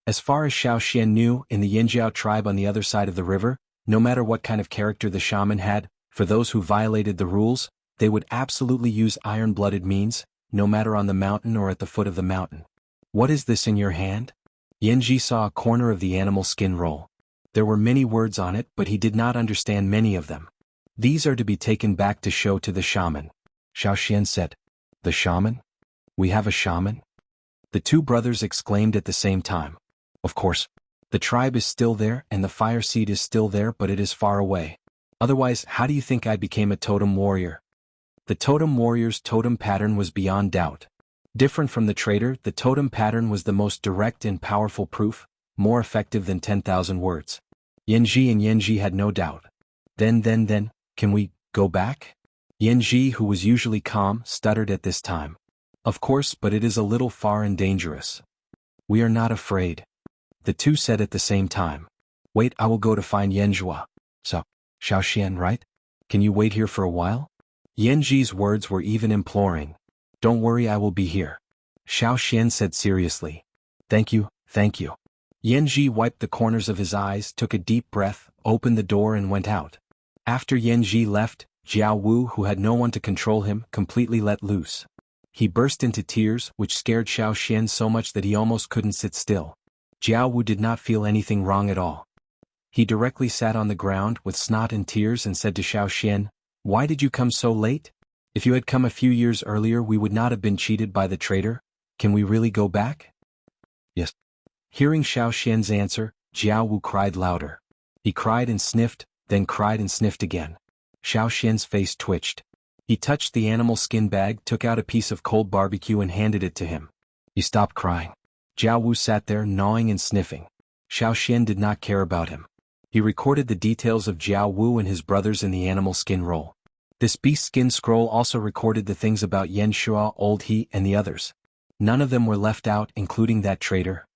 As far as Xiao Xian knew, in the Yanjiao tribe on the other side of the river, no matter what kind of character the shaman had, for those who violated the rules, they would absolutely use iron-blooded means, no matter on the mountain or at the foot of the mountain. What is this in your hand? Yanji saw a corner of the animal skin roll. There were many words on it, but he did not understand many of them. These are to be taken back to show to the shaman. Xiao Xian said. The shaman? We have a shaman? The two brothers exclaimed at the same time. Of course. The tribe is still there and the fire seed is still there, but it is far away. Otherwise, how do you think I became a totem warrior? The totem warrior's totem pattern was beyond doubt. Different from the traitor, the totem pattern was the most direct and powerful proof, more effective than 10,000 words. Yanji and Yanji had no doubt. Then, can we go back? Yanji, who was usually calm, stuttered at this time. Of course, but it is a little far and dangerous. We are not afraid. The two said at the same time. Wait, I will go to find Yanjua. So, Xiaoxian, right? Can you wait here for a while? Yanji's words were even imploring. Don't worry, I will be here. Xiaoxian said seriously. Thank you, thank you. Yanji wiped the corners of his eyes, took a deep breath, opened the door and went out. After Yanji left, Jianghu, who had no one to control him, completely let loose. He burst into tears, which scared Xiaoxian so much that he almost couldn't sit still. Jianghu did not feel anything wrong at all. He directly sat on the ground with snot and tears and said to Xiaoxian, "Why did you come so late? If you had come a few years earlier, we would not have been cheated by the traitor. Can we really go back?" "Yes." Hearing Xiaoxian's answer, Jianghu cried louder. He cried and sniffed, then cried and sniffed again. Xiaoxian's face twitched. He touched the animal skin bag, took out a piece of cold barbecue and handed it to him. He stopped crying. Jianghu sat there gnawing and sniffing. Xiaoxian did not care about him. He recorded the details of Jianghu and his brothers in the animal skin roll. This beast skin scroll also recorded the things about Yan Shua, Old He, and the others. None of them were left out, including that traitor.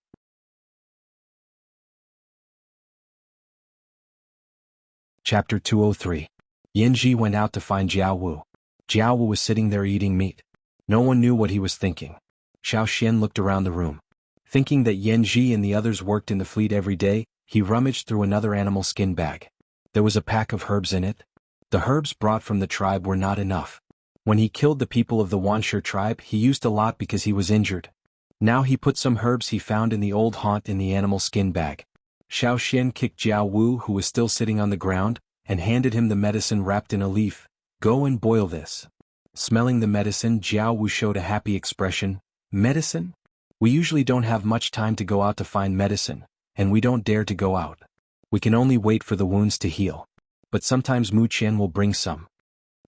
Chapter 203. Yanji went out to find Jianghu. Jianghu was sitting there eating meat. No one knew what he was thinking. Xiaoxian looked around the room. Thinking that Yanji and the others worked in the fleet every day, he rummaged through another animal skin bag. There was a pack of herbs in it. The herbs brought from the tribe were not enough. When he killed the people of the Wanshi tribe, he used a lot because he was injured. Now he put some herbs he found in the old haunt in the animal skin bag. Xiaoxian kicked Jianghu, who was still sitting on the ground, and handed him the medicine wrapped in a leaf. Go and boil this. Smelling the medicine, Jianghu showed a happy expression. Medicine? We usually don't have much time to go out to find medicine, and we don't dare to go out. We can only wait for the wounds to heal. But sometimes Mu Qian will bring some.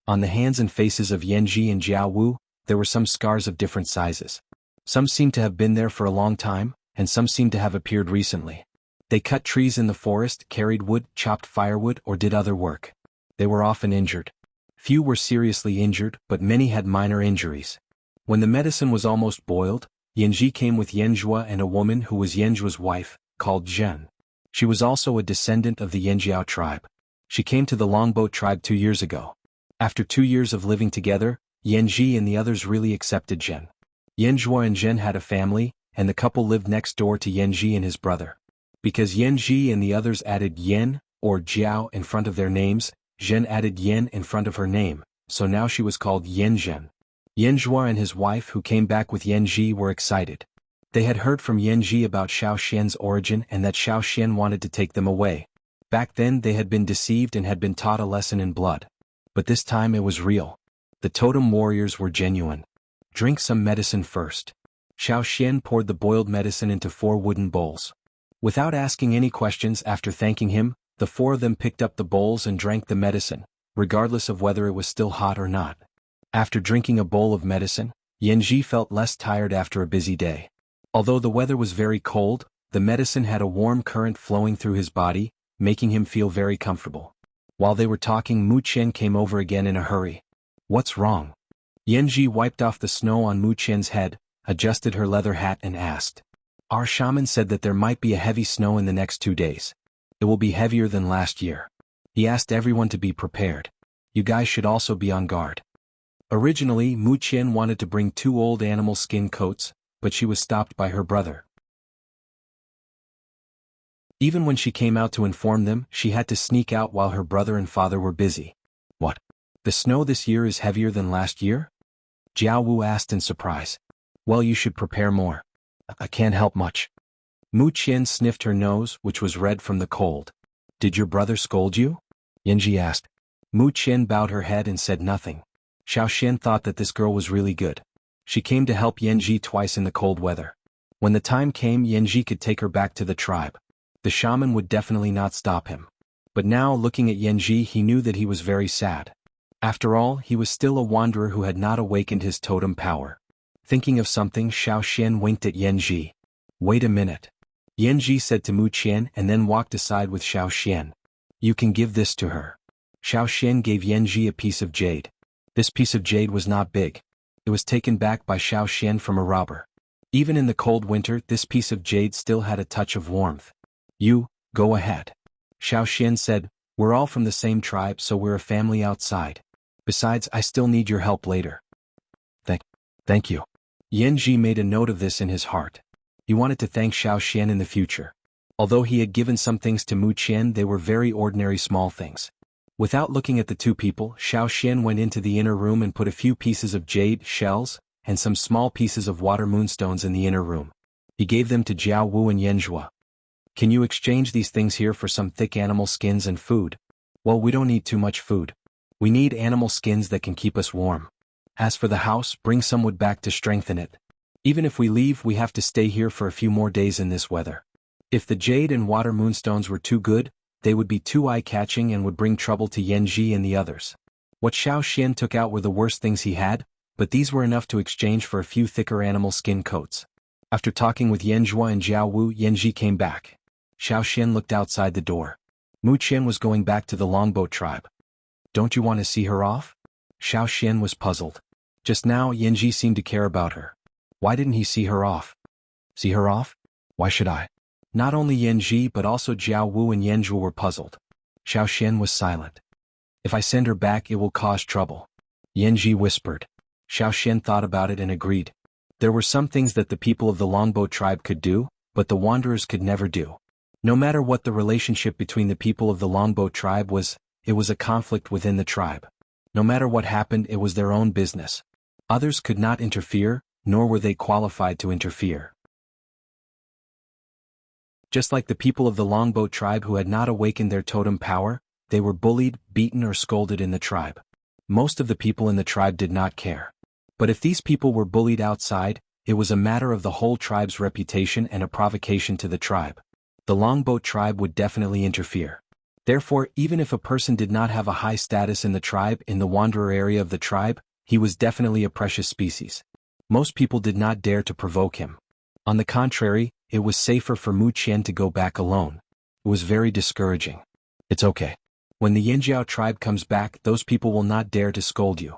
On the hands and faces of Yanji and Jianghu, there were some scars of different sizes. Some seemed to have been there for a long time, and some seemed to have appeared recently. They cut trees in the forest, carried wood, chopped firewood, or did other work. They were often injured. Few were seriously injured, but many had minor injuries. When the medicine was almost boiled, Yanji came with Yanjua and a woman who was Yanjua's wife, called Zhen. She was also a descendant of the Yanjiao tribe. She came to the Longboat tribe 2 years ago. After 2 years of living together, Yanji and the others really accepted Zhen. Yanjua and Zhen had a family, and the couple lived next door to Yanji and his brother. Because Yanji and the others added Yan, or Jiao, in front of their names, Zhen added Yan in front of her name, so now she was called Yanzhen. Yanjua and his wife who came back with Yanji were excited. They had heard from Yanji about Xiaoxian's origin and that Xiaoxian wanted to take them away. Back then they had been deceived and had been taught a lesson in blood. But this time it was real. The totem warriors were genuine. Drink some medicine first. Xiaoxian poured the boiled medicine into 4 wooden bowls. Without asking any questions, after thanking him, the 4 of them picked up the bowls and drank the medicine, regardless of whether it was still hot or not. After drinking a bowl of medicine, Yanji felt less tired after a busy day. Although the weather was very cold, the medicine had a warm current flowing through his body, making him feel very comfortable. While they were talking, Mu Qian came over again in a hurry. What's wrong? Yanji wiped off the snow on Mu Qian's head, adjusted her leather hat and asked. Our shaman said that there might be a heavy snow in the next 2 days. It will be heavier than last year. He asked everyone to be prepared. You guys should also be on guard. Originally, Mu Qian wanted to bring 2 old animal skin coats, but she was stopped by her brother. Even when she came out to inform them, she had to sneak out while her brother and father were busy. What? The snow this year is heavier than last year? Jianghu asked in surprise. Well, you should prepare more. I can't help much. Mu Qian sniffed her nose, which was red from the cold. Did your brother scold you? Yanji asked. Mu Qian bowed her head and said nothing. Xiaoxian thought that this girl was really good. She came to help Yanji twice in the cold weather. When the time came, Yanji could take her back to the tribe. The shaman would definitely not stop him. But now, looking at Yanji, he knew that he was very sad. After all, he was still a wanderer who had not awakened his totem power. Thinking of something, Xiaoxian winked at Yanji. "Wait a minute," Yanji said to Mu Qian and then walked aside with Xiaoxian. "You can give this to her." Xiaoxian gave Yanji a piece of jade. This piece of jade was not big. It was taken back by Xiaoxian from a robber. Even in the cold winter, this piece of jade still had a touch of warmth. "You, go ahead," Xiaoxian said. "We're all from the same tribe, so we're a family outside. Besides, I still need your help later." Thank you. Yanji made a note of this in his heart. He wanted to thank Xiaoxian in the future. Although he had given some things to Mu Qian, they were very ordinary small things. Without looking at the two people, Xiaoxian went into the inner room and put a few pieces of jade shells and some small pieces of water moonstones in the inner room. He gave them to Jianghu and Yanzhua. "Can you exchange these things here for some thick animal skins and food?" "Well, we don't need too much food. We need animal skins that can keep us warm. As for the house, bring some wood back to strengthen it. Even if we leave, we have to stay here for a few more days in this weather." If the jade and water moonstones were too good, they would be too eye-catching and would bring trouble to Yanji and the others. What Xiaoxian took out were the worst things he had, but these were enough to exchange for a few thicker animal skin coats. After talking with Yanzhua and Jiaowu, Yanji came back. Xiaoxian looked outside the door. Mu Qian was going back to the longboat tribe. "Don't you want to see her off?" Xiaoxian was puzzled. Just now, Yanji seemed to care about her. Why didn't he see her off? See her off? Why should I? Not only Yanji but also Jiaowu and Yanzhua were puzzled. Xiaoxian was silent. "If I send her back, it will cause trouble," Yanji whispered. Xiaoxian thought about it and agreed. There were some things that the people of the longboat tribe could do, but the wanderers could never do. No matter what the relationship between the people of the longboat tribe was, it was a conflict within the tribe. No matter what happened, it was their own business. Others could not interfere, nor were they qualified to interfere. Just like the people of the longboat tribe who had not awakened their totem power, they were bullied, beaten or scolded in the tribe. Most of the people in the tribe did not care. But if these people were bullied outside, it was a matter of the whole tribe's reputation and a provocation to the tribe. The longboat tribe would definitely interfere. Therefore, even if a person did not have a high status in the tribe, in the wanderer area of the tribe, he was definitely a precious species. Most people did not dare to provoke him. On the contrary, it was safer for Mu Qian to go back alone. It was very discouraging. "It's okay. When the Yanjiao tribe comes back, those people will not dare to scold you."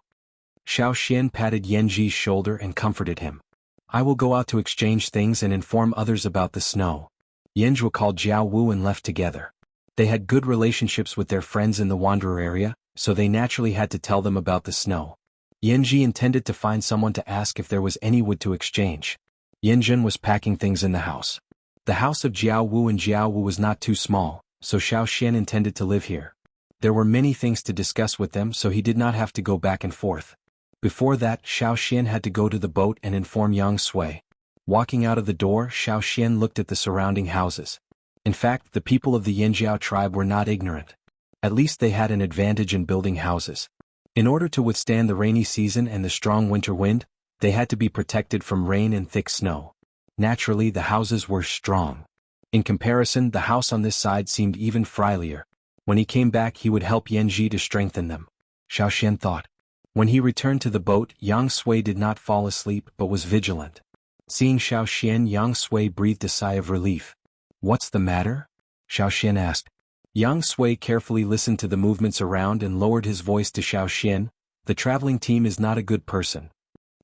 Xiaoxian patted Yanji's shoulder and comforted him. "I will go out to exchange things and inform others about the snow." Yanzhua called Jiaowu and left together. They had good relationships with their friends in the wanderer area, so they naturally had to tell them about the snow. Yanji intended to find someone to ask if there was any wood to exchange. Yanjun was packing things in the house. The house of Jiaowu and Jiaowu was not too small, so Xiaoxian intended to live here. There were many things to discuss with them, so he did not have to go back and forth. Before that, Xiaoxian had to go to the boat and inform Yang Sui. Walking out of the door, Xiaoxian looked at the surrounding houses. In fact, the people of the Yanjiao tribe were not ignorant. At least they had an advantage in building houses. In order to withstand the rainy season and the strong winter wind, they had to be protected from rain and thick snow. Naturally, the houses were strong. In comparison, the house on this side seemed even frilier. When he came back, he would help Yanji to strengthen them. Xiaoxian thought. When he returned to the boat, Yang Sui did not fall asleep but was vigilant. Seeing Xiaoxian, Yang Sui breathed a sigh of relief. "What's the matter?" Xiaoxian asked. Yang Sui carefully listened to the movements around and lowered his voice to Xiaoxian. "The traveling team is not a good person."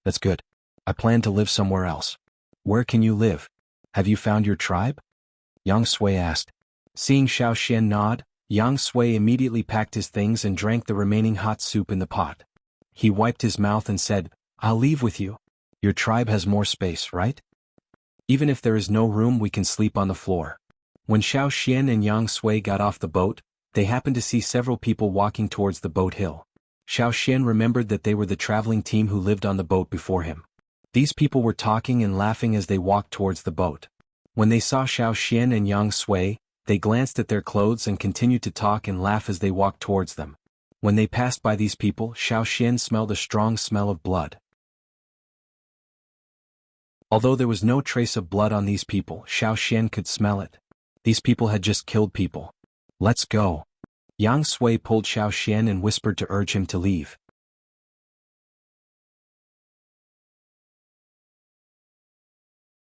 "That's good. I plan to live somewhere else." "Where can you live? Have you found your tribe?" Yang Sui asked. Seeing Xiaoxian nod, Yang Sui immediately packed his things and drank the remaining hot soup in the pot. He wiped his mouth and said, "I'll leave with you. Your tribe has more space, right? Even if there is no room, we can sleep on the floor." When Xiaoxian and Yang Sui got off the boat, they happened to see several people walking towards the boat hill. Xiaoxian remembered that they were the traveling team who lived on the boat before him. These people were talking and laughing as they walked towards the boat. When they saw Xiaoxian and Yang Sui, they glanced at their clothes and continued to talk and laugh as they walked towards them. When they passed by these people, Xiaoxian smelled a strong smell of blood. Although there was no trace of blood on these people, Xiao Xian could smell it. These people had just killed people. Let's go. Yang Sui pulled Xiao Xian and whispered to urge him to leave.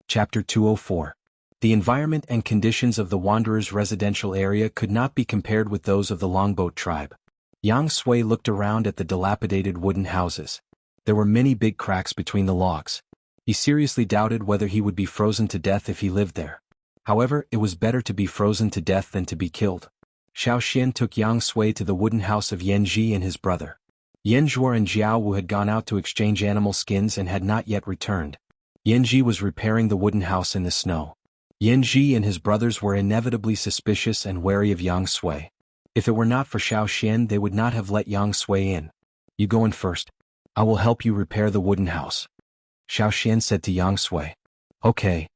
Chapter 204. The environment and conditions of the Wanderers' residential area could not be compared with those of the Longboat tribe. Yang Sui looked around at the dilapidated wooden houses. There were many big cracks between the logs. He seriously doubted whether he would be frozen to death if he lived there. However, it was better to be frozen to death than to be killed. Xiao Xian took Yang Sui to the wooden house of Yan Ji and his brother. Yan Zhuo and Jianghu had gone out to exchange animal skins and had not yet returned. Yan Ji was repairing the wooden house in the snow. Yan Ji and his brothers were inevitably suspicious and wary of Yang Sui. If it were not for Xiao Xian, they would not have let Yang Sui in. You go in first. I will help you repair the wooden house. Xiao Xian said to Yang Sui. Okay.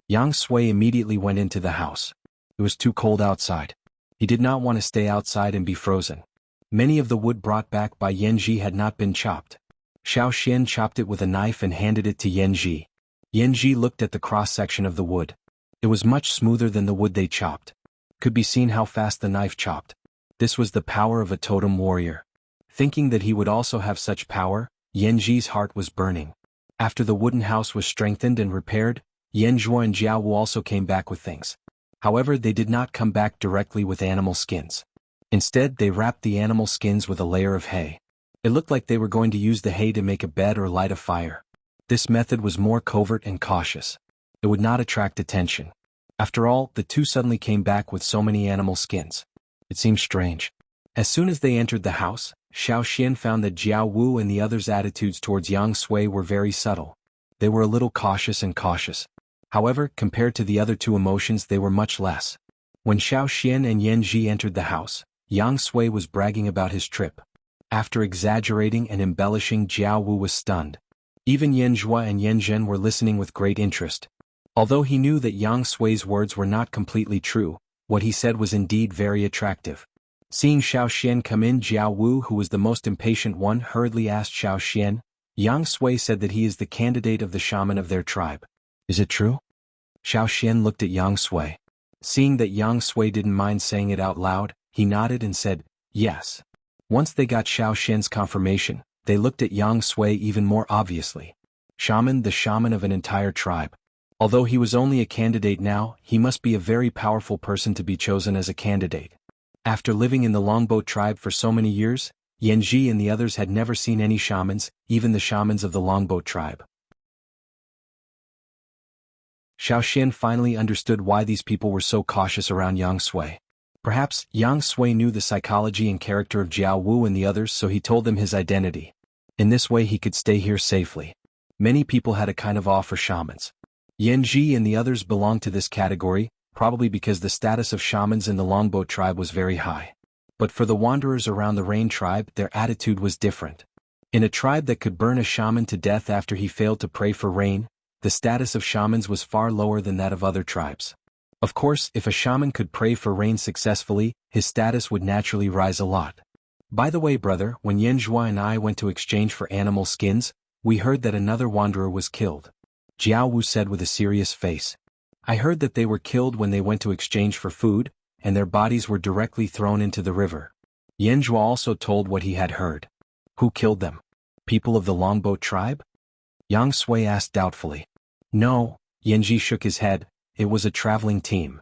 Yang Sui immediately went into the house. It was too cold outside. He did not want to stay outside and be frozen. Many of the wood brought back by Yan Ji had not been chopped. Xiao Xian chopped it with a knife and handed it to Yan Ji. Yan Ji looked at the cross-section of the wood. It was much smoother than the wood they chopped. Could be seen how fast the knife chopped. This was the power of a totem warrior. Thinking that he would also have such power, Yan Ji's heart was burning. After the wooden house was strengthened and repaired, Yan Zhuo and Jianghu also came back with things. However, they did not come back directly with animal skins. Instead, they wrapped the animal skins with a layer of hay. It looked like they were going to use the hay to make a bed or light a fire. This method was more covert and cautious. It would not attract attention. After all, the two suddenly came back with so many animal skins. It seemed strange. As soon as they entered the house, Xiao Xian found that Jianghu and the others' attitudes towards Yang Sui were very subtle. They were a little cautious and cautious. However, compared to the other two emotions, they were much less. When Xiao Xian and Yan Ji entered the house, Yang Sui was bragging about his trip. After exaggerating and embellishing, Jianghu was stunned. Even Yan Zhuo and Yan Zhen were listening with great interest. Although he knew that Yang Sui's words were not completely true, what he said was indeed very attractive. Seeing Xiao Xian come in, Jianghu, who was the most impatient one, hurriedly asked Xiao Xian. Yang Sui said that he is the candidate of the shaman of their tribe. Is it true? Xiao Xian looked at Yang Sui. Seeing that Yang Sui didn't mind saying it out loud, he nodded and said, yes. Once they got Xiao Xian's confirmation, they looked at Yang Sui even more obviously. Shaman, the shaman of an entire tribe. Although he was only a candidate now, he must be a very powerful person to be chosen as a candidate. After living in the Longboat tribe for so many years, Yan Ji and the others had never seen any shamans, even the shamans of the Longboat tribe. Xiao Xian finally understood why these people were so cautious around Yang Sui. Perhaps Yang Sui knew the psychology and character of Jianghu and the others, so he told them his identity. In this way he could stay here safely. Many people had a kind of awe for shamans. Yan Ji and the others belonged to this category, probably because the status of shamans in the Longboat tribe was very high. But for the wanderers around the Rain tribe, their attitude was different. In a tribe that could burn a shaman to death after he failed to pray for rain, the status of shamans was far lower than that of other tribes. Of course, if a shaman could pray for rain successfully, his status would naturally rise a lot. By the way, brother, when Yan Zhuo and I went to exchange for animal skins, we heard that another wanderer was killed. Jianghu said with a serious face. I heard that they were killed when they went to exchange for food, and their bodies were directly thrown into the river. Yan Zhuo also told what he had heard. Who killed them? People of the Longboat tribe? Yang Sui asked doubtfully. No, Yan Ji shook his head, it was a traveling team.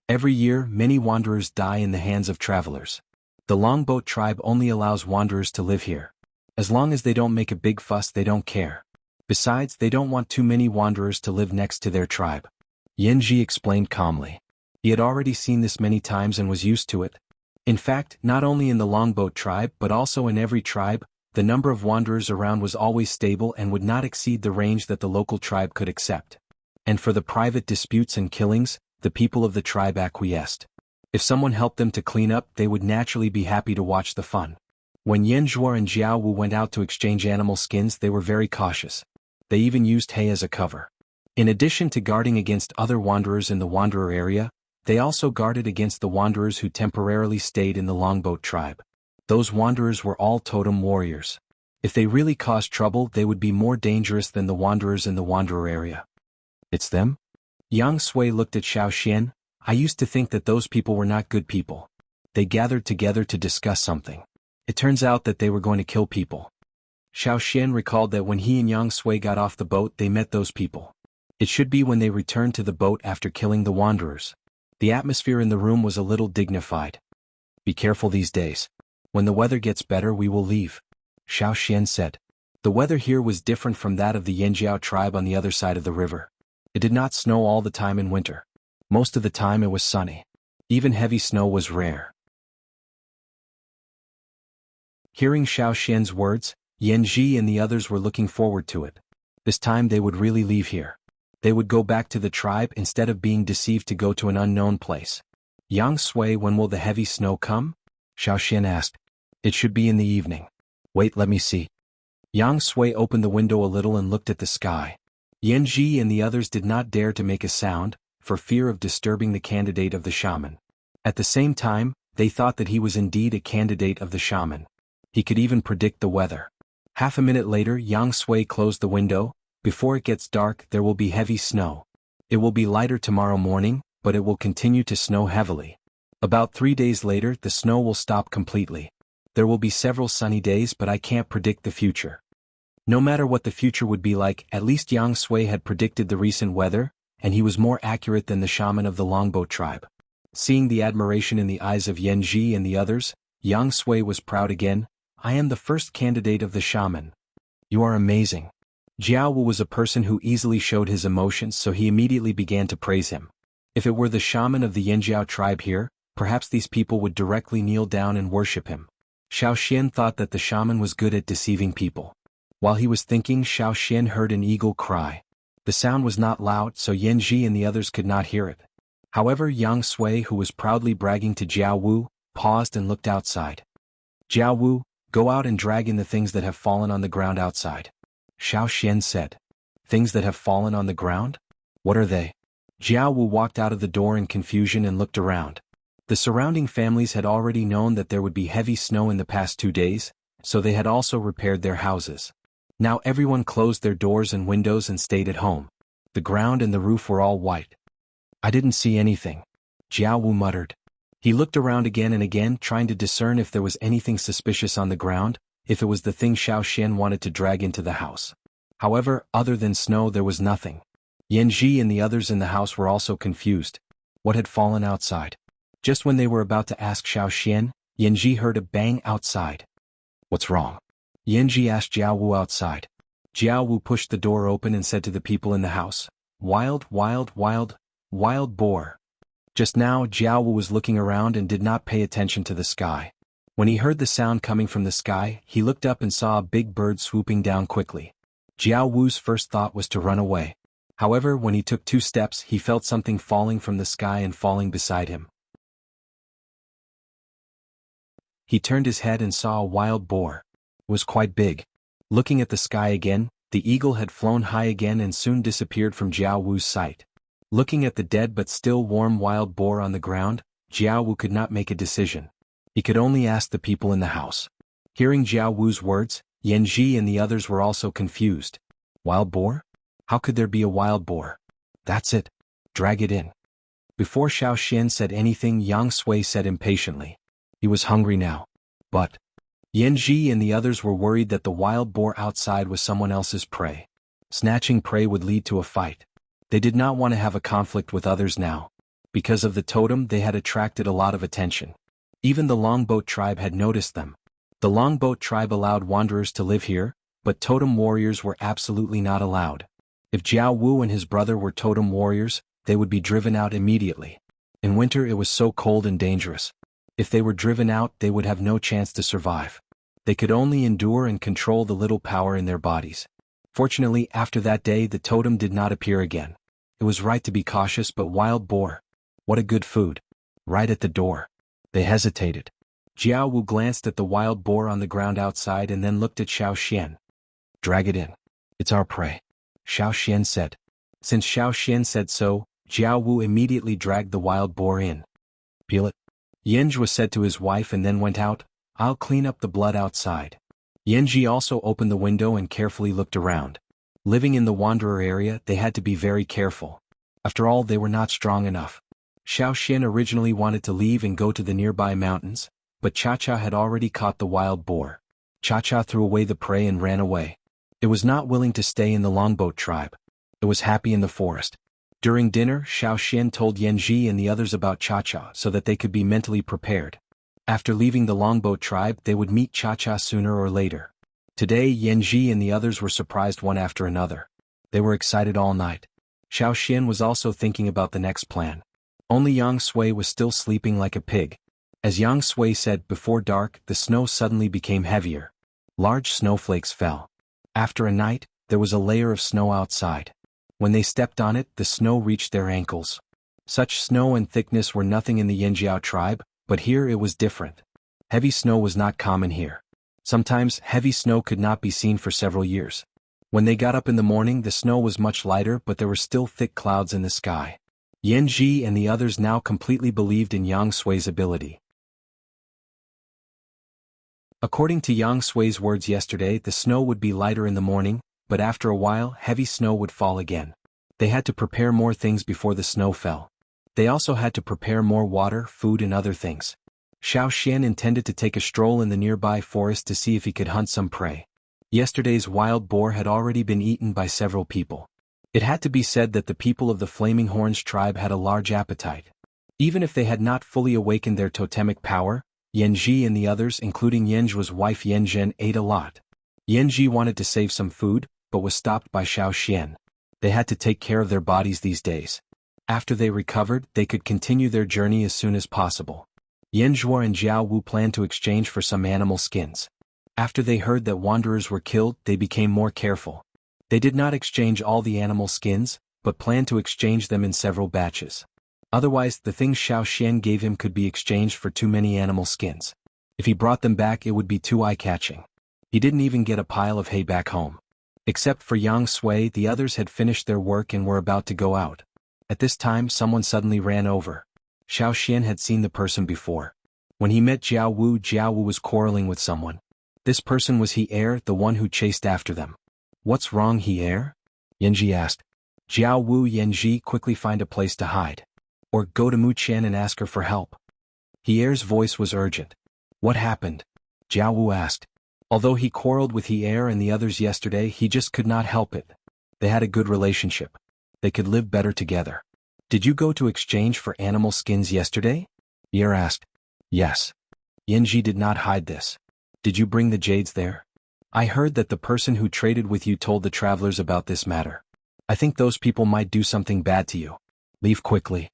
Every year, many wanderers die in the hands of travelers. The Longboat tribe only allows wanderers to live here. As long as they don't make a big fuss, they don't care. Besides, they don't want too many wanderers to live next to their tribe. Yan Ji explained calmly. He had already seen this many times and was used to it. In fact, not only in the Longboat tribe but also in every tribe, the number of wanderers around was always stable and would not exceed the range that the local tribe could accept. And for the private disputes and killings, the people of the tribe acquiesced. If someone helped them to clean up, they would naturally be happy to watch the fun. When Yan Zhuo and Jianghu went out to exchange animal skins, they were very cautious. They even used hay as a cover. In addition to guarding against other wanderers in the wanderer area, they also guarded against the wanderers who temporarily stayed in the Longboat tribe. Those wanderers were all totem warriors. If they really caused trouble, they would be more dangerous than the wanderers in the wanderer area. It's them? Yang Sui looked at Xiao Xian. I used to think that those people were not good people. They gathered together to discuss something. It turns out that they were going to kill people. Xiao Xian recalled that when he and Yang Sui got off the boat they met those people. It should be when they returned to the boat after killing the wanderers. The atmosphere in the room was a little dignified. Be careful these days. When the weather gets better we will leave, Xiao Xian said. The weather here was different from that of the Yanjiao tribe on the other side of the river. It did not snow all the time in winter. Most of the time it was sunny. Even heavy snow was rare. Hearing Xiao Xian's words, Yanji and the others were looking forward to it. This time they would really leave here. They would go back to the tribe instead of being deceived to go to an unknown place. Yang Sui, when will the heavy snow come? Xiao Xian asked. It should be in the evening. Wait, let me see. Yang Sui opened the window a little and looked at the sky. Yanji and the others did not dare to make a sound, for fear of disturbing the candidate of the shaman. At the same time, they thought that he was indeed a candidate of the shaman. He could even predict the weather. Half a minute later Yang Sui closed the window. Before it gets dark there will be heavy snow. It will be lighter tomorrow morning, but it will continue to snow heavily. About 3 days later the snow will stop completely. There will be several sunny days, but I can't predict the future. No matter what the future would be like, at least Yang Sui had predicted the recent weather, and he was more accurate than the shaman of the Longboat tribe. Seeing the admiration in the eyes of Yanji and the others, Yang Sui was proud again. I am the first candidate of the shaman. You are amazing. Jianghu was a person who easily showed his emotions, so he immediately began to praise him. If it were the shaman of the Yanjiao tribe here, perhaps these people would directly kneel down and worship him. Xiao Xian thought that the shaman was good at deceiving people. While he was thinking, Xiao Xian heard an eagle cry. The sound was not loud, so Yanji and the others could not hear it. However, Yang Sui, who was proudly bragging to Jianghu, paused and looked outside. Jianghu, go out and drag in the things that have fallen on the ground outside, Xiao Xian said. Things that have fallen on the ground? What are they? Jianghu walked out of the door in confusion and looked around. The surrounding families had already known that there would be heavy snow in the past 2 days, so they had also repaired their houses. Now everyone closed their doors and windows and stayed at home. The ground and the roof were all white. I didn't see anything, Jianghu muttered. He looked around again and again, trying to discern if there was anything suspicious on the ground, if it was the thing Xiao Xian wanted to drag into the house. However, other than snow there was nothing. Yanji and the others in the house were also confused. What had fallen outside? Just when they were about to ask Xiao Xian, Yanji heard a bang outside. What's wrong? Yanji asked Jianghu outside. Jianghu pushed the door open and said to the people in the house, Wild boar. Just now Jianghu was looking around and did not pay attention to the sky. When he heard the sound coming from the sky, he looked up and saw a big bird swooping down quickly. Jianghu's first thought was to run away. However, when he took 2 steps, he felt something falling from the sky and falling beside him. He turned his head and saw a wild boar. It was quite big. Looking at the sky again, the eagle had flown high again and soon disappeared from Jianghu's sight. Looking at the dead but still warm wild boar on the ground, Jianghu could not make a decision. He could only ask the people in the house. Hearing Jianghu's words, Yanji and the others were also confused. Wild boar? How could there be a wild boar? That's it. Drag it in. Before Xiao Xian said anything, Yang Sui said impatiently. He was hungry now. But Yanji and the others were worried that the wild boar outside was someone else's prey. Snatching prey would lead to a fight. They did not want to have a conflict with others now. Because of the totem, they had attracted a lot of attention. Even the Longboat tribe had noticed them. The Longboat tribe allowed wanderers to live here, but totem warriors were absolutely not allowed. If Jianghu and his brother were totem warriors, they would be driven out immediately. In winter it was so cold and dangerous. If they were driven out, they would have no chance to survive. They could only endure and control the little power in their bodies. Fortunately, after that day the totem did not appear again. It was right to be cautious, but wild boar. What a good food. Right at the door. They hesitated. Jianghu glanced at the wild boar on the ground outside and then looked at Xiao Xian. Drag it in. It's our prey, Xiao Xian said. Since Xiao Xian said so, Jianghu immediately dragged the wild boar in. Peel it. Yanji said to his wife and then went out. I'll clean up the blood outside. Yanji also opened the window and carefully looked around. Living in the Wanderer area, they had to be very careful. After all, they were not strong enough. Xiao Xian originally wanted to leave and go to the nearby mountains, but Cha-Cha had already caught the wild boar. Cha-Cha threw away the prey and ran away. It was not willing to stay in the Longboat tribe. It was happy in the forest. During dinner, Xiao Xian told Yanji and the others about Cha-Cha so that they could be mentally prepared. After leaving the Longboat tribe, they would meet Cha-Cha sooner or later. Today, Yanji and the others were surprised one after another. They were excited all night. Xiao Xian was also thinking about the next plan. Only Yang Sui was still sleeping like a pig. As Yang Sui said, before dark, the snow suddenly became heavier. Large snowflakes fell. After a night, there was a layer of snow outside. When they stepped on it, the snow reached their ankles. Such snow and thickness were nothing in the Yanjiao tribe, but here it was different. Heavy snow was not common here. Sometimes, heavy snow could not be seen for several years. When they got up in the morning, the snow was much lighter, but there were still thick clouds in the sky. Yanji and the others now completely believed in Yang Sui's ability. According to Yang Sui's words yesterday, the snow would be lighter in the morning, but after a while, heavy snow would fall again. They had to prepare more things before the snow fell. They also had to prepare more water, food and other things. Xiao Xian intended to take a stroll in the nearby forest to see if he could hunt some prey. Yesterday's wild boar had already been eaten by several people. It had to be said that the people of the Flaming Horns tribe had a large appetite. Even if they had not fully awakened their totemic power, Yanji and the others, including Yanzhua's wife Yanzhen, ate a lot. Yanji wanted to save some food, but was stopped by Xiao Xian. They had to take care of their bodies these days. After they recovered, they could continue their journey as soon as possible. Yanzhua and Jianghu planned to exchange for some animal skins. After they heard that wanderers were killed, they became more careful. They did not exchange all the animal skins, but planned to exchange them in several batches. Otherwise, the things Xiao Xian gave him could be exchanged for too many animal skins. If he brought them back, it would be too eye-catching. He didn't even get a pile of hay back home. Except for Yang Sui, the others had finished their work and were about to go out. At this time, someone suddenly ran over. Xiao Xian had seen the person before. When he met Jianghu was quarreling with someone. This person was He Er, the one who chased after them. "What's wrong, He Er?" Yanji asked. Yanji, quickly find a place to hide. Or go to Mu Qian and ask her for help. He Er's voice was urgent. What happened? Jianghu asked. Although he quarreled with He Er and the others yesterday, he just could not help it. They had a good relationship. They could live better together. Did you go to exchange for animal skins yesterday? He Er asked. Yes. Yanji did not hide this. Did you bring the jades there? I heard that the person who traded with you told the travelers about this matter. I think those people might do something bad to you. Leave quickly.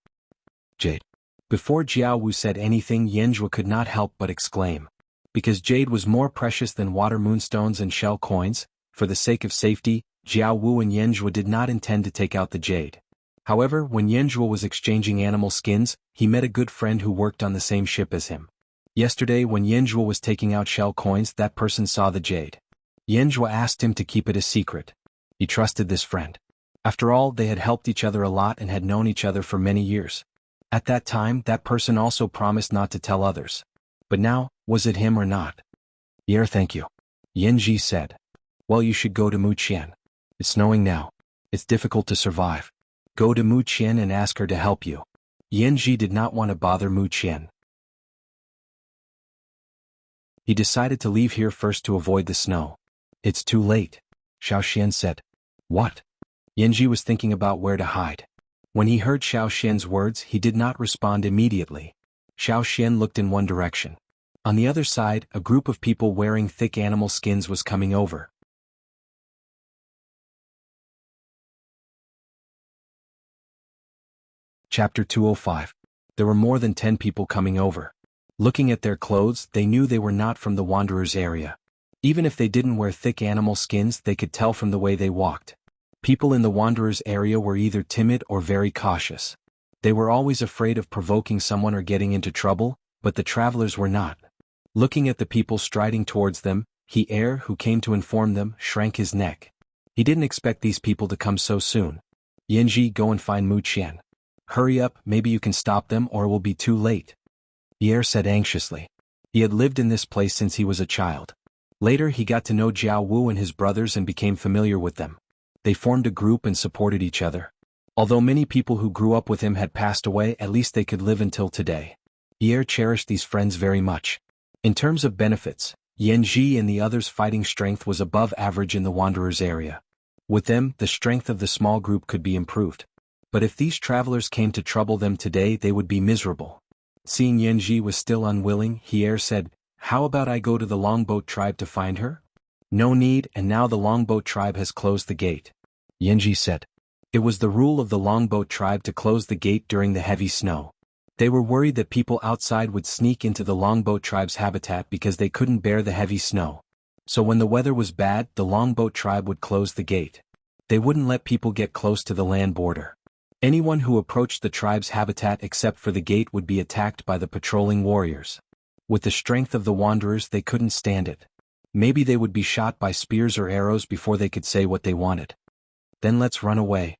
Jade. Before Jianghu said anything, Yanzhua could not help but exclaim. Because jade was more precious than water moonstones and shell coins, for the sake of safety, Jianghu and Yanzhua did not intend to take out the jade. However, when Yanzhua was exchanging animal skins, he met a good friend who worked on the same ship as him. Yesterday, when Yanzhua was taking out shell coins, that person saw the jade. Yanzhua asked him to keep it a secret. He trusted this friend. After all, they had helped each other a lot and had known each other for many years. At that time, that person also promised not to tell others. But now, was it him or not? Thank you. Yanji said. Well, you should go to Mu Qian. It's snowing now. It's difficult to survive. Go to Mu Qian and ask her to help you. Yanji did not want to bother Mu Qian. He decided to leave here first to avoid the snow. It's too late, Xiao Xian said. What? Yanji was thinking about where to hide. When he heard Xiao Xian's words, he did not respond immediately. Xiao Xian looked in one direction. On the other side, a group of people wearing thick animal skins was coming over. Chapter 205. There were more than 10 people coming over. Looking at their clothes, they knew they were not from the Wanderers area. Even if they didn't wear thick animal skins, they could tell from the way they walked. People in the Wanderers area were either timid or very cautious. They were always afraid of provoking someone or getting into trouble, but the travelers were not. Looking at the people striding towards them, He Er, who came to inform them, shrank his neck. He didn't expect these people to come so soon. Yanji, go and find Mu Qian. Hurry up, maybe you can stop them or it will be too late. He Er said anxiously. He had lived in this place since he was a child. Later he got to know Jianghu and his brothers and became familiar with them. They formed a group and supported each other. Although many people who grew up with him had passed away, at least they could live until today. Pierre cherished these friends very much. In terms of benefits, Yanji and the others' fighting strength was above average in the Wanderers area. With them, the strength of the small group could be improved. But if these travelers came to trouble them today, they would be miserable. Seeing Yanji was still unwilling, Pierre said, "How about I go to the Longboat tribe to find her?" "No need, and now the Longboat tribe has closed the gate," Yanji said. It was the rule of the Longboat tribe to close the gate during the heavy snow. They were worried that people outside would sneak into the Longboat tribe's habitat because they couldn't bear the heavy snow. So when the weather was bad, the Longboat tribe would close the gate. They wouldn't let people get close to the land border. Anyone who approached the tribe's habitat except for the gate would be attacked by the patrolling warriors. With the strength of the Wanderers, they couldn't stand it. Maybe they would be shot by spears or arrows before they could say what they wanted. "Then let's run away."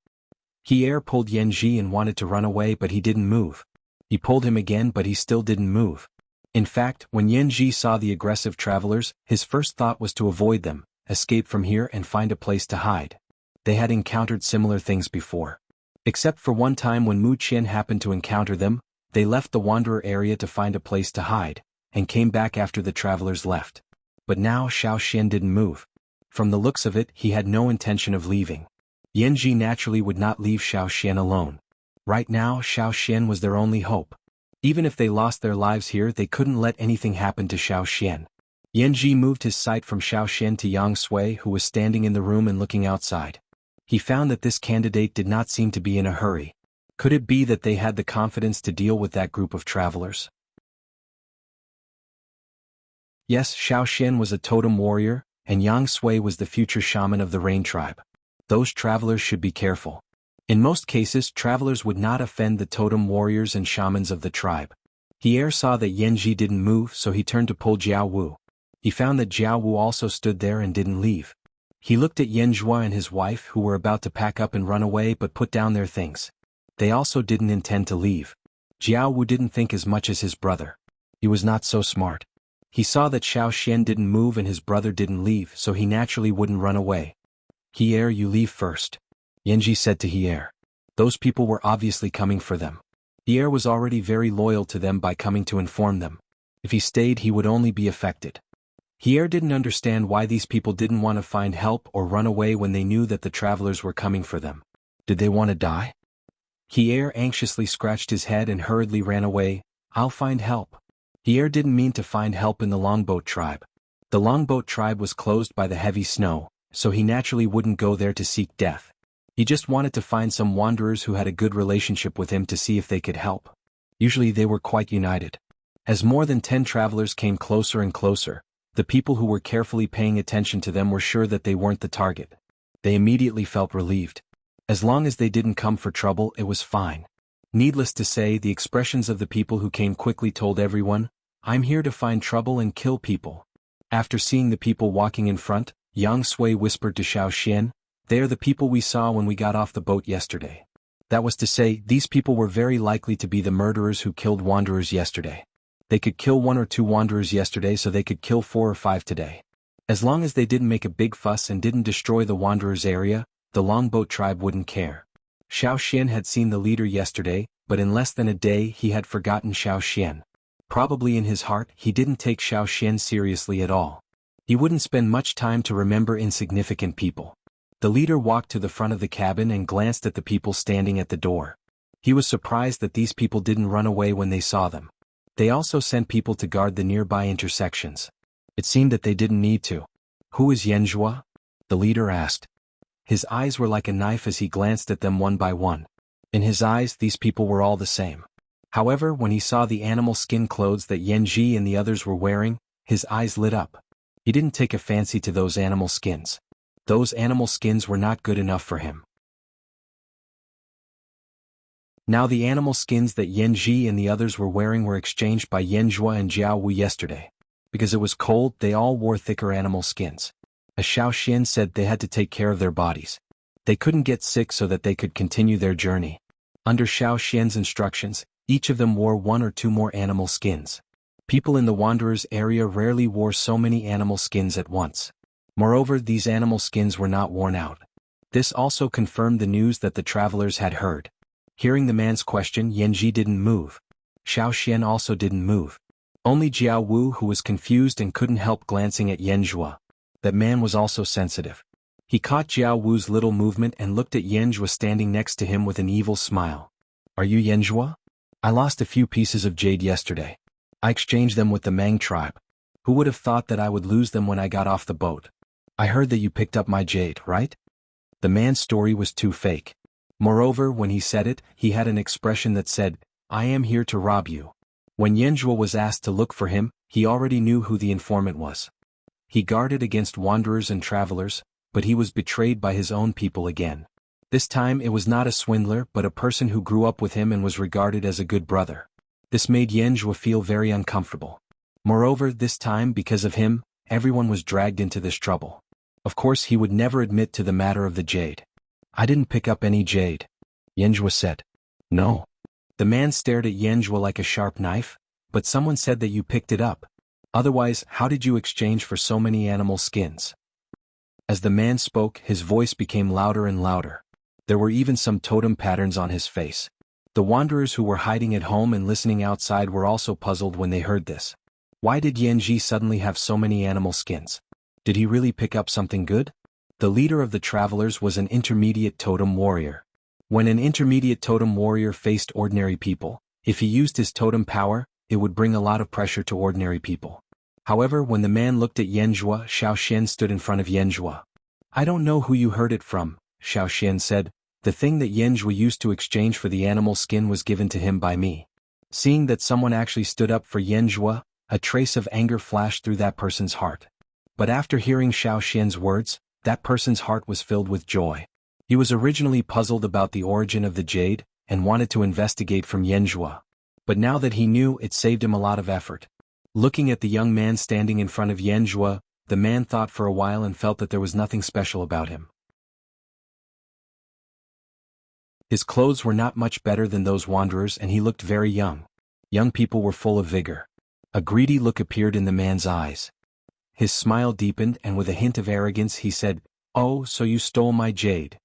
Pierre pulled Yanji and wanted to run away, but he didn't move. He pulled him again, but he still didn't move. In fact, when Yanji saw the aggressive travelers, his first thought was to avoid them, escape from here and find a place to hide. They had encountered similar things before. Except for one time when Mu Qian happened to encounter them, they left the Wanderer area to find a place to hide, and came back after the travelers left. But now Xiao Xian didn't move. From the looks of it, he had no intention of leaving. Yanji naturally would not leave Xiao Xian alone. Right now, Xiao Xian was their only hope. Even if they lost their lives here, they couldn't let anything happen to Xiao Xian. Yanji moved his sight from Xiao Xian to Yang Sui, who was standing in the room and looking outside. He found that this candidate did not seem to be in a hurry. Could it be that they had the confidence to deal with that group of travelers? Yes, Xiao Xian was a totem warrior, and Yang Sui was the future shaman of the Rain tribe. Those travelers should be careful. In most cases, travelers would not offend the totem warriors and shamans of the tribe. Pierre saw that Yanji didn't move, so he turned to pull Jianghu. He found that Jianghu also stood there and didn't leave. He looked at Yanjua and his wife, who were about to pack up and run away but put down their things. They also didn't intend to leave. Jianghu didn't think as much as his brother. He was not so smart. He saw that Xiao Xian didn't move and his brother didn't leave, so he naturally wouldn't run away. "Pierre, you leave first," Yanji said to Pierre. Those people were obviously coming for them. Pierre was already very loyal to them by coming to inform them. If he stayed, he would only be affected. Pierre didn't understand why these people didn't want to find help or run away when they knew that the travelers were coming for them. Did they want to die? Pierre anxiously scratched his head and hurriedly ran away. "I'll find help." Pierre didn't mean to find help in the Longboat tribe. The Longboat tribe was closed by the heavy snow, so he naturally wouldn't go there to seek death. He just wanted to find some wanderers who had a good relationship with him to see if they could help. Usually they were quite united. As more than 10 travelers came closer and closer, the people who were carefully paying attention to them were sure that they weren't the target. They immediately felt relieved. As long as they didn't come for trouble, it was fine. Needless to say, the expressions of the people who came quickly told everyone, "I'm here to find trouble and kill people." After seeing the people walking in front, Yang Sui whispered to Xiao Xian, "They are the people we saw when we got off the boat yesterday." That was to say, these people were very likely to be the murderers who killed wanderers yesterday. They could kill 1 or 2 wanderers yesterday, so they could kill 4 or 5 today. As long as they didn't make a big fuss and didn't destroy the wanderers' area, the Longboat tribe wouldn't care. Xiao Xian had seen the leader yesterday, but in less than a day he had forgotten Xiao Xian. Probably in his heart, he didn't take Xiao Xian seriously at all. He wouldn't spend much time to remember insignificant people. The leader walked to the front of the cabin and glanced at the people standing at the door. He was surprised that these people didn't run away when they saw them. They also sent people to guard the nearby intersections. It seemed that they didn't need to. "Who is Yanjua?" the leader asked. His eyes were like a knife as he glanced at them one by one. In his eyes, these people were all the same. However, when he saw the animal skin clothes that Yanji and the others were wearing, his eyes lit up. He didn't take a fancy to those animal skins. Those animal skins were not good enough for him. Now the animal skins that Yanji and the others were wearing were exchanged by Yanjua and Jiaowu yesterday. Because it was cold, they all wore thicker animal skins. As Xiao Xian said, they had to take care of their bodies. They couldn't get sick so that they could continue their journey. Under Xiao Xian's instructions, each of them wore 1 or 2 more animal skins. People in the Wanderers area rarely wore so many animal skins at once. Moreover, these animal skins were not worn out. This also confirmed the news that the travelers had heard. Hearing the man's question, Yanji didn't move. Xiao Xian also didn't move. Only Jianghu, who was confused and couldn't help glancing at Yanjua. That man was also sensitive. He caught Jianghu's little movement and looked at Yanjua standing next to him with an evil smile. Are you Yanjua? I lost a few pieces of jade yesterday. I exchanged them with the Mang tribe. Who would have thought that I would lose them when I got off the boat? I heard that you picked up my jade, right? The man's story was too fake. Moreover, when he said it, he had an expression that said, I am here to rob you. When Yanjua was asked to look for him, he already knew who the informant was. He guarded against wanderers and travelers, but he was betrayed by his own people again. This time it was not a swindler but a person who grew up with him and was regarded as a good brother. This made Yanjua feel very uncomfortable. Moreover, this time because of him, everyone was dragged into this trouble. Of course he would never admit to the matter of the jade. I didn't pick up any jade, Yanjua said. No. The man stared at Yanjua like a sharp knife, but someone said that you picked it up. Otherwise, how did you exchange for so many animal skins? As the man spoke, his voice became louder and louder. There were even some totem patterns on his face. The wanderers who were hiding at home and listening outside were also puzzled when they heard this. Why did Yanji suddenly have so many animal skins? Did he really pick up something good? The leader of the travelers was an intermediate totem warrior. When an intermediate totem warrior faced ordinary people, if he used his totem power, it would bring a lot of pressure to ordinary people. However, when the man looked at Yanjua, Xiao Xian stood in front of Yanjua. I don't know who you heard it from, Xiao Xian said. The thing that Yanjua used to exchange for the animal skin was given to him by me. Seeing that someone actually stood up for Yanjua, a trace of anger flashed through that person's heart. But after hearing Xiao Xian's words, that person's heart was filled with joy. He was originally puzzled about the origin of the jade, and wanted to investigate from Yanjua. But now that he knew, it saved him a lot of effort. Looking at the young man standing in front of Yanjua, the man thought for a while and felt that there was nothing special about him. His clothes were not much better than those wanderers and he looked very young. Young people were full of vigor. A greedy look appeared in the man's eyes. His smile deepened and with a hint of arrogance he said, Oh, so you stole my jade.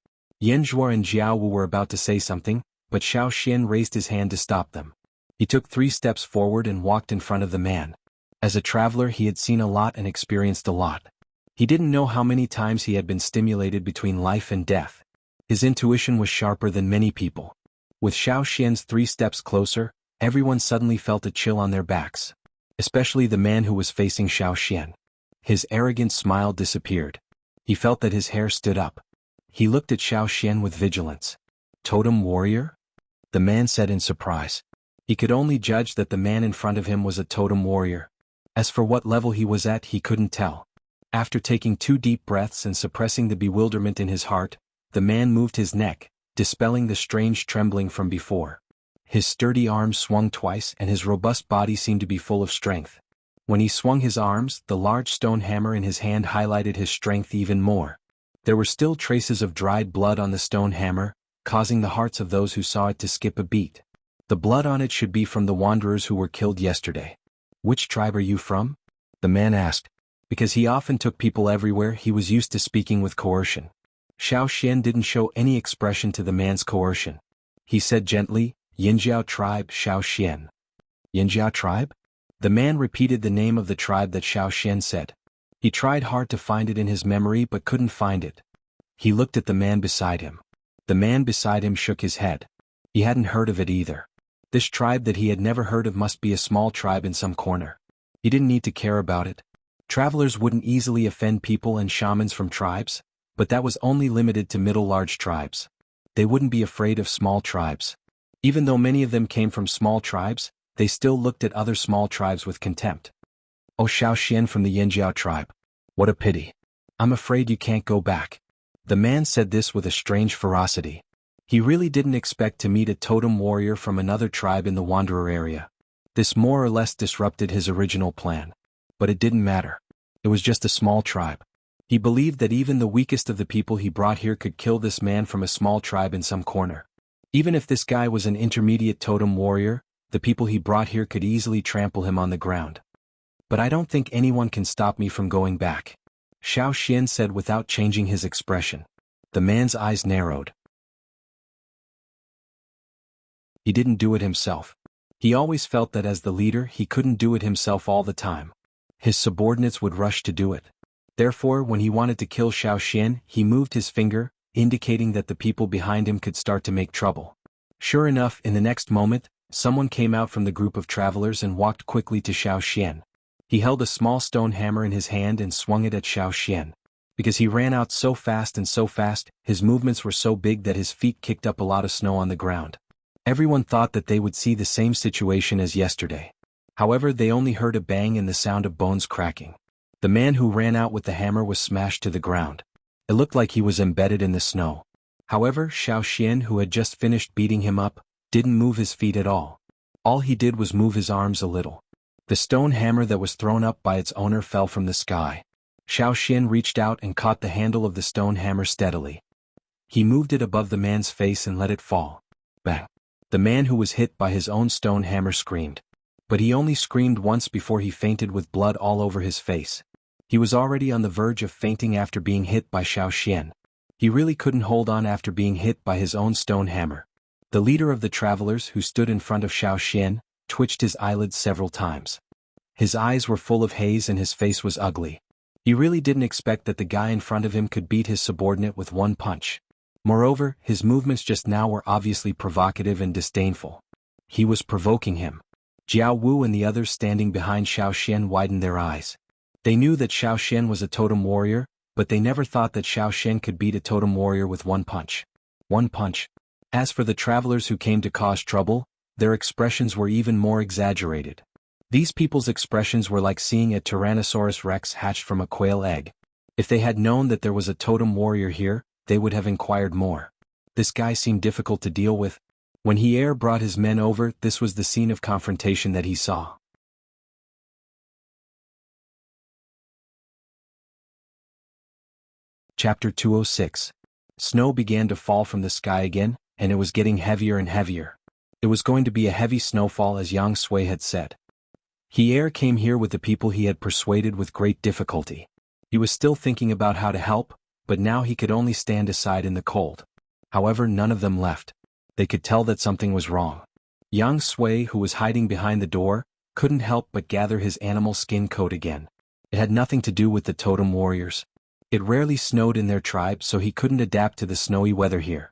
Yanjua and Jianghu were about to say something, but Xiao Xian raised his hand to stop them. He took 3 steps forward and walked in front of the man. As a traveler he had seen a lot and experienced a lot. He didn't know how many times he had been stimulated between life and death. His intuition was sharper than many people. With Xiao Xian's 3 steps closer, everyone suddenly felt a chill on their backs. Especially the man who was facing Xiao Xian. His arrogant smile disappeared. He felt that his hair stood up. He looked at Xiao Xian with vigilance. Totem warrior? The man said in surprise. He could only judge that the man in front of him was a totem warrior. As for what level he was at, he couldn't tell. After taking 2 deep breaths and suppressing the bewilderment in his heart, the man moved his neck, dispelling the strange trembling from before. His sturdy arms swung twice and his robust body seemed to be full of strength. When he swung his arms, the large stone hammer in his hand highlighted his strength even more. There were still traces of dried blood on the stone hammer, causing the hearts of those who saw it to skip a beat. The blood on it should be from the wanderers who were killed yesterday. Which tribe are you from? The man asked. Because he often took people everywhere, he was used to speaking with coercion. Xiao Xian didn't show any expression to the man's coercion. He said gently, Yinjiao tribe, Xiao Xian. Yinjiao tribe? The man repeated the name of the tribe that Xiao Xian said. He tried hard to find it in his memory but couldn't find it. He looked at the man beside him. The man beside him shook his head. He hadn't heard of it either. This tribe that he had never heard of must be a small tribe in some corner. He didn't need to care about it. Travelers wouldn't easily offend people and shamans from tribes, but that was only limited to middle-large tribes. They wouldn't be afraid of small tribes. Even though many of them came from small tribes, they still looked at other small tribes with contempt. Oh, Xiao Xian from the Yinjiao tribe. What a pity. I'm afraid you can't go back. The man said this with a strange ferocity. He really didn't expect to meet a totem warrior from another tribe in the Wanderer area. This more or less disrupted his original plan. But it didn't matter. It was just a small tribe. He believed that even the weakest of the people he brought here could kill this man from a small tribe in some corner. Even if this guy was an intermediate totem warrior, the people he brought here could easily trample him on the ground. But I don't think anyone can stop me from going back, Xiao Xian said without changing his expression. The man's eyes narrowed. He didn't do it himself. He always felt that as the leader he couldn't do it himself all the time. His subordinates would rush to do it. Therefore, when he wanted to kill Xiao Xian, he moved his finger, indicating that the people behind him could start to make trouble. Sure enough, in the next moment, someone came out from the group of travelers and walked quickly to Xiao Xian. He held a small stone hammer in his hand and swung it at Xiao Xian. Because he ran out so fast, his movements were so big that his feet kicked up a lot of snow on the ground. Everyone thought that they would see the same situation as yesterday. However, they only heard a bang and the sound of bones cracking. The man who ran out with the hammer was smashed to the ground. It looked like he was embedded in the snow. However, Xiao Xian, who had just finished beating him up, didn't move his feet at all. All he did was move his arms a little. The stone hammer that was thrown up by its owner fell from the sky. Xiao Xian reached out and caught the handle of the stone hammer steadily. He moved it above the man's face and let it fall. Bang! The man who was hit by his own stone hammer screamed. But he only screamed once before he fainted with blood all over his face. He was already on the verge of fainting after being hit by Xiao Xian. He really couldn't hold on after being hit by his own stone hammer. The leader of the travelers who stood in front of Xiao Xian twitched his eyelids several times. His eyes were full of haze and his face was ugly. He really didn't expect that the guy in front of him could beat his subordinate with one punch. Moreover, his movements just now were obviously provocative and disdainful. He was provoking him. Jianghu and the others standing behind Xiao Xian widened their eyes. They knew that Xiao Xian was a totem warrior, but they never thought that Xiao Xian could beat a totem warrior with one punch. One punch. As for the travelers who came to cause trouble, their expressions were even more exaggerated. These people's expressions were like seeing a Tyrannosaurus Rex hatched from a quail egg. If they had known that there was a totem warrior here, they would have inquired more. This guy seemed difficult to deal with. When He brought his men over, this was the scene of confrontation that he saw. Chapter 206. Snow began to fall from the sky again, and it was getting heavier and heavier. It was going to be a heavy snowfall as Yang Sui had said. He came here with the people he had persuaded with great difficulty. He was still thinking about how to help, but now he could only stand aside in the cold. However, none of them left. They could tell that something was wrong. Yang Sui, who was hiding behind the door, couldn't help but gather his animal skin coat again. It had nothing to do with the totem warriors. It rarely snowed in their tribe, so he couldn't adapt to the snowy weather here.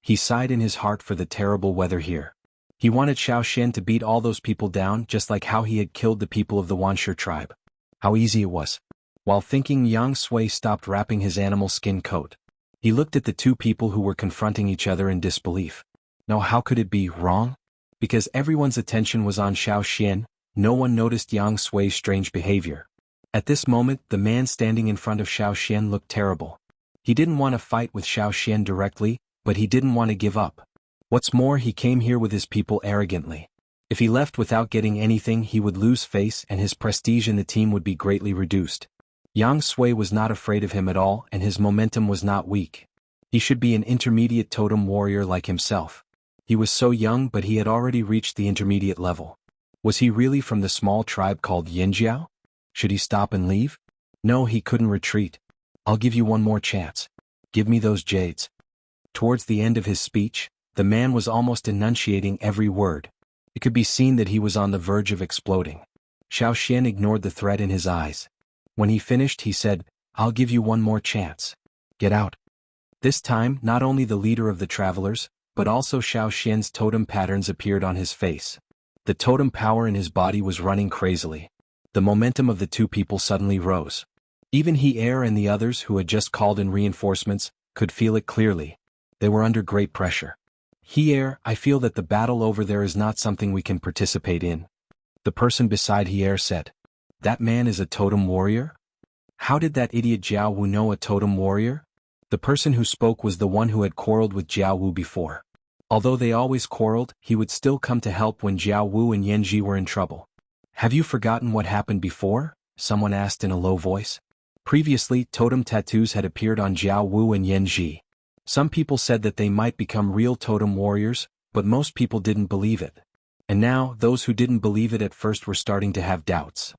He sighed in his heart for the terrible weather here. He wanted Xiao Xian to beat all those people down just like how he had killed the people of the Wanshi tribe. How easy it was. While thinking, Yang Sui stopped wrapping his animal skin coat. He looked at the two people who were confronting each other in disbelief. Now how could it be wrong? Because everyone's attention was on Xiao Xian, no one noticed Yang Sui's strange behavior. At this moment, the man standing in front of Xiao Xian looked terrible. He didn't want to fight with Xiao Xian directly, but he didn't want to give up. What's more, he came here with his people arrogantly. If he left without getting anything, he would lose face and his prestige in the team would be greatly reduced. Yang Sui was not afraid of him at all and his momentum was not weak. He should be an intermediate totem warrior like himself. He was so young, but he had already reached the intermediate level. Was he really from the small tribe called Yinjiao? Should he stop and leave? No, he couldn't retreat. I'll give you one more chance. Give me those jades. Towards the end of his speech, the man was almost enunciating every word. It could be seen that he was on the verge of exploding. Xiao Xian ignored the threat in his eyes. When he finished, he said, I'll give you one more chance. Get out. This time, not only the leader of the travelers, but also Xiao Xian's totem patterns appeared on his face. The totem power in his body was running crazily. The momentum of the two people suddenly rose. Even He and the others who had just called in reinforcements could feel it clearly. They were under great pressure. He I feel that the battle over there is not something we can participate in. The person beside He said. That man is a totem warrior? How did that idiot Jianghu know a totem warrior? The person who spoke was the one who had quarreled with Jianghu before. Although they always quarreled, he would still come to help when Jianghu and Yanji were in trouble. Have you forgotten what happened before? Someone asked in a low voice. Previously, totem tattoos had appeared on Jianghu and Yanji. Some people said that they might become real totem warriors, but most people didn't believe it. And now, those who didn't believe it at first were starting to have doubts.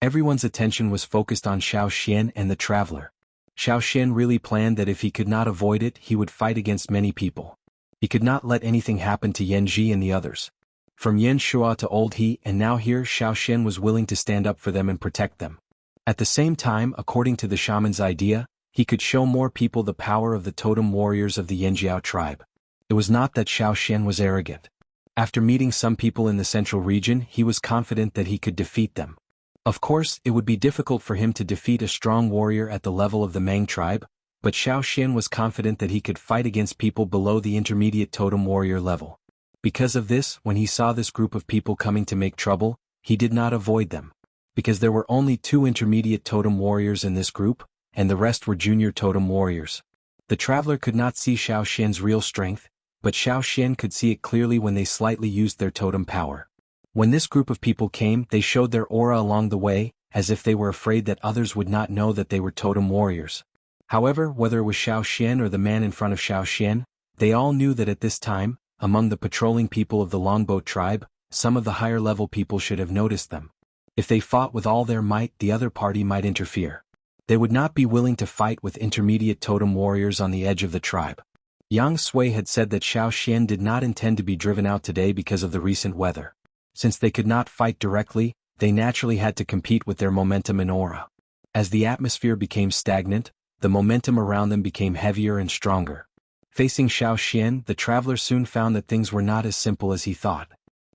Everyone's attention was focused on Xiao Xian and the traveler. Xiao Xian really planned that if he could not avoid it, he would fight against many people. He could not let anything happen to Yan Ji and the others. From Yan Shuo to Old He, and now here Xiao Xian was willing to stand up for them and protect them. At the same time, according to the shaman's idea, he could show more people the power of the totem warriors of the Yanjiao tribe. It was not that Xiao Xian was arrogant. After meeting some people in the central region, he was confident that he could defeat them. Of course, it would be difficult for him to defeat a strong warrior at the level of the Mang tribe, but Xiao Xian was confident that he could fight against people below the intermediate totem warrior level. Because of this, when he saw this group of people coming to make trouble, he did not avoid them. Because there were only 2 intermediate totem warriors in this group, and the rest were junior totem warriors. The traveler could not see Xiao Xian's real strength, but Xiao Xian could see it clearly when they slightly used their totem power. When this group of people came, they showed their aura along the way, as if they were afraid that others would not know that they were totem warriors. However, whether it was Xiao Xian or the man in front of Xiao Xian, they all knew that at this time, among the patrolling people of the Longboat tribe, some of the higher-level people should have noticed them. If they fought with all their might, the other party might interfere. They would not be willing to fight with intermediate totem warriors on the edge of the tribe. Yang Sui had said that Xiao Xian did not intend to be driven out today because of the recent weather. Since they could not fight directly, they naturally had to compete with their momentum and aura. As the atmosphere became stagnant, the momentum around them became heavier and stronger. Facing Xiao Xian, the traveler soon found that things were not as simple as he thought.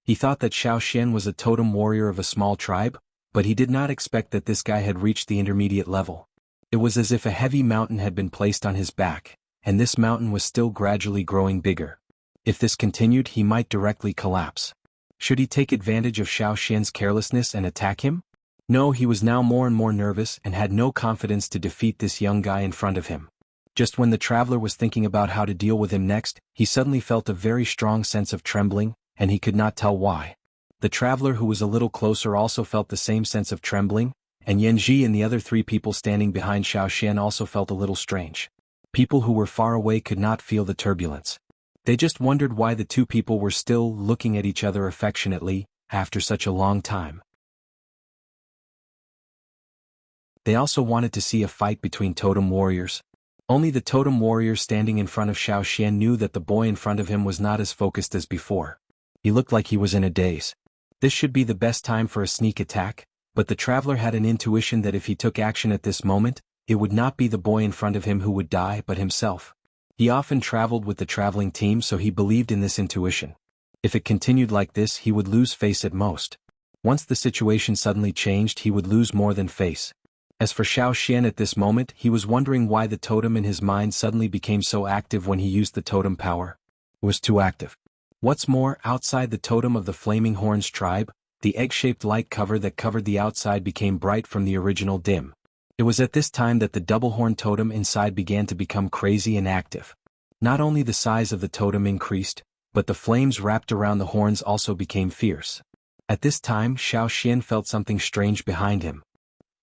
He thought that Xiao Xian was a totem warrior of a small tribe, but he did not expect that this guy had reached the intermediate level. It was as if a heavy mountain had been placed on his back, and this mountain was still gradually growing bigger. If this continued, he might directly collapse. Should he take advantage of Xiao Xian's carelessness and attack him? No, he was now more and more nervous and had no confidence to defeat this young guy in front of him. Just when the traveler was thinking about how to deal with him next, he suddenly felt a very strong sense of trembling, and he could not tell why. The traveler who was a little closer also felt the same sense of trembling, and Yan Ji and the other 3 people standing behind Xiao Xian also felt a little strange. People who were far away could not feel the turbulence. They just wondered why the 2 people were still looking at each other affectionately, after such a long time. They also wanted to see a fight between totem warriors. Only the totem warrior standing in front of Xiao Xian knew that the boy in front of him was not as focused as before. He looked like he was in a daze. This should be the best time for a sneak attack, but the traveler had an intuition that if he took action at this moment, it would not be the boy in front of him who would die but himself. He often traveled with the traveling team, so he believed in this intuition. If it continued like this, he would lose face at most. Once the situation suddenly changed, he would lose more than face. As for Xiao Xian at this moment, he was wondering why the totem in his mind suddenly became so active when he used the totem power. It was too active. What's more, outside the totem of the Flaming Horns tribe, the egg-shaped light cover that covered the outside became bright from the original dim. It was at this time that the double-horn totem inside began to become crazy and active. Not only the size of the totem increased, but the flames wrapped around the horns also became fierce. At this time, Xiao Xian felt something strange behind him.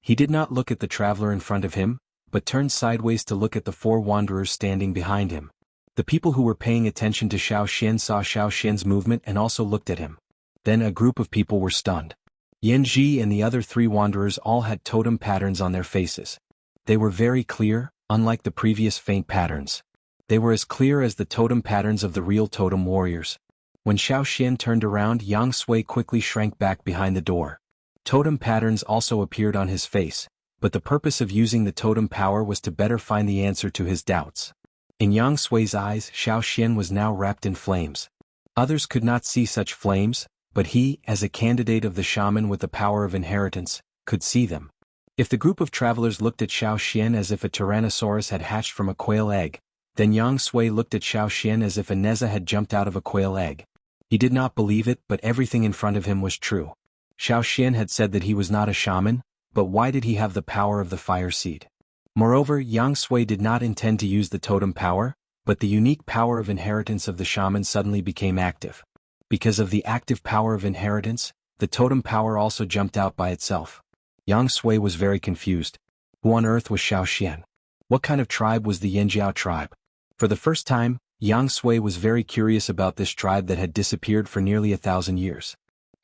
He did not look at the traveler in front of him, but turned sideways to look at the 4 wanderers standing behind him. The people who were paying attention to Xiao Xian saw Xiao Xian's movement and also looked at him. Then a group of people were stunned. Yan Ji and the other 3 wanderers all had totem patterns on their faces. They were very clear, unlike the previous faint patterns. They were as clear as the totem patterns of the real totem warriors. When Xiao Xian turned around, Yang Sui quickly shrank back behind the door. Totem patterns also appeared on his face, but the purpose of using the totem power was to better find the answer to his doubts. In Yang Sui's eyes, Xiao Xian was now wrapped in flames. Others could not see such flames, but he, as a candidate of the shaman with the power of inheritance, could see them. If the group of travelers looked at Xiao Xian as if a tyrannosaurus had hatched from a quail egg, then Yang Sui looked at Xiao Xian as if a Neza had jumped out of a quail egg. He did not believe it, but everything in front of him was true. Xiao Xian had said that he was not a shaman, but why did he have the power of the fire seed? Moreover, Yang Sui did not intend to use the totem power, but the unique power of inheritance of the shaman suddenly became active. Because of the active power of inheritance, the totem power also jumped out by itself. Yang Sui was very confused. Who on earth was Xiao Xian? What kind of tribe was the Yanjiao tribe? For the first time, Yang Sui was very curious about this tribe that had disappeared for nearly 1,000 years.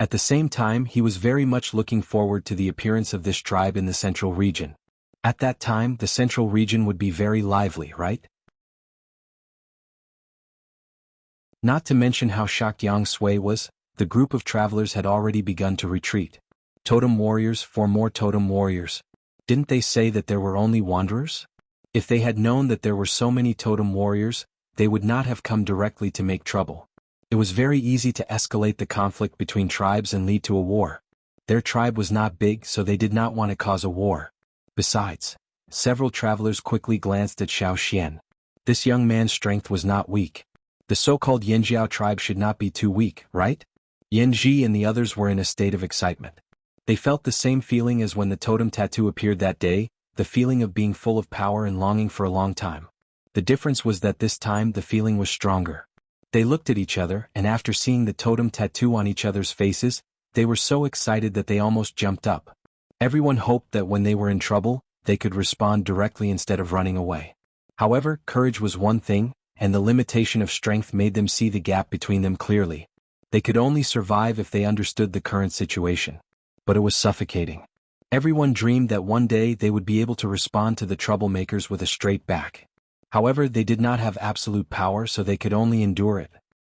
At the same time, he was very much looking forward to the appearance of this tribe in the central region. At that time, the central region would be very lively, right? Not to mention how shocked Yang Sui was, the group of travelers had already begun to retreat. Totem warriors, 4 more totem warriors. Didn't they say that there were only wanderers? If they had known that there were so many totem warriors, they would not have come directly to make trouble. It was very easy to escalate the conflict between tribes and lead to a war. Their tribe was not big, so they did not want to cause a war. Besides, several travelers quickly glanced at Xiao Xian. This young man's strength was not weak. The so-called Yanjiao tribe should not be too weak, right? Yanji and the others were in a state of excitement. They felt the same feeling as when the totem tattoo appeared that day, the feeling of being full of power and longing for a long time. The difference was that this time the feeling was stronger. They looked at each other, and after seeing the totem tattoo on each other's faces, they were so excited that they almost jumped up. Everyone hoped that when they were in trouble, they could respond directly instead of running away. However, courage was one thing, and the limitation of strength made them see the gap between them clearly. They could only survive if they understood the current situation. But it was suffocating. Everyone dreamed that one day they would be able to respond to the troublemakers with a straight back. However, they did not have absolute power, so they could only endure it.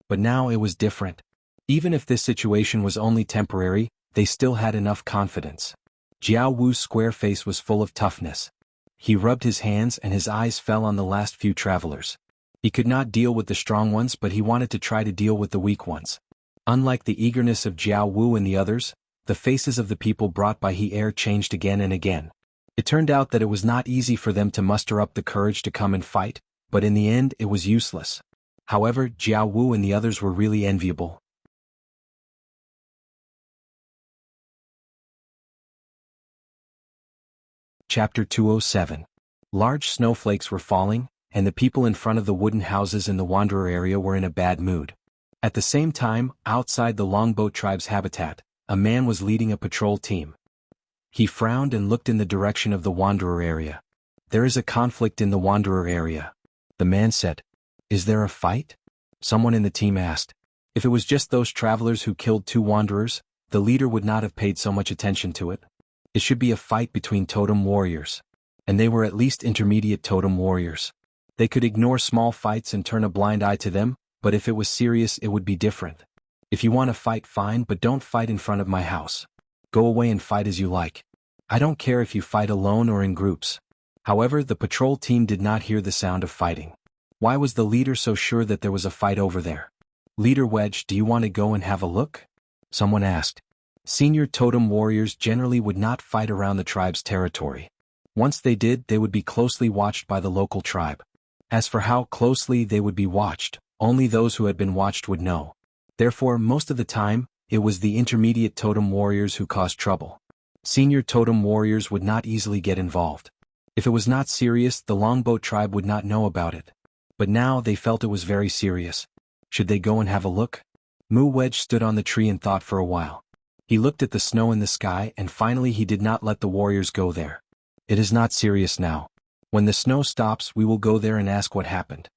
But now it was different. Even if this situation was only temporary, they still had enough confidence. Jiao Wu's square face was full of toughness. He rubbed his hands and his eyes fell on the last few travelers. He could not deal with the strong ones, but he wanted to try to deal with the weak ones. Unlike the eagerness of Jiao Wu and the others, the faces of the people brought by He Er changed again and again. It turned out that it was not easy for them to muster up the courage to come and fight, but in the end it was useless. However, Jiao Wu and the others were really enviable. Chapter 207. Large snowflakes were falling, and the people in front of the wooden houses in the Wanderer area were in a bad mood. At the same time, outside the Longboat tribe's habitat, a man was leading a patrol team. He frowned and looked in the direction of the Wanderer area. "There is a conflict in the Wanderer area," the man said. "Is there a fight?" Someone in the team asked. If it was just those travelers who killed 2 wanderers, the leader would not have paid so much attention to it. It should be a fight between totem warriors. And they were at least intermediate totem warriors. They could ignore small fights and turn a blind eye to them, but if it was serious it would be different. If you want to fight, fine, but don't fight in front of my house. Go away and fight as you like. I don't care if you fight alone or in groups. However, the patrol team did not hear the sound of fighting. Why was the leader so sure that there was a fight over there? "Leader Wedge, do you want to go and have a look?" someone asked. Senior totem warriors generally would not fight around the tribe's territory. Once they did, they would be closely watched by the local tribe. As for how closely they would be watched, only those who had been watched would know. Therefore, most of the time, it was the intermediate totem warriors who caused trouble. Senior totem warriors would not easily get involved. If it was not serious, the Longboat tribe would not know about it. But now they felt it was very serious. Should they go and have a look? Mu Wedge stood on the tree and thought for a while. He looked at the snow in the sky and finally he did not let the warriors go there. "It is not serious now. When the snow stops, we will go there and ask what happened,"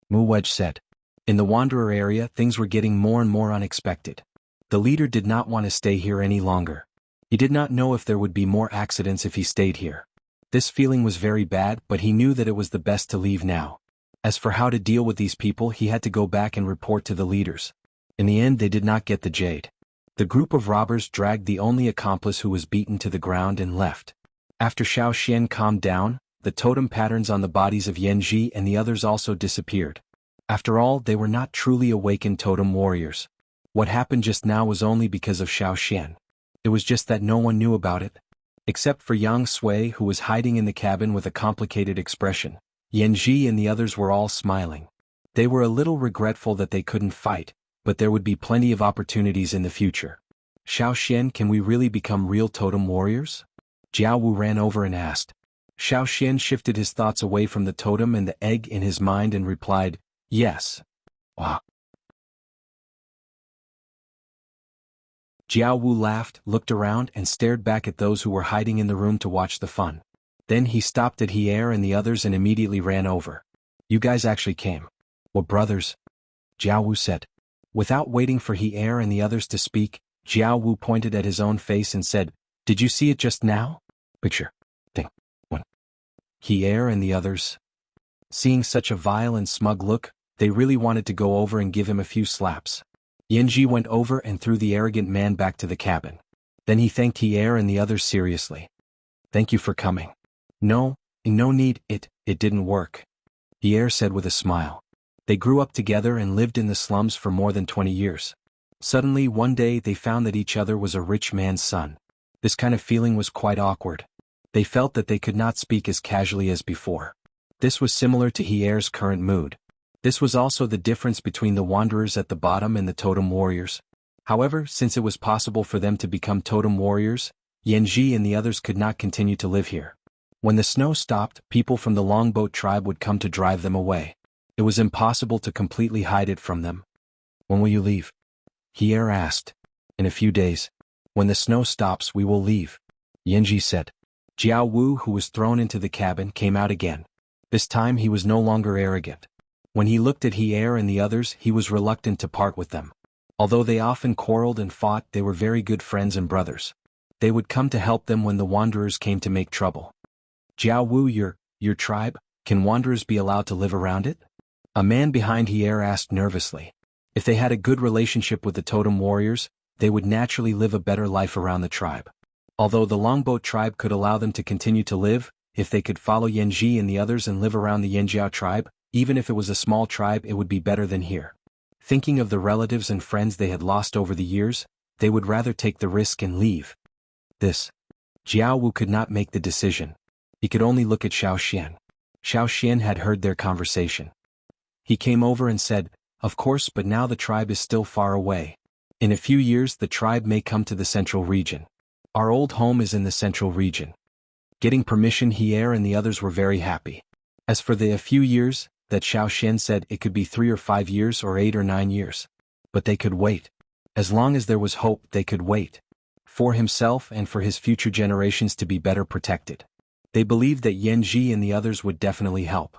Mu Wedge said. In the Wanderer area, things were getting more and more unexpected. The leader did not want to stay here any longer. He did not know if there would be more accidents if he stayed here. This feeling was very bad, but he knew that it was the best to leave now. As for how to deal with these people, he had to go back and report to the leaders. In the end, they did not get the jade. The group of robbers dragged the only accomplice who was beaten to the ground and left. After Xiao Xian calmed down, the totem patterns on the bodies of Yanji and the others also disappeared. After all, they were not truly awakened totem warriors. What happened just now was only because of Xiao Xian. It was just that no one knew about it. Except for Yang Sui, who was hiding in the cabin with a complicated expression. Yanji and the others were all smiling. They were a little regretful that they couldn't fight, but there would be plenty of opportunities in the future. "Xiao Xian, can we really become real totem warriors?" Jiao Wu ran over and asked. Xiao Xian shifted his thoughts away from the totem and the egg in his mind and replied, "Yes." "Ah." Jiao Wu laughed, looked around and stared back at those who were hiding in the room to watch the fun. Then he stopped at He Er and the others and immediately ran over. "You guys actually came." "What brothers?" Jiao Wu said. Without waiting for He Er and the others to speak, Jianghu pointed at his own face and said, "Did you see it just now?" Picture. Thing. 1. Hier and the others. Seeing such a vile and smug look, they really wanted to go over and give him a few slaps. Yanji went over and threw the arrogant man back to the cabin. Then he thanked Hier and the others seriously. "Thank you for coming." No need, it didn't work," Hier said with a smile. They grew up together and lived in the slums for more than 20 years. Suddenly one day they found that each other was a rich man's son. This kind of feeling was quite awkward. They felt that they could not speak as casually as before. This was similar to Hier's current mood. This was also the difference between the wanderers at the bottom and the totem warriors. However, since it was possible for them to become totem warriors, Yanji and the others could not continue to live here. When the snow stopped, people from the longboat tribe would come to drive them away. It was impossible to completely hide it from them. "When will you leave?" Hier asked. "In a few days. When the snow stops, we will leave," Yanji said. Jianghu, who was thrown into the cabin, came out again. This time he was no longer arrogant. When he looked at Hier and the others, he was reluctant to part with them. Although they often quarreled and fought, they were very good friends and brothers. They would come to help them when the wanderers came to make trouble. "Jianghu, your tribe, can wanderers be allowed to live around it?" A man behind Hier asked nervously. If they had a good relationship with the totem warriors, they would naturally live a better life around the tribe. Although the longboat tribe could allow them to continue to live, if they could follow Yanji and the others and live around the Yanjiao tribe, even if it was a small tribe, it would be better than here. Thinking of the relatives and friends they had lost over the years, they would rather take the risk and leave. Jianghu could not make the decision. He could only look at Xian. Xian had heard their conversation. He came over and said, "Of course, but now the tribe is still far away. In a few years the tribe may come to the central region. Our old home is in the central region." Getting permission, Hier and the others were very happy. As for the "a few years," that Xian said, it could be 3 or 5 years or 8 or 9 years. But they could wait. As long as there was hope, they could wait. For himself and for his future generations to be better protected. They believed that Yanji and the others would definitely help.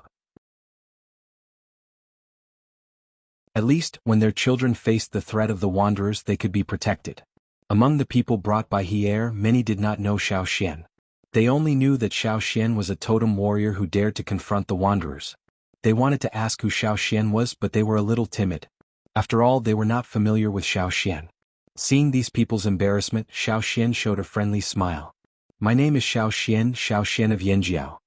At least, when their children faced the threat of the wanderers, they could be protected. Among the people brought by Hier, many did not know Xian. They only knew that Xian was a totem warrior who dared to confront the wanderers. They wanted to ask who Xian was, but they were a little timid. After all, they were not familiar with Xian. Seeing these people's embarrassment, Xian showed a friendly smile. "My name is Xian of Yanjiao."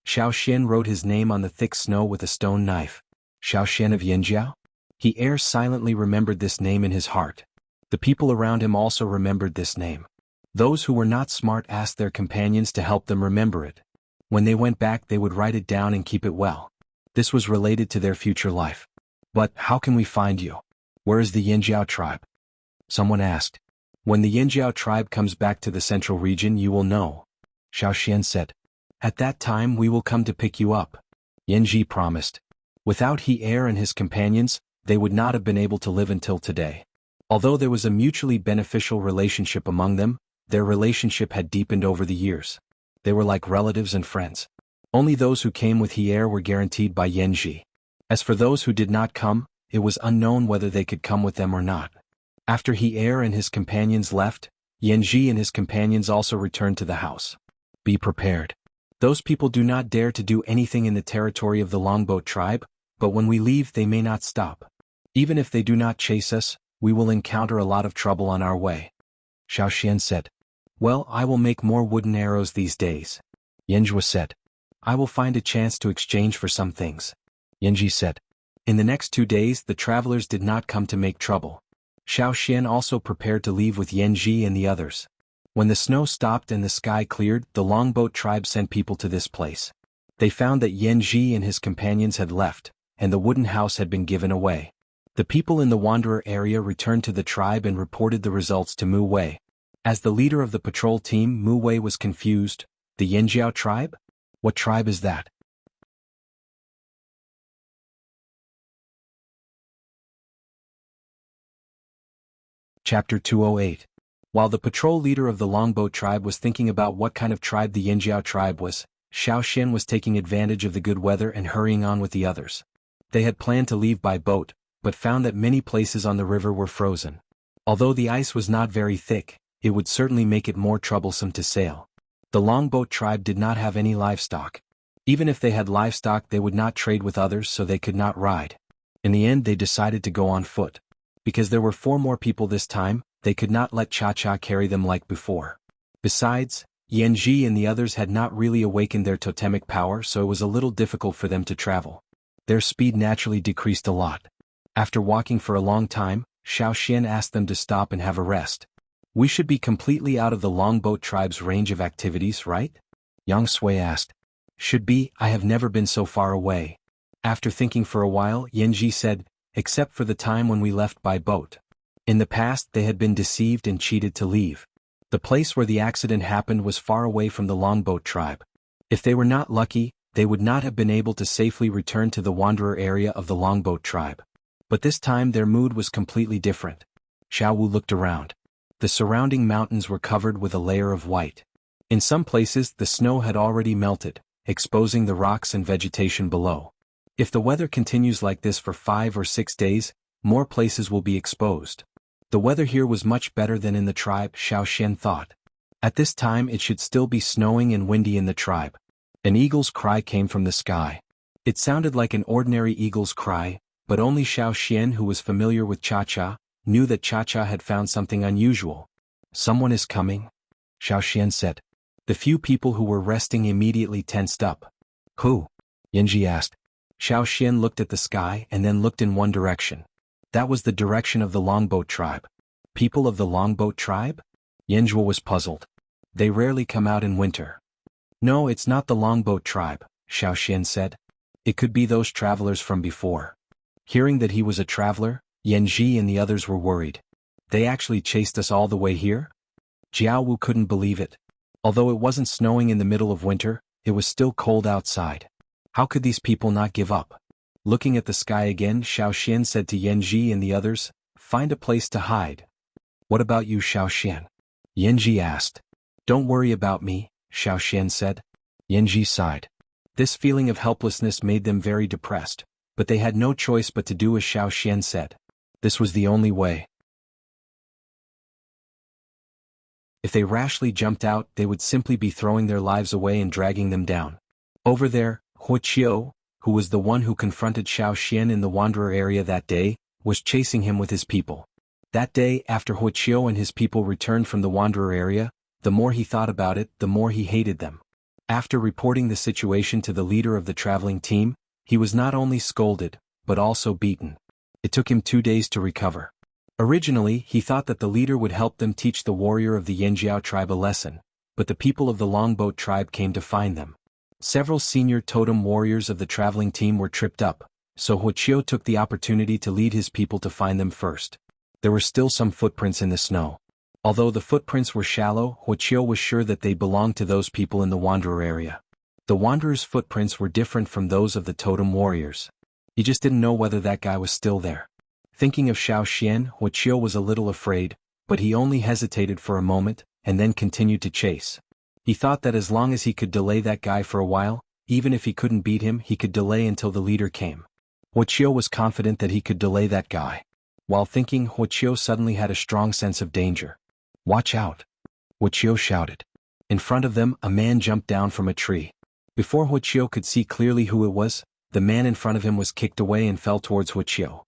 Xian wrote his name on the thick snow with a stone knife. Xian of Yanjiao? Hier silently remembered this name in his heart. The people around him also remembered this name. Those who were not smart asked their companions to help them remember it. When they went back, they would write it down and keep it well. This was related to their future life. "But how can we find you? Where is the Yanjiao tribe?" someone asked. "When the Yanjiao tribe comes back to the central region, you will know," Xian said. "At that time we will come to pick you up," Yanji promised. Without Hier and his companions, they would not have been able to live until today. Although there was a mutually beneficial relationship among them, their relationship had deepened over the years. They were like relatives and friends. Only those who came with Hier were guaranteed by Yanji. As for those who did not come, it was unknown whether they could come with them or not. After Hier and his companions left, Yanji and his companions also returned to the house. "Be prepared. Those people do not dare to do anything in the territory of the longboat tribe, but when we leave they may not stop. Even if they do not chase us, we will encounter a lot of trouble on our way," Xian said. "Well, I will make more wooden arrows these days," Yanji said. "I will find a chance to exchange for some things," Yanji said. In the next 2 days the travelers did not come to make trouble. Xian also prepared to leave with Yanji and the others. When the snow stopped and the sky cleared, the longboat tribe sent people to this place. They found that Yanji and his companions had left, and the wooden house had been given away. The people in the wanderer area returned to the tribe and reported the results to Mu Wei. As the leader of the patrol team, Mu Wei was confused. "The Yanjiao tribe? What tribe is that?" Chapter 208. While the patrol leader of the longboat tribe was thinking about what kind of tribe the Yanjiao tribe was, Xian was taking advantage of the good weather and hurrying on with the others. They had planned to leave by boat, but found that many places on the river were frozen. Although the ice was not very thick, it would certainly make it more troublesome to sail. The longboat tribe did not have any livestock. Even if they had livestock, they would not trade with others, so they could not ride. In the end, they decided to go on foot. Because there were 4 more people this time, they could not let Cha-Cha carry them like before. Besides, Yanji and the others had not really awakened their totemic power, so it was a little difficult for them to travel. Their speed naturally decreased a lot. After walking for a long time, Xiao Xian asked them to stop and have a rest. "We should be completely out of the longboat tribe's range of activities, right?" Yang Sui asked. "Should be, I have never been so far away." After thinking for a while, Yanji said, "Except for the time when we left by boat. In the past they had been deceived and cheated to leave. The place where the accident happened was far away from the longboat tribe. If they were not lucky, they would not have been able to safely return to the wanderer area of the longboat tribe. But this time their mood was completely different." Xiao Wu looked around. The surrounding mountains were covered with a layer of white. In some places the snow had already melted, exposing the rocks and vegetation below. If the weather continues like this for 5 or 6 days, more places will be exposed. The weather here was much better than in the tribe, Xiao Xian thought. At this time it should still be snowing and windy in the tribe. An eagle's cry came from the sky. It sounded like an ordinary eagle's cry, but only Xiao Xian, who was familiar with Cha-Cha, knew that Cha-Cha had found something unusual. "Someone is coming," Xiao Xian said. The few people who were resting immediately tensed up. "Who?" Yanji asked. Xiao Xian looked at the sky and then looked in one direction. That was the direction of the longboat tribe. People of the longboat tribe? Yanzhuo was puzzled. They rarely come out in winter. "No, it's not the longboat tribe," Xiao Xian said. "It could be those travelers from before." Hearing that he was a traveler, Yanji and the others were worried. "They actually chased us all the way here?" Jianghu couldn't believe it. Although it wasn't snowing in the middle of winter, it was still cold outside. How could these people not give up? Looking at the sky again, Xiao Xian said to Yanji and the others, "Find a place to hide." "What about you, Xiao Xian?" Yanji asked. "Don't worry about me," Xiao Xian said. Yanji sighed. This feeling of helplessness made them very depressed, but they had no choice but to do as Xiao Xian said. This was the only way. If they rashly jumped out, they would simply be throwing their lives away and dragging them down. Over there, Wuxia, who was the one who confronted Xiao Xian in the wanderer area that day, was chasing him with his people. That day, after Wuxia and his people returned from the wanderer area, the more he thought about it, the more he hated them. After reporting the situation to the leader of the traveling team, he was not only scolded, but also beaten. It took him 2 days to recover. Originally, he thought that the leader would help them teach the warrior of the Yanjiao tribe a lesson, but the people of the longboat tribe came to find them. Several senior totem warriors of the traveling team were tripped up, so Wuxia took the opportunity to lead his people to find them first. There were still some footprints in the snow. Although the footprints were shallow, Wuxia was sure that they belonged to those people in the wanderer area. The wanderer's footprints were different from those of the totem warriors. He just didn't know whether that guy was still there. Thinking of Xiao Xian, Wuxia was a little afraid, but he only hesitated for a moment, and then continued to chase. He thought that as long as he could delay that guy for a while, even if he couldn't beat him, he could delay until the leader came. Wuxia was confident that he could delay that guy. While thinking, Wuxia suddenly had a strong sense of danger. "Watch out!" Wuxia shouted. In front of them, a man jumped down from a tree. Before Wuxia could see clearly who it was, the man in front of him was kicked away and fell towards Wuxia.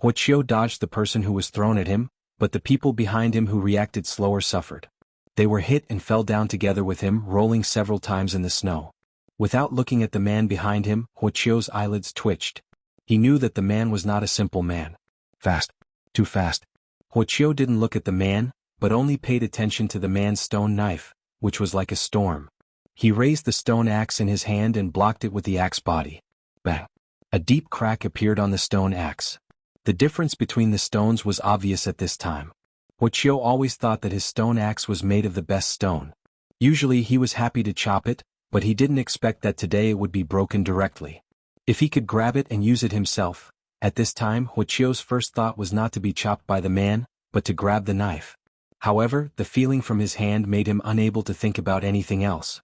Wuxia dodged the person who was thrown at him, but the people behind him who reacted slower suffered. They were hit and fell down together with him, rolling several times in the snow. Without looking at the man behind him, Wuxia's eyelids twitched. He knew that the man was not a simple man. Fast. Too fast. Wuxia didn't look at the man, but only paid attention to the man's stone knife, which was like a storm. He raised the stone axe in his hand and blocked it with the axe body. Bang! A deep crack appeared on the stone axe. The difference between the stones was obvious at this time. Wuxia always thought that his stone axe was made of the best stone. Usually he was happy to chop it, but he didn't expect that today it would be broken directly. If he could grab it and use it himself, at this time Wuxia's first thought was not to be chopped by the man, but to grab the knife. However, the feeling from his hand made him unable to think about anything else.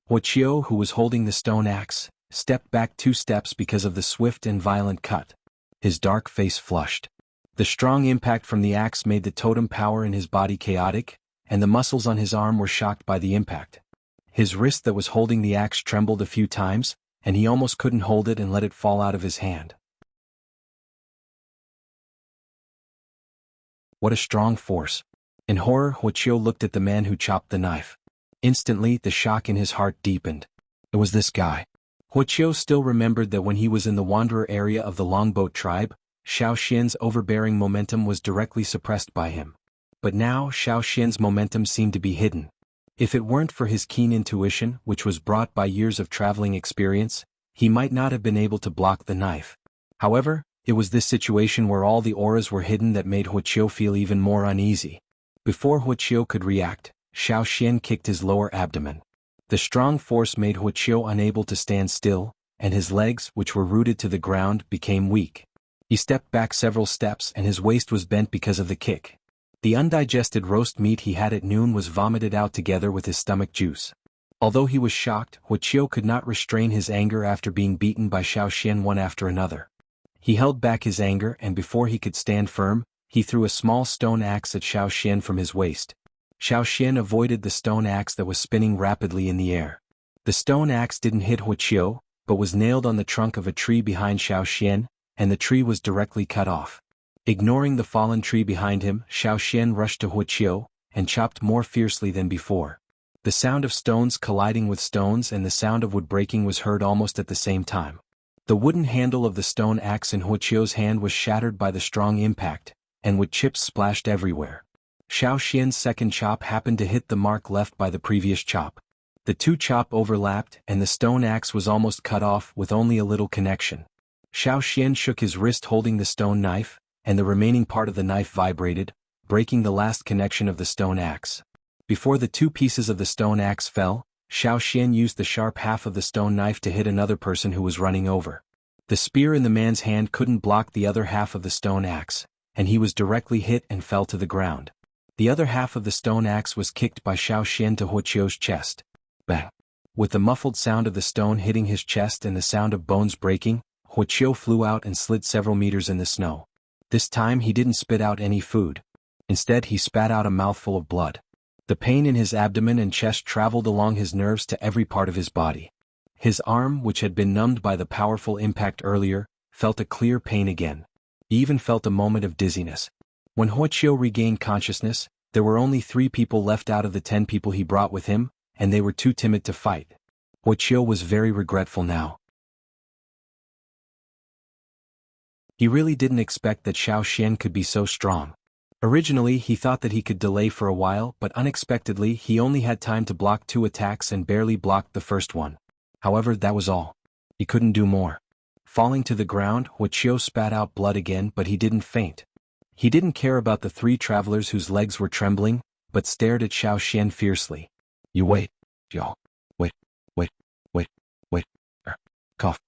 Wuxia, who was holding the stone axe, stepped back 2 steps because of the swift and violent cut. His dark face flushed. The strong impact from the axe made the totem power in his body chaotic, and the muscles on his arm were shocked by the impact. His wrist that was holding the axe trembled a few times, and he almost couldn't hold it and let it fall out of his hand. What a strong force. In horror, Wuxia looked at the man who chopped the knife. Instantly, the shock in his heart deepened. It was this guy. Wuxia still remembered that when he was in the Wanderer area of the Longboat tribe, Xiao Xian's overbearing momentum was directly suppressed by him. But now Xiao Xian's momentum seemed to be hidden. If it weren't for his keen intuition, which was brought by years of traveling experience, he might not have been able to block the knife. However, it was this situation where all the auras were hidden that made Wuxia feel even more uneasy. Before Wuxia could react, Xiao Xian kicked his lower abdomen. The strong force made Wuxia unable to stand still, and his legs, which were rooted to the ground, became weak. He stepped back several steps and his waist was bent because of the kick. The undigested roast meat he had at noon was vomited out together with his stomach juice. Although he was shocked, Wuxia could not restrain his anger after being beaten by Xiao Xian one after another. He held back his anger and before he could stand firm, he threw a small stone axe at Xiao Xian from his waist. Xiao Xian avoided the stone axe that was spinning rapidly in the air. The stone axe didn't hit Wuxia, but was nailed on the trunk of a tree behind Xiao Xian, and the tree was directly cut off. Ignoring the fallen tree behind him, Xiao Xian rushed to Wuxia, and chopped more fiercely than before. The sound of stones colliding with stones and the sound of wood breaking was heard almost at the same time. The wooden handle of the stone axe in Wuxia's hand was shattered by the strong impact, and wood chips splashed everywhere. Xiao Xian's second chop happened to hit the mark left by the previous chop. The two chop overlapped and the stone axe was almost cut off with only a little connection. Xiao Xian shook his wrist holding the stone knife, and the remaining part of the knife vibrated, breaking the last connection of the stone axe. Before the two pieces of the stone axe fell, Xiao Xian used the sharp half of the stone knife to hit another person who was running over. The spear in the man's hand couldn't block the other half of the stone axe, and he was directly hit and fell to the ground. The other half of the stone axe was kicked by Xiao Xian to Wuxia's chest. Bang! With the muffled sound of the stone hitting his chest and the sound of bones breaking, Wuxia flew out and slid several meters in the snow. This time he didn't spit out any food. Instead he spat out a mouthful of blood. The pain in his abdomen and chest traveled along his nerves to every part of his body. His arm, which had been numbed by the powerful impact earlier, felt a clear pain again. He even felt a moment of dizziness. When Wuxia regained consciousness, there were only 3 people left out of the 10 people he brought with him, and they were too timid to fight. Wuxia was very regretful now. He really didn't expect that Xiao Xian could be so strong. Originally he thought that he could delay for a while, but unexpectedly he only had time to block 2 attacks and barely blocked the first one. However, that was all. He couldn't do more. Falling to the ground, Wuxia spat out blood again, but he didn't faint. He didn't care about the 3 travelers whose legs were trembling, but stared at Xiao Xian fiercely. You wait, yo. Wait. Cough.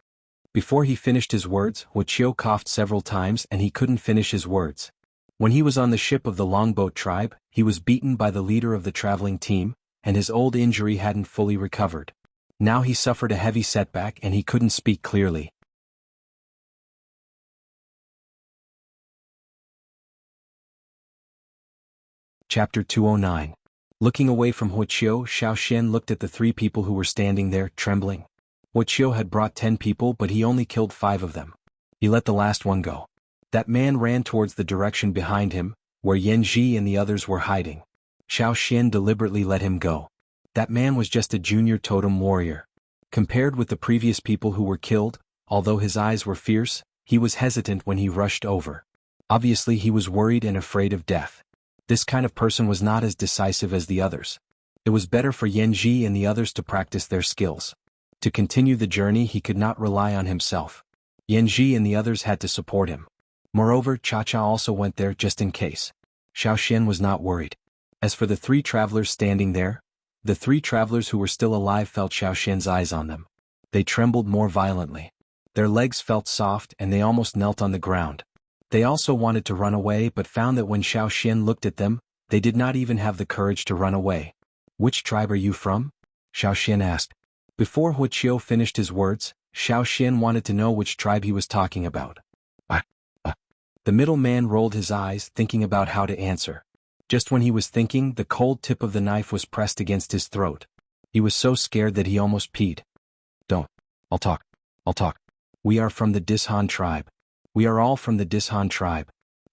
Before he finished his words, Wuxia coughed several times and he couldn't finish his words. When he was on the ship of the Longboat tribe, he was beaten by the leader of the traveling team, and his old injury hadn't fully recovered. Now he suffered a heavy setback and he couldn't speak clearly. Chapter 209. Looking away from Wuxia, Xiao Xian looked at the 3 people who were standing there, trembling. Wuxia had brought 10 people but he only killed 5 of them. He let the last one go. That man ran towards the direction behind him, where Yanji and the others were hiding. Xiao Xian deliberately let him go. That man was just a junior totem warrior. Compared with the previous people who were killed, although his eyes were fierce, he was hesitant when he rushed over. Obviously he was worried and afraid of death. This kind of person was not as decisive as the others. It was better for Yanji and the others to practice their skills. To continue the journey he could not rely on himself. Yanji and the others had to support him. Moreover, Cha-Cha also went there just in case. Xiao Xian was not worried. As for the 3 travelers standing there, the 3 travelers who were still alive felt Xiao Xian's eyes on them. They trembled more violently. Their legs felt soft and they almost knelt on the ground. They also wanted to run away but found that when Xiao Xian looked at them, they did not even have the courage to run away. Which tribe are you from? Xiao Xian asked. Before Wuxia finished his words, Xiao Xian wanted to know which tribe he was talking about. The middle man rolled his eyes, thinking about how to answer. Just when he was thinking, the cold tip of the knife was pressed against his throat. He was so scared that he almost peed. Don't. I'll talk. I'll talk. We are from the Dishan tribe. We are all from the Dishan tribe.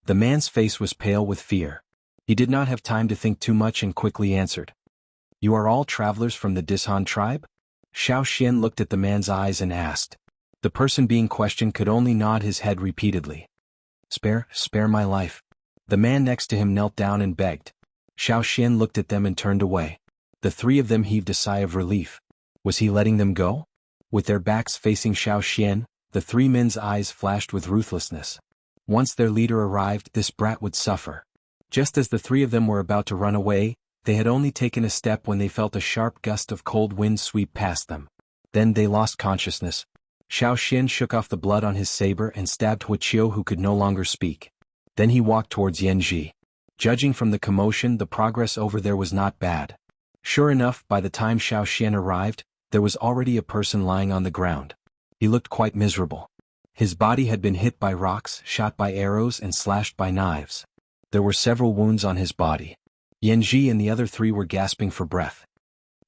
The man's face was pale with fear. He did not have time to think too much and quickly answered. You are all travelers from the Dishan tribe? Xiao Xian looked at the man's eyes and asked. The person being questioned could only nod his head repeatedly. Spare my life. The man next to him knelt down and begged. Xiao Xian looked at them and turned away. The three of them heaved a sigh of relief. Was he letting them go? With their backs facing Xiao Xian, the three men's eyes flashed with ruthlessness. Once their leader arrived, this brat would suffer. Just as the three of them were about to run away, they had only taken a step when they felt a sharp gust of cold wind sweep past them. Then they lost consciousness. Xiao Xian shook off the blood on his saber and stabbed Wuxia, who could no longer speak. Then he walked towards Yanji. Judging from the commotion, the progress over there was not bad. Sure enough, by the time Xiao Xian arrived, there was already a person lying on the ground. He looked quite miserable. His body had been hit by rocks, shot by arrows and slashed by knives. There were several wounds on his body. Yanji and the other three were gasping for breath.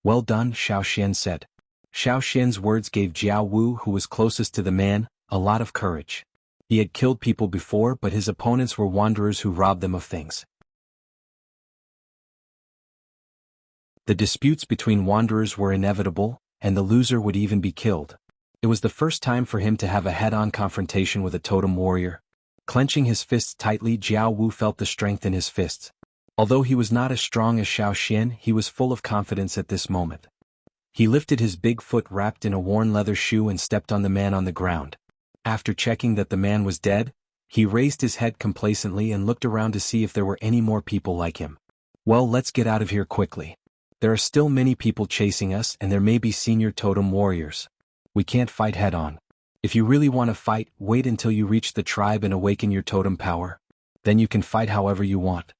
Well done, Xiao Xian said. Xiao Xian's words gave Jianghu, who was closest to the man, a lot of courage. He had killed people before, but his opponents were wanderers who robbed them of things. The disputes between wanderers were inevitable, and the loser would even be killed. It was the first time for him to have a head-on confrontation with a totem warrior. Clenching his fists tightly, Jianghu felt the strength in his fists. Although he was not as strong as Xiao Xian, he was full of confidence at this moment. He lifted his big foot wrapped in a worn leather shoe and stepped on the man on the ground. After checking that the man was dead, he raised his head complacently and looked around to see if there were any more people like him. Well, let's get out of here quickly. There are still many people chasing us, and there may be senior totem warriors. We can't fight head-on. If you really want to fight, wait until you reach the tribe and awaken your totem power. Then you can fight however you want.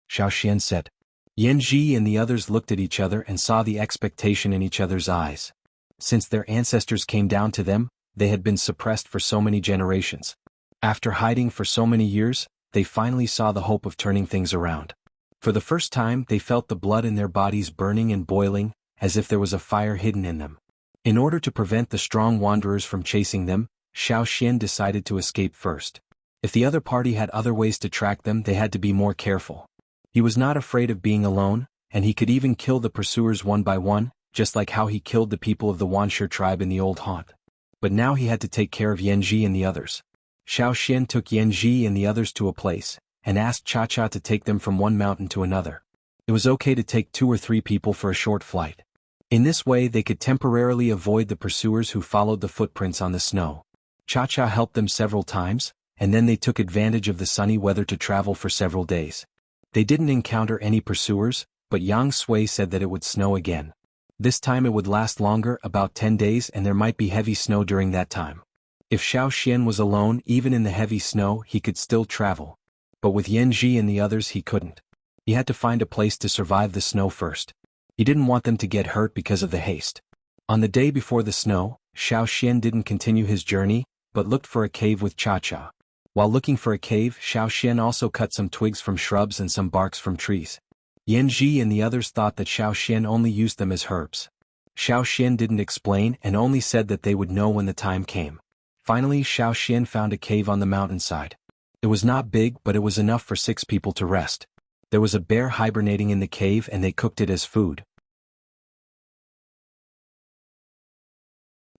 Xiao Xian said. Yanji and the others looked at each other and saw the expectation in each other's eyes. Since their ancestors came down to them, they had been suppressed for so many generations. After hiding for so many years, they finally saw the hope of turning things around. For the first time, they felt the blood in their bodies burning and boiling, as if there was a fire hidden in them. In order to prevent the strong wanderers from chasing them, Xiao Xian decided to escape first. If the other party had other ways to track them, they had to be more careful. He was not afraid of being alone, and he could even kill the pursuers one by one, just like how he killed the people of the Wanshi tribe in the old haunt. But now he had to take care of Yanji and the others. Xiao Xian took Yanji and the others to a place, and asked Cha-Cha to take them from one mountain to another. It was okay to take 2 or 3 people for a short flight. In this way they could temporarily avoid the pursuers who followed the footprints on the snow. Cha-Cha helped them several times, and then they took advantage of the sunny weather to travel for several days. They didn't encounter any pursuers, but Yang Sui said that it would snow again. This time it would last longer, about 10 days, and there might be heavy snow during that time. If Xiao Xian was alone, even in the heavy snow, he could still travel. But with Yanji and the others he couldn't. He had to find a place to survive the snow first. He didn't want them to get hurt because of the haste. On the day before the snow, Xiao Xian didn't continue his journey, but looked for a cave with Cha-Cha. While looking for a cave, Xiao Xian also cut some twigs from shrubs and some barks from trees. Yanji and the others thought that Xiao Xian only used them as herbs. Xiao Xian didn't explain and only said that they would know when the time came. Finally, Xiao Xian found a cave on the mountainside. It was not big, but it was enough for 6 people to rest. There was a bear hibernating in the cave and they cooked it as food.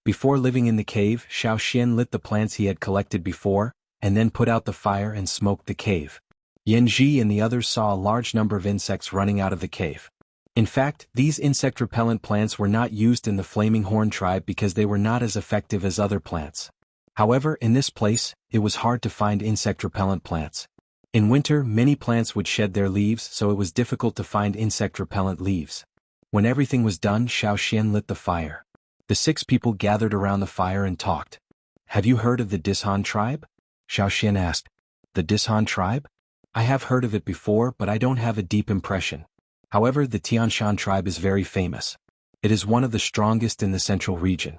Before living in the cave, Xiao Xian lit the plants he had collected before, and then put out the fire and smoked the cave. Yanji and the others saw a large number of insects running out of the cave. In fact, these insect-repellent plants were not used in the Flaming Horn tribe because they were not as effective as other plants. However, in this place, it was hard to find insect-repellent plants. In winter, many plants would shed their leaves, so it was difficult to find insect-repellent leaves. When everything was done, Xiao Xian lit the fire. The 6 people gathered around the fire and talked. "Have you heard of the Dishan tribe?" Xiao Xian asked. "The Dishan tribe? I have heard of it before, but I don't have a deep impression. However, the Tianshan tribe is very famous. It is one of the strongest in the central region."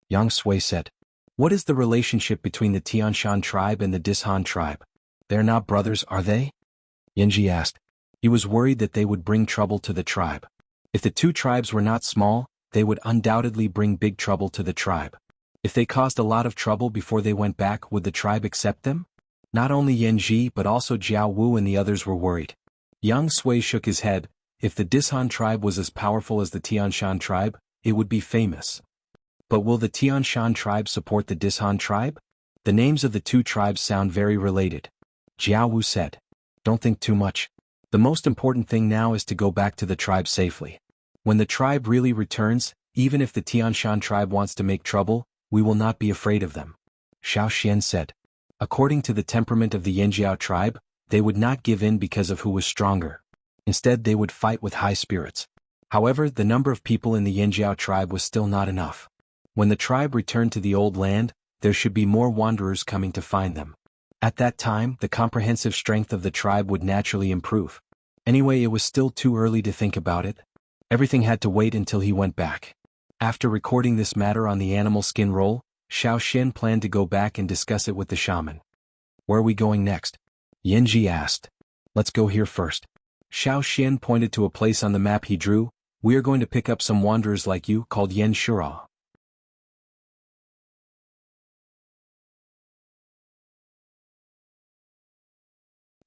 Yang Sui said. "What is the relationship between the Tianshan tribe and the Dishan tribe?" They're not brothers, are they? Yanji asked. He was worried that they would bring trouble to the tribe. If the two tribes were not small, they would undoubtedly bring big trouble to the tribe. If they caused a lot of trouble before they went back, would the tribe accept them? Not only Yanji but also Jianghu and the others were worried. Yang Sui shook his head. If the Dishan tribe was as powerful as the Tianshan tribe, it would be famous. But will the Tianshan tribe support the Dishan tribe? The names of the two tribes sound very related. Jianghu said. Don't think too much. The most important thing now is to go back to the tribe safely. When the tribe really returns, even if the Tianshan tribe wants to make trouble, we will not be afraid of them. Xiao Xian said. According to the temperament of the Yanjiao tribe, they would not give in because of who was stronger. Instead they would fight with high spirits. However, the number of people in the Yanjiao tribe was still not enough. When the tribe returned to the old land, there should be more wanderers coming to find them. At that time, the comprehensive strength of the tribe would naturally improve. Anyway, it was still too early to think about it. Everything had to wait until he went back. After recording this matter on the animal skin roll, Xiao Xian planned to go back and discuss it with the shaman. Where are we going next? Yanji asked. Let's go here first. Xiao Xian pointed to a place on the map he drew. We are going to pick up some wanderers like you called Yan Shura.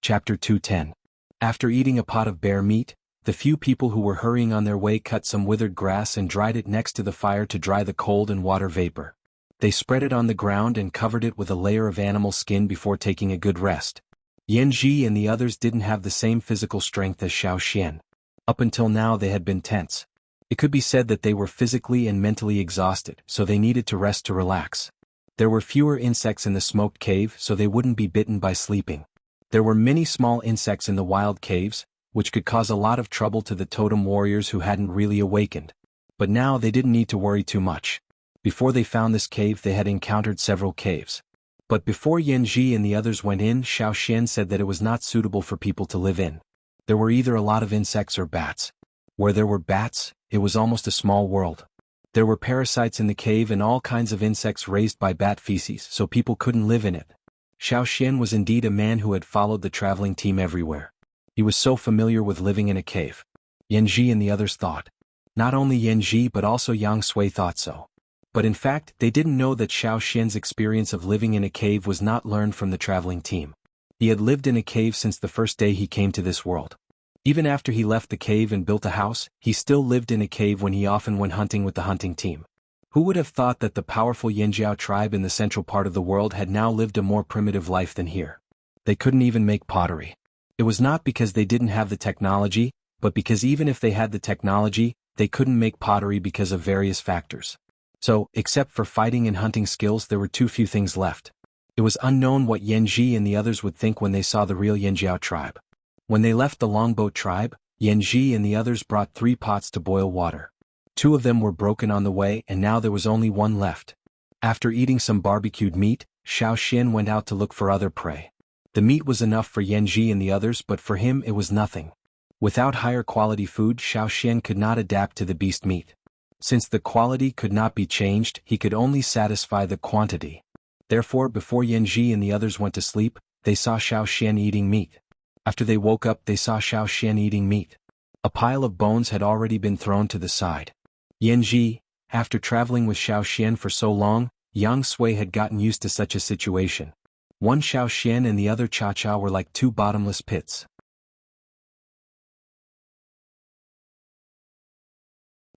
Chapter 210. After eating a pot of bear meat, the few people who were hurrying on their way cut some withered grass and dried it next to the fire to dry the cold and water vapor. They spread it on the ground and covered it with a layer of animal skin before taking a good rest. Yanji and the others didn't have the same physical strength as Xiao Xian. Up until now they had been tense. It could be said that they were physically and mentally exhausted, so they needed to rest to relax. There were fewer insects in the smoked cave, so they wouldn't be bitten by sleeping. There were many small insects in the wild caves, which could cause a lot of trouble to the totem warriors who hadn't really awakened. But now they didn't need to worry too much. Before they found this cave they had encountered several caves. But before Yanji and the others went in, Xiao Xian said that it was not suitable for people to live in. There were either a lot of insects or bats. Where there were bats, it was almost a small world. There were parasites in the cave and all kinds of insects raised by bat feces, so people couldn't live in it. Xiao Xian was indeed a man who had followed the traveling team everywhere. He was so familiar with living in a cave. Yanji and the others thought. Not only Yanji but also Yang Sui thought so. But in fact, they didn't know that Xiao Xian's experience of living in a cave was not learned from the traveling team. He had lived in a cave since the first day he came to this world. Even after he left the cave and built a house, he still lived in a cave when he often went hunting with the hunting team. Who would have thought that the powerful Yanjiao tribe in the central part of the world had now lived a more primitive life than here? They couldn't even make pottery. It was not because they didn't have the technology, but because even if they had the technology, they couldn't make pottery because of various factors. So, except for fighting and hunting skills, there were too few things left. It was unknown what Yanji and the others would think when they saw the real Yanjiao tribe. When they left the longboat tribe, Yanji and the others brought 3 pots to boil water. 2 of them were broken on the way and now there was only 1 left. After eating some barbecued meat, Xiao Xian went out to look for other prey. The meat was enough for Yanji and the others, but for him it was nothing. Without higher quality food, Xiao Xian could not adapt to the beast meat. Since the quality could not be changed, he could only satisfy the quantity. Therefore, before Yanji and the others went to sleep, they saw Xiao Xian eating meat. After they woke up, they saw Xiao Xian eating meat. A pile of bones had already been thrown to the side. Yanji, after traveling with Xiao Xian for so long, Yang Sui had gotten used to such a situation. One Xiao Xian and the other Cha Cha were like 2 bottomless pits.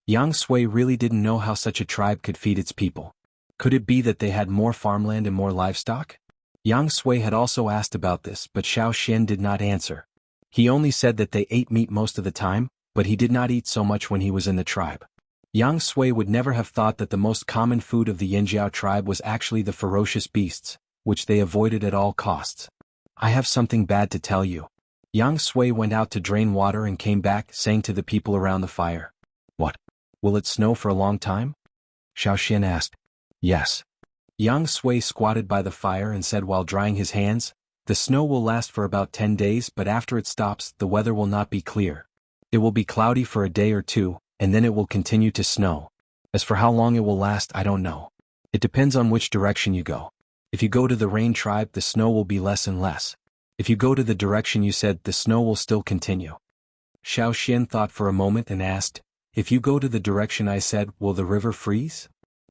Yang Sui really didn't know how such a tribe could feed its people. Could it be that they had more farmland and more livestock? Yang Sui had also asked about this, but Xiao Xian did not answer. He only said that they ate meat most of the time, but he did not eat so much when he was in the tribe. Yang Sui would never have thought that the most common food of the Yanjiao tribe was actually the ferocious beasts, which they avoided at all costs. I have something bad to tell you. Yang Sui went out to drain water and came back, saying to the people around the fire. What? Will it snow for a long time? Xiao Xian asked. Yes. Yang Sui squatted by the fire and said while drying his hands, the snow will last for about 10 days, but after it stops, the weather will not be clear. It will be cloudy for a day or 2, and then it will continue to snow. As for how long it will last, I don't know. It depends on which direction you go. If you go to the rain tribe, the snow will be less and less. If you go to the direction you said, the snow will still continue. Xiao Xian thought for a moment and asked, if you go to the direction I said, will the river freeze?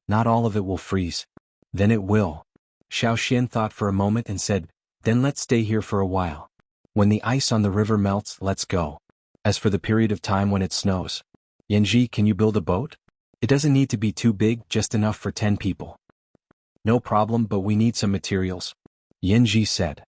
Not all of it will freeze. Then it will. Xiao Xian thought for a moment and said, then let's stay here for a while. When the ice on the river melts, let's go. As for the period of time when it snows. Yanji, can you build a boat? It doesn't need to be too big, just enough for 10 people. No problem, but we need some materials. Yanji said.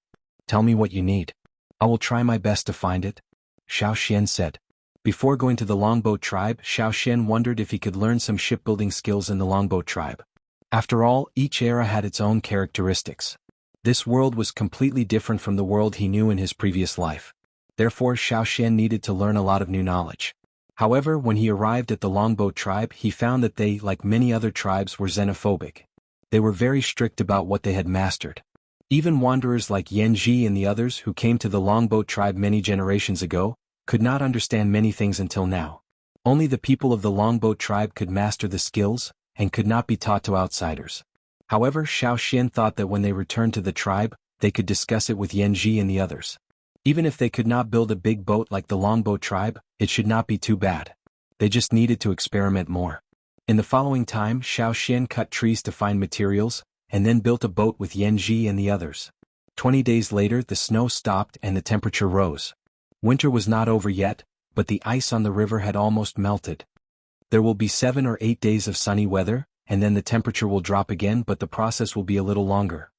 Tell me what you need. I will try my best to find it. Xiao Xian said. Before going to the longboat tribe, Xiao Xian wondered if he could learn some shipbuilding skills in the longboat tribe. After all, each era had its own characteristics. This world was completely different from the world he knew in his previous life. Therefore, Xiao Xian needed to learn a lot of new knowledge. However, when he arrived at the longboat tribe, he found that they, like many other tribes, were xenophobic. They were very strict about what they had mastered. Even wanderers like Yanji and the others who came to the longboat tribe many generations ago, could not understand many things until now. Only the people of the longboat tribe could master the skills, and could not be taught to outsiders. However, Xiao Xian thought that when they returned to the tribe, they could discuss it with Yanji and the others. Even if they could not build a big boat like the longboat tribe, it should not be too bad. They just needed to experiment more. In the following time, Xiao Xian cut trees to find materials, and then built a boat with Yanji and the others. 20 days later, the snow stopped and the temperature rose. Winter was not over yet, but the ice on the river had almost melted. There will be 7 or 8 days of sunny weather, and then the temperature will drop again, but the process will be a little longer.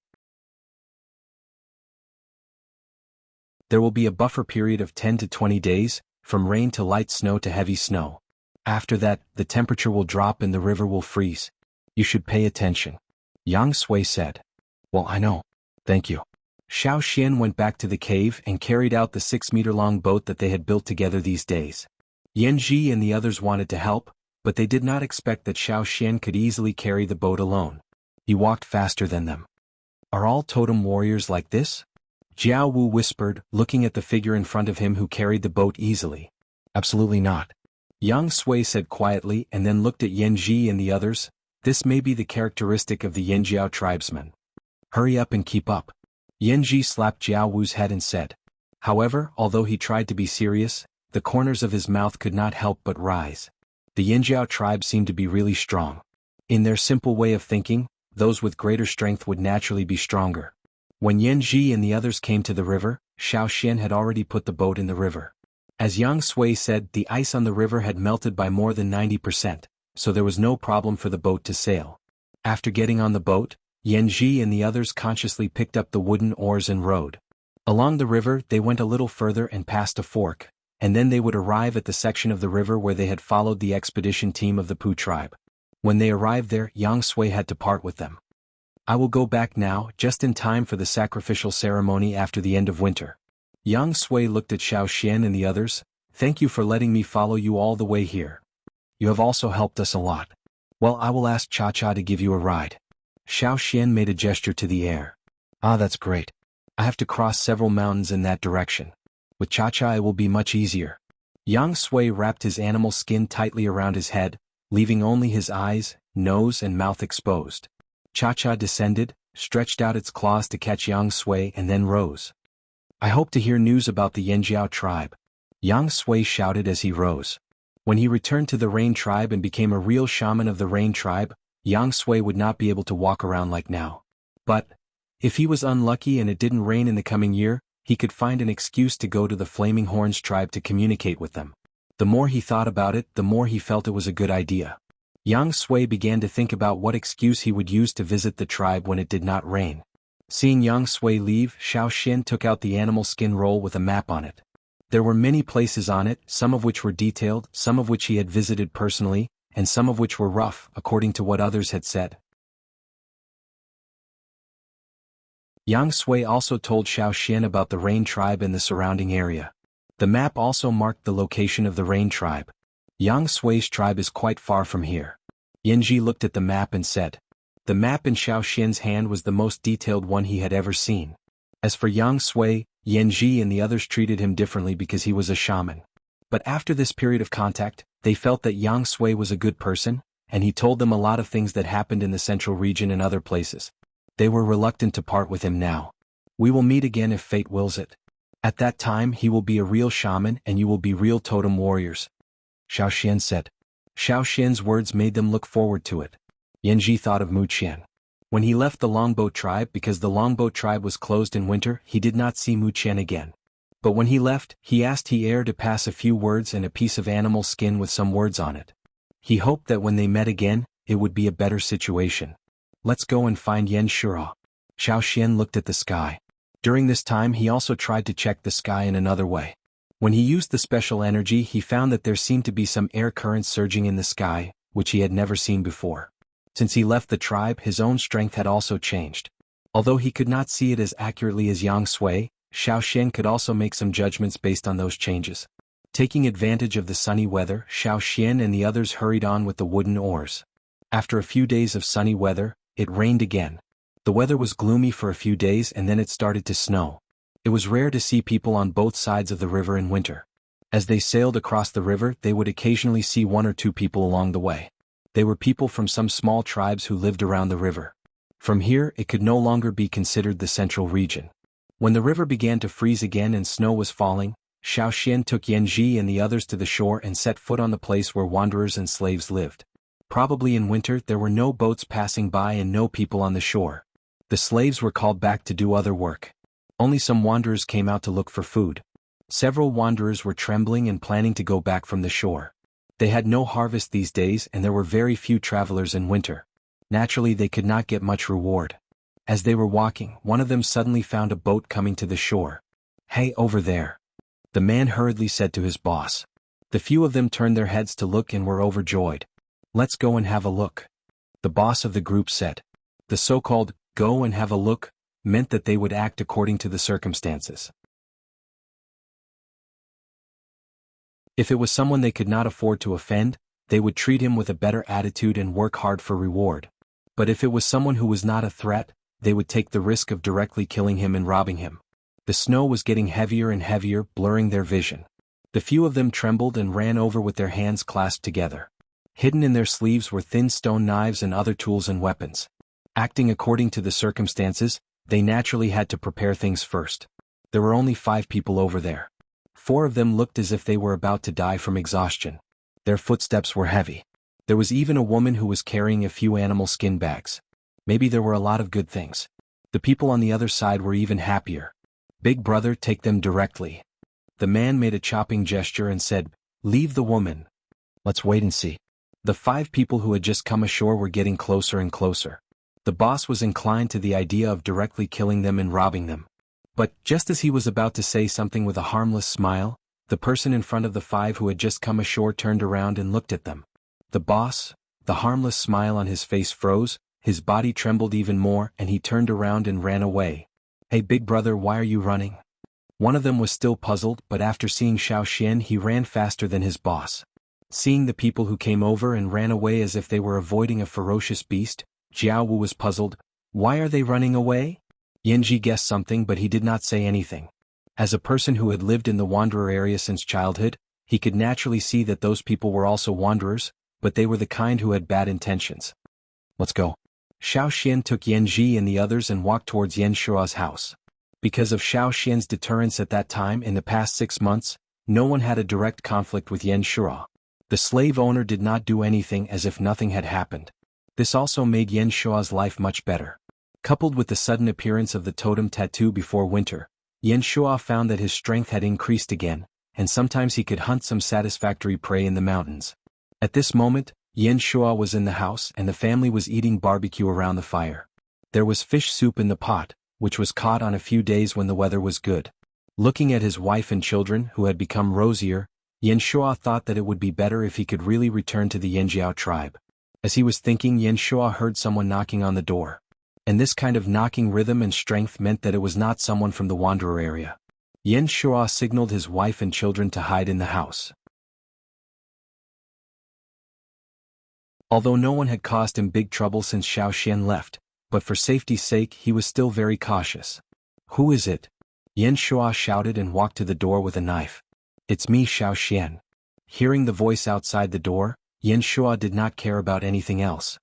There will be a buffer period of 10 to 20 days, from rain to light snow to heavy snow. After that, the temperature will drop and the river will freeze. You should pay attention. Yang Sui said. Well, I know. Thank you. Xiao Xian went back to the cave and carried out the 6-meter-long boat that they had built together these days. Yanji and the others wanted to help, but they did not expect that Xiao Xian could easily carry the boat alone. He walked faster than them. Are all totem warriors like this? Jianghu whispered, looking at the figure in front of him who carried the boat easily. Absolutely not. Yang Sui said quietly and then looked at Yanji and the others. This may be the characteristic of the Yanjiao tribesmen. Hurry up and keep up. Yanji slapped Jianghu's head and said. However, although he tried to be serious, the corners of his mouth could not help but rise. The Yanjiao tribe seemed to be really strong. In their simple way of thinking, those with greater strength would naturally be stronger. When Yanji and the others came to the river, Xiao Xian had already put the boat in the river. As Yang Sui said, the ice on the river had melted by more than 90%, so there was no problem for the boat to sail. After getting on the boat, Yanji and the others consciously picked up the wooden oars and rowed. Along the river, they went a little further and passed a fork, and then they would arrive at the section of the river where they had followed the expedition team of the Pu tribe. When they arrived there, Yang Sui had to part with them. I will go back now, just in time for the sacrificial ceremony after the end of winter. Yang Sui looked at Xiao Xian and the others. Thank you for letting me follow you all the way here. You have also helped us a lot. Well, I will ask Cha-Cha to give you a ride. Xiao Xian made a gesture to the air. Ah, that's great. I have to cross several mountains in that direction. With Cha-Cha it will be much easier. Yang Sui wrapped his animal skin tightly around his head, leaving only his eyes, nose and mouth exposed. Cha-Cha descended, stretched out its claws to catch Yang Sui and then rose. I hope to hear news about the Yanjiao tribe. Yang Sui shouted as he rose. When he returned to the Rain tribe and became a real shaman of the Rain tribe, Yang Sui would not be able to walk around like now. But, if he was unlucky and it didn't rain in the coming year, he could find an excuse to go to the Flaming Horns tribe to communicate with them. The more he thought about it, the more he felt it was a good idea. Yang Sui began to think about what excuse he would use to visit the tribe when it did not rain. Seeing Yang Sui leave, Xiao Xian took out the animal skin roll with a map on it. There were many places on it, some of which were detailed, some of which he had visited personally, and some of which were rough, according to what others had said. Yang Sui also told Xiao Xian about the Rain tribe and the surrounding area. The map also marked the location of the Rain tribe. Yang Sui's tribe is quite far from here. Yanji looked at the map and said. The map in Xiao Xian's hand was the most detailed one he had ever seen. As for Yang Sui, Yanji and the others treated him differently because he was a shaman. But after this period of contact, they felt that Yang Sui was a good person, and he told them a lot of things that happened in the central region and other places. They were reluctant to part with him now. We will meet again if fate wills it. At that time he will be a real shaman and you will be real totem warriors," Xiao Xian said. Xiao Xian's words made them look forward to it. Yanji thought of Mu Qian. When he left the Longbow tribe because the Longbow tribe was closed in winter, he did not see Mu Qian again. But when he left, he asked He to pass a few words and a piece of animal skin with some words on it. He hoped that when they met again, it would be a better situation. "Let's go and find Yan Shura." Xiao Xian looked at the sky. During this time he also tried to check the sky in another way. When he used the special energy he found that there seemed to be some air currents surging in the sky, which he had never seen before. Since he left the tribe his own strength had also changed. Although he could not see it as accurately as Yang Sui, Xiao Xian could also make some judgments based on those changes. Taking advantage of the sunny weather, Xiao Xian and the others hurried on with the wooden oars. After a few days of sunny weather, it rained again. The weather was gloomy for a few days and then it started to snow. It was rare to see people on both sides of the river in winter. As they sailed across the river they would occasionally see one or two people along the way. They were people from some small tribes who lived around the river. From here it could no longer be considered the central region. When the river began to freeze again and snow was falling, Xiao Xian took Yanji and the others to the shore and set foot on the place where wanderers and slaves lived. Probably in winter there were no boats passing by and no people on the shore. The slaves were called back to do other work. Only some wanderers came out to look for food. Several wanderers were trembling and planning to go back from the shore. They had no harvest these days and there were very few travelers in winter. Naturally they could not get much reward. As they were walking, one of them suddenly found a boat coming to the shore. "Hey, over there," the man hurriedly said to his boss. The few of them turned their heads to look and were overjoyed. "Let's go and have a look," the boss of the group said. The so-called "go and have a look" meant that they would act according to the circumstances. If it was someone they could not afford to offend, they would treat him with a better attitude and work hard for reward. But if it was someone who was not a threat, they would take the risk of directly killing him and robbing him. The snow was getting heavier and heavier, blurring their vision. The few of them trembled and ran over with their hands clasped together. Hidden in their sleeves were thin stone knives and other tools and weapons. Acting according to the circumstances, they naturally had to prepare things first. There were only 5 people over there. 4 of them looked as if they were about to die from exhaustion. Their footsteps were heavy. There was even a woman who was carrying a few animal skin bags. Maybe there were a lot of good things. The people on the other side were even happier. "Big brother, take them directly." The man made a chopping gesture and said, "Leave the woman. Let's wait and see." The 5 people who had just come ashore were getting closer and closer. The boss was inclined to the idea of directly killing them and robbing them. But, just as he was about to say something with a harmless smile, the person in front of the 5 who had just come ashore turned around and looked at them. The boss, the harmless smile on his face froze, his body trembled even more and he turned around and ran away. "Hey big brother, why are you running?" One of them was still puzzled, but after seeing Xiao Xian he ran faster than his boss. Seeing the people who came over and ran away as if they were avoiding a ferocious beast, Jianghu was puzzled. "Why are they running away?" Yanji guessed something but he did not say anything. As a person who had lived in the wanderer area since childhood, he could naturally see that those people were also wanderers, but they were the kind who had bad intentions. "Let's go." Xiao Xian took Yanji and the others and walked towards Yan Shua's house. Because of Xiao Xian's deterrence at that time in the past 6 months, no one had a direct conflict with Yan Shua. The slave owner did not do anything as if nothing had happened. This also made Yan Shua's life much better. Coupled with the sudden appearance of the totem tattoo before winter, Yan Shua found that his strength had increased again, and sometimes he could hunt some satisfactory prey in the mountains. At this moment, Yan Shua was in the house and the family was eating barbecue around the fire. There was fish soup in the pot, which was caught on a few days when the weather was good. Looking at his wife and children who had become rosier, Yan Shua thought that it would be better if he could really return to the Yanjiao tribe. As he was thinking, Yan Shua heard someone knocking on the door. And this kind of knocking rhythm and strength meant that it was not someone from the wanderer area. Yan Shua signaled his wife and children to hide in the house. Although no one had caused him big trouble since Xiao Xian left, but for safety's sake he was still very cautious. "Who is it?" Yan Shua shouted and walked to the door with a knife. "It's me, Xiao Xian." Hearing the voice outside the door, Yan Shua did not care about anything else.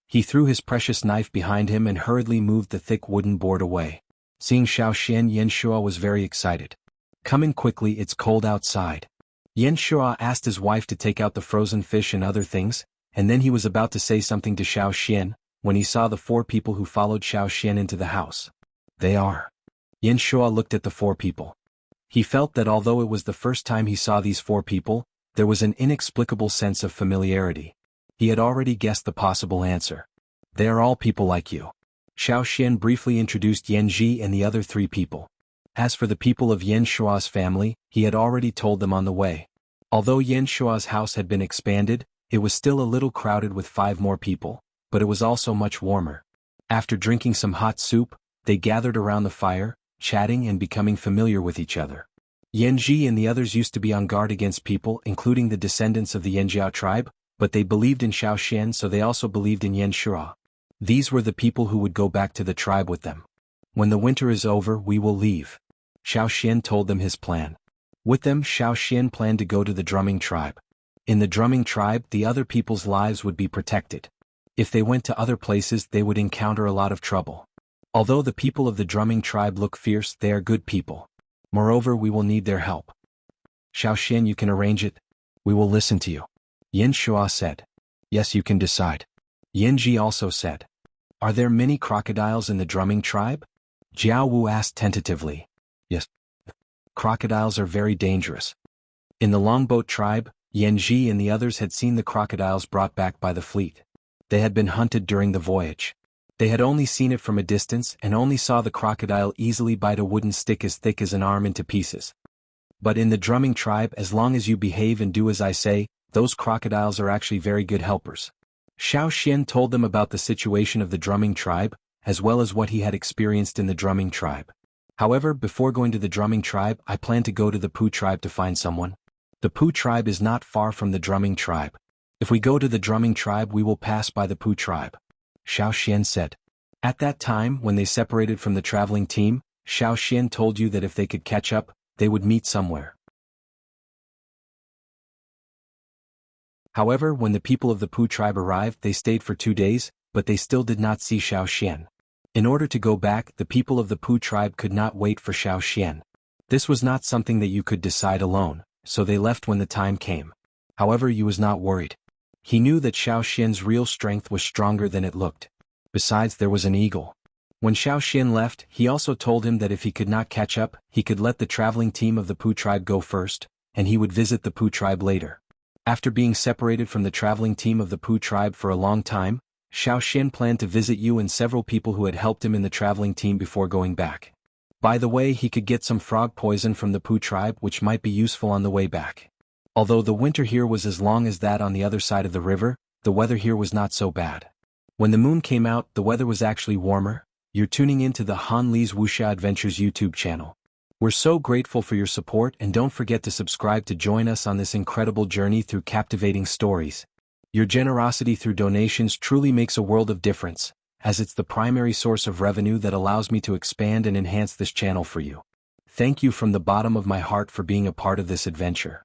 He threw his precious knife behind him and hurriedly moved the thick wooden board away. Seeing Xiaoxian, Yan Shuo was very excited. "Come in quickly, it's cold outside." Yan Shuo asked his wife to take out the frozen fish and other things, and then he was about to say something to Xiaoxian, when he saw the 4 people who followed Xiaoxian into the house. They are. Yan Shuo looked at the 4 people. He felt that although it was the first time he saw these 4 people, there was an inexplicable sense of familiarity. He had already guessed the possible answer. They are all people like you. Xiaoxian briefly introduced Yan Ji and the other 3 people. As for the people of Yan Shua's family, he had already told them on the way. Although Yan Shua's house had been expanded, it was still a little crowded with 5 more people, but it was also much warmer. After drinking some hot soup, they gathered around the fire, chatting and becoming familiar with each other. Yan Ji and the others used to be on guard against people, including the descendants of the Yanjiao tribe, but they believed in Xiaoxian, so they also believed in Yan Shua. These were the people who would go back to the tribe with them. "When the winter is over, we will leave." Xiaoxian told them his plan. With them, Xiaoxian planned to go to the drumming tribe. In the drumming tribe, the other people's lives would be protected. If they went to other places, they would encounter a lot of trouble. Although the people of the drumming tribe look fierce, they are good people. Moreover, we will need their help. "Xiaoxian, you can arrange it. We will listen to you." Yan Shua said. "Yes, you can decide." Yan Ji also said. "Are there many crocodiles in the drumming tribe?" Jianghu asked tentatively. "Yes. Crocodiles are very dangerous." In the longboat tribe, Yan Ji and the others had seen the crocodiles brought back by the fleet. They had been hunted during the voyage. They had only seen it from a distance and only saw the crocodile easily bite a wooden stick as thick as an arm into pieces. But in the drumming tribe, as long as you behave and do as I say, those crocodiles are actually very good helpers. Xiaoxian told them about the situation of the drumming tribe, as well as what he had experienced in the drumming tribe. "However, before going to the drumming tribe, I plan to go to the Pu tribe to find someone. The Pu tribe is not far from the drumming tribe. If we go to the drumming tribe, we will pass by the Pu tribe," Xiaoxian said. At that time, when they separated from the traveling team, Xiaoxian told you that if they could catch up, they would meet somewhere. However, when the people of the Pu tribe arrived, they stayed for 2 days, but they still did not see Xiaoxian. In order to go back, the people of the Pu tribe could not wait for Xiaoxian. This was not something that you could decide alone, so they left when the time came. However, he was not worried. He knew that Xiaoxian's real strength was stronger than it looked. Besides, there was an eagle. When Xiaoxian left, he also told him that if he could not catch up, he could let the traveling team of the Pu tribe go first, and he would visit the Pu tribe later. After being separated from the traveling team of the Pu tribe for a long time, Xiaoxian planned to visit you and several people who had helped him in the traveling team before going back. By the way, he could get some frog poison from the Pu tribe, which might be useful on the way back. Although the winter here was as long as that on the other side of the river, the weather here was not so bad. When the moon came out, the weather was actually warmer. You're tuning into the Han Li's Wuxia Adventures YouTube channel. We're so grateful for your support, and don't forget to subscribe to join us on this incredible journey through captivating stories. Your generosity through donations truly makes a world of difference, as it's the primary source of revenue that allows me to expand and enhance this channel for you. Thank you from the bottom of my heart for being a part of this adventure.